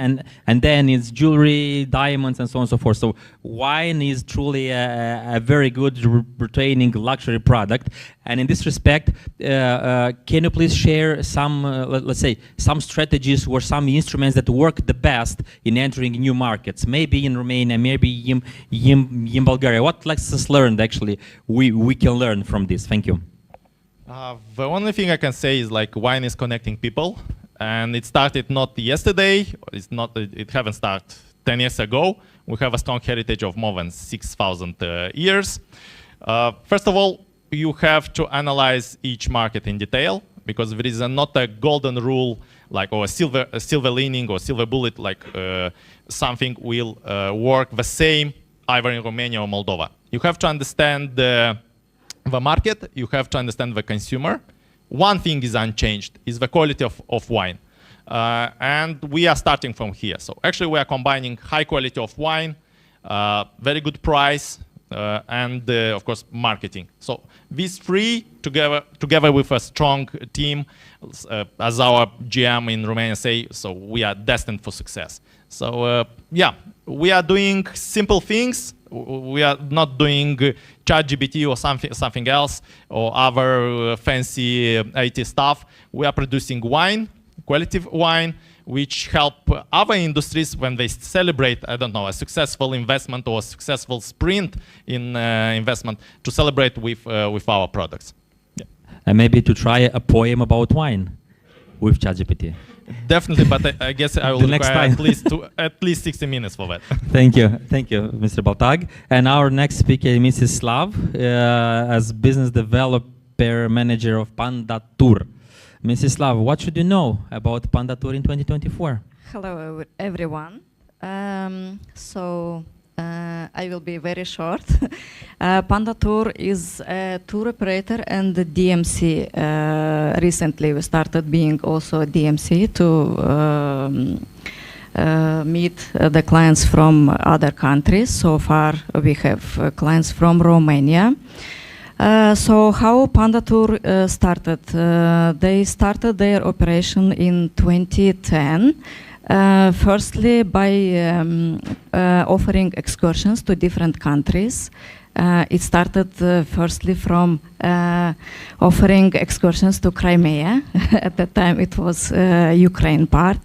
S1: and then it's jewelry, diamonds, and so on and so forth. So wine is truly a very good retaining luxury product. And in this respect, can you please share some, let's say, some strategies or some instruments that work the best in entering new markets? Maybe in Romania, maybe in Bulgaria. What lessons learned actually we can learn from this? Thank you.
S15: The only thing I can say is like wine is connecting people, and it started not yesterday. It haven't started 10 years ago. We have a strong heritage of more than 6,000 years. First of all, you have to analyze each market in detail, because there is not a golden rule like or a silver lining or silver bullet like something will work the same either in Romania or Moldova. You have to understand the market. You have to understand the consumer. One thing is unchanged, is the quality of wine. And we are starting from here. So actually we are combining high quality of wine, very good price, and of course marketing. So these 3 together with a strong team, as our GM in Romania say, so we are destined for success. So yeah, we are doing simple things. We are not doing ChatGPT or something else or other fancy IT stuff. We are producing wine, quality wine, which help other industries when they celebrate, I don't know, a successful investment or a successful sprint in investment to celebrate with our products. Yeah.
S1: And maybe to try a poem about wine with ChatGPT.
S15: Definitely, but I guess I will require at least 60 minutes for that.
S1: Thank you, Mr. Baltag. And our next speaker is Mrs. Slav, as business developer manager of Panda Tour. Mrs. Slav, what should you know about Panda Tour in 2024?
S16: Hello, everyone. I will be very short. Panda Tour is a tour operator and the DMC. Recently, we started being also a DMC to meet the clients from other countries. So far, we have clients from Romania. So how Panda Tour started? They started their operation in 2010. Firstly, by offering excursions to different countries. It started firstly from offering excursions to Crimea. At that time, it was Ukraine part.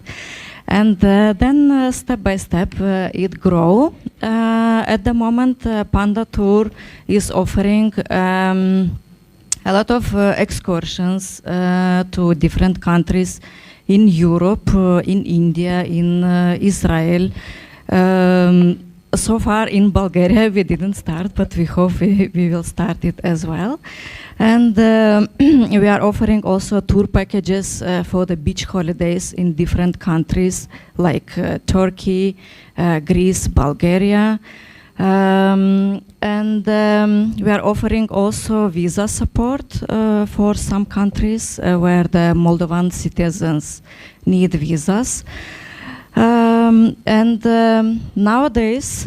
S16: And then step by step, it grew. At the moment, Panda Tour is offering a lot of excursions to different countries in Europe, in India, in Israel. So far in Bulgaria we didn't start, but we hope we will start it as well. And we are offering also tour packages for the beach holidays in different countries like Turkey, Greece, Bulgaria. We are offering also visa support for some countries where the Moldovan citizens need visas. Nowadays,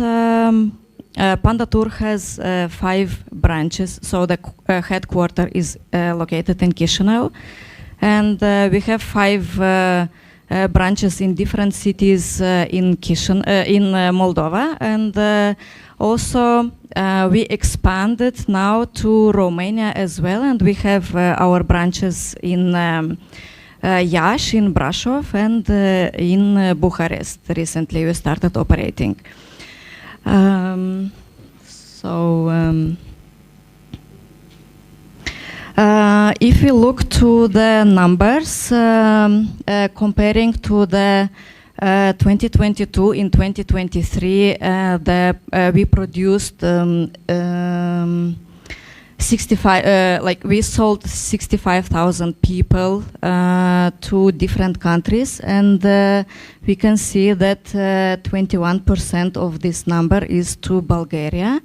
S16: Panda Tour has 5 branches, so the headquarters is located in Chișinău, and we have 5 branches in different cities in Moldova, and also we expanded now to Romania as well, and we have our branches in Iași, in Brașov, and in Bucharest. Recently we started operating. If we look to the numbers, comparing to the 2022, in 2023, we produced 65, we sold 65,000 people to different countries, and we can see that 21% of this number is to Bulgaria,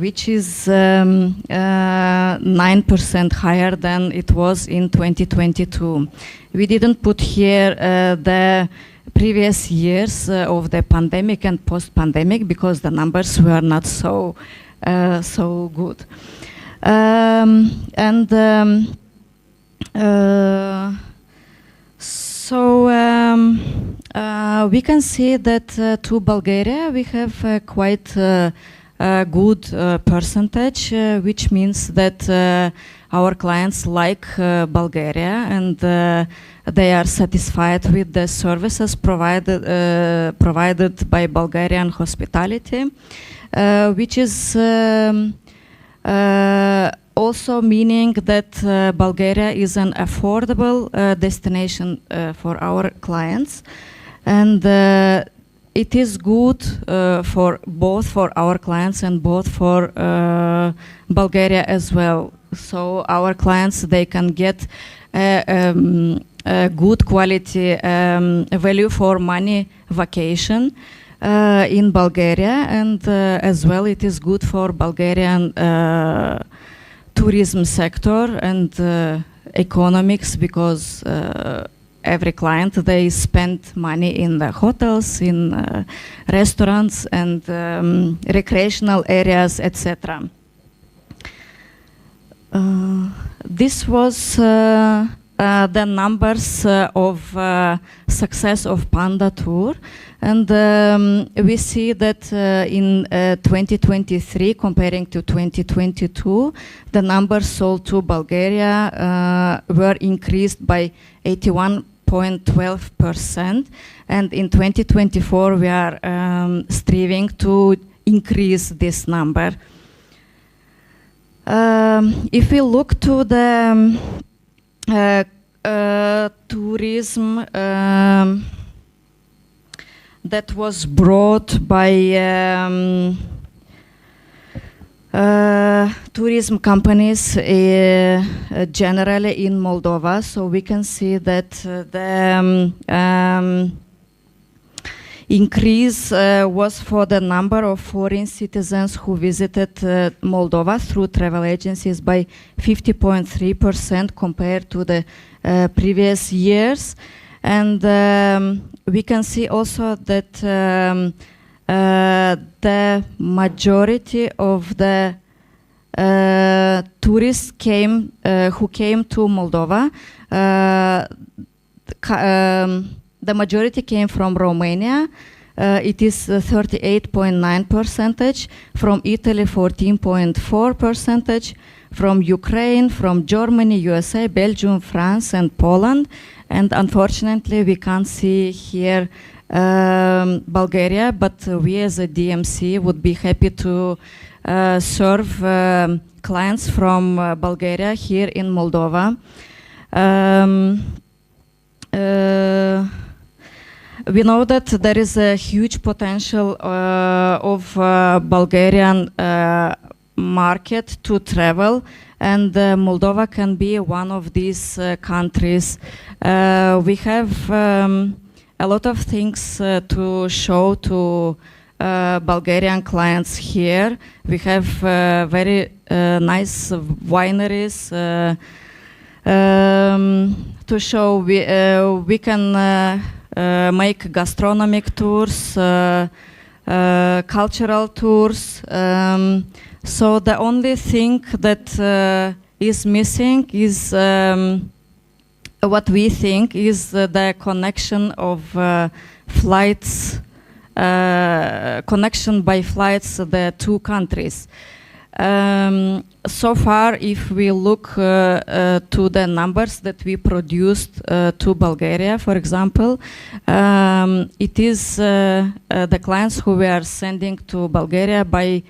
S16: which is 9% higher than it was in 2022. We didn't put here the previous years of the pandemic and post-pandemic because the numbers were not so good. We can see that to Bulgaria we have quite a good percentage, which means that our clients like Bulgaria, and they are satisfied with the services provided by Bulgarian hospitality, which is also meaning that Bulgaria is an affordable destination for our clients, and it is good for both for our clients and both for Bulgaria as well. So our clients, they can get a good quality value for money vacation in Bulgaria, and as well it is good for Bulgarian tourism sector and economics, because every client, they spend money in the hotels, in restaurants and recreational areas, etc. This was the numbers of success of Panda Tour, and we see that in 2023 comparing to 2022, the numbers sold to Bulgaria were increased by 81.12%, and in 2024 we are striving to increase this number. If we look to the tourism that was brought by tourism companies generally in Moldova, so we can see that the increase was for the number of foreign citizens who visited Moldova through travel agencies by 50.3% compared to the previous years. And we can see also that the majority of the tourists who came to Moldova, the majority came from Romania. It is 38.9%, from Italy 14.4%, from Ukraine, from Germany, USA, Belgium, France, and Poland. And unfortunately, we can't see here Bulgaria, but we as a DMC would be happy to serve clients from Bulgaria here in Moldova. We know that there is a huge potential of Bulgarian market to travel, and Moldova can be one of these countries. We have a lot of things to show to Bulgarian clients here. We have very nice wineries to show. We can make gastronomic tours, cultural tours. So the only thing that is missing is what we think is the connection of flights, connection by flights the two countries. So far, if we look to the numbers that we produced to Bulgaria, for example, it is the clients who we are sending to Bulgaria by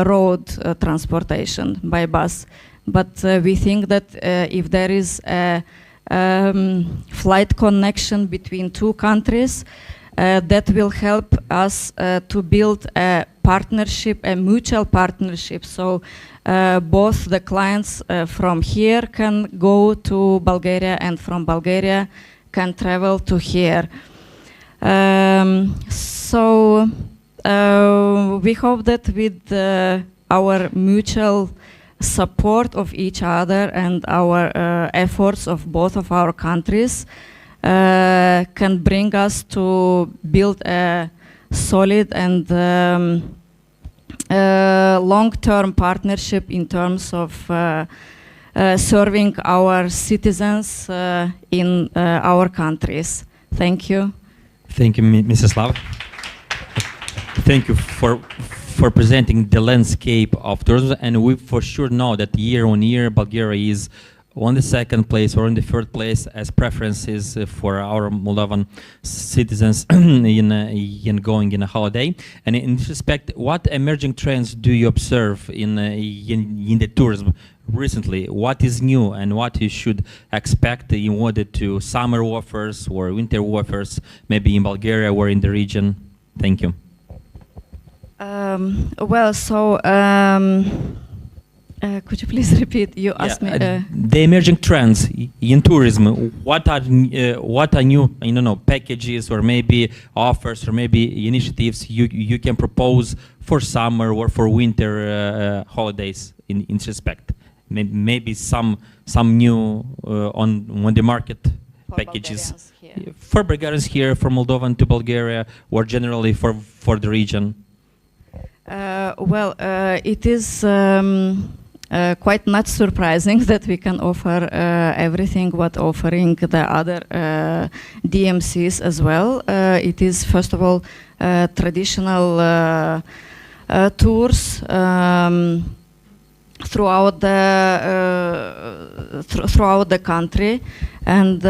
S16: road transportation, by bus. But we think that if there is a flight connection between two countries, that will help us to build a partnership, a mutual partnership. So both the clients from here can go to Bulgaria and from Bulgaria can travel to here. So we hope that with our mutual support of each other and our efforts of both of our countries can bring us to build a solid and long-term partnership in terms of serving our citizens in our countries. Thank you.
S1: Thank you, Mrs. Slav. Thank you for presenting the landscape of tourism, and we for sure know that year on year Bulgaria is on the second place or in the third place as preferences for our Moldovan citizens in going in a holiday. And in this respect, what emerging trends do you observe in the tourism recently? What is new and what you should expect in order to summer offers or winter offers, maybe in Bulgaria or in the region? Thank you.
S16: Could you please repeat? You asked me.
S1: The emerging trends in tourism. What are new? I don't know, packages or maybe offers or maybe initiatives you can propose for summer or for winter holidays in this respect. Maybe some new on the market for packages for Bulgarians here, for Moldovan to Bulgaria, or generally for the region.
S16: It is quite not surprising that we can offer everything what offering the other DMCs as well. It is first of all traditional tours throughout the country, and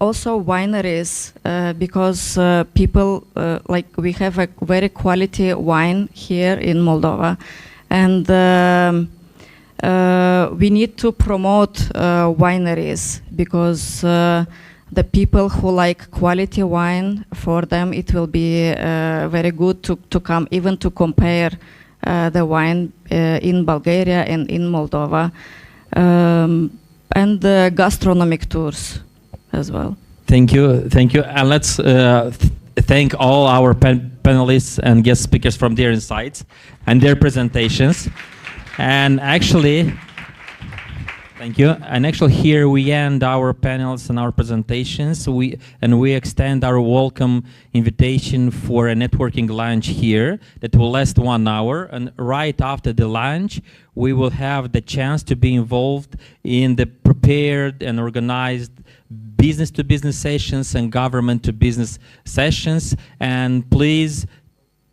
S16: also wineries, because people like we have a very quality wine here in Moldova, and we need to promote wineries, because the people who like quality wine, for them it will be very good to come even to compare the wine in Bulgaria and in Moldova, and the gastronomic tours as well.
S1: Thank you, and let's thank all our panelists and guest speakers from their insights and their presentations. And actually, thank you. And actually, here we end our panels and our presentations. We extend our welcome invitation for a networking lunch here that will last 1 hour. And right after the lunch, we will have the chance to be involved in the prepared and organized business-to-business sessions and government-to-business sessions. And please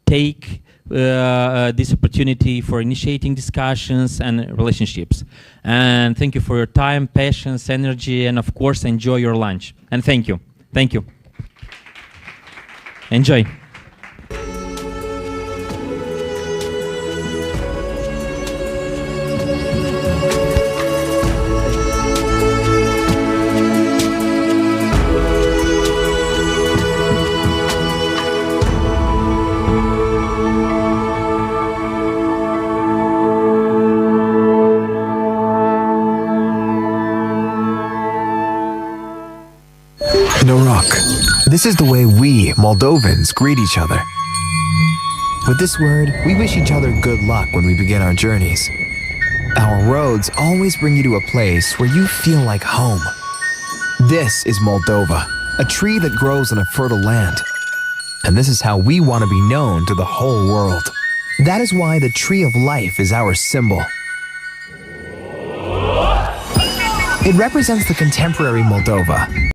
S1: take this opportunity for initiating discussions and relationships. And thank you for your time, patience, energy, and of course, enjoy your lunch. And thank you. Thank you. Enjoy.
S17: Norok. This is the way we, Moldovans, greet each other. With this word, we wish each other good luck when we begin our journeys. Our roads always bring you to a place where you feel like home. This is Moldova, a tree that grows on a fertile land. And this is how we want to be known to the whole world. That is why the Tree of Life is our symbol. It represents the contemporary Moldova,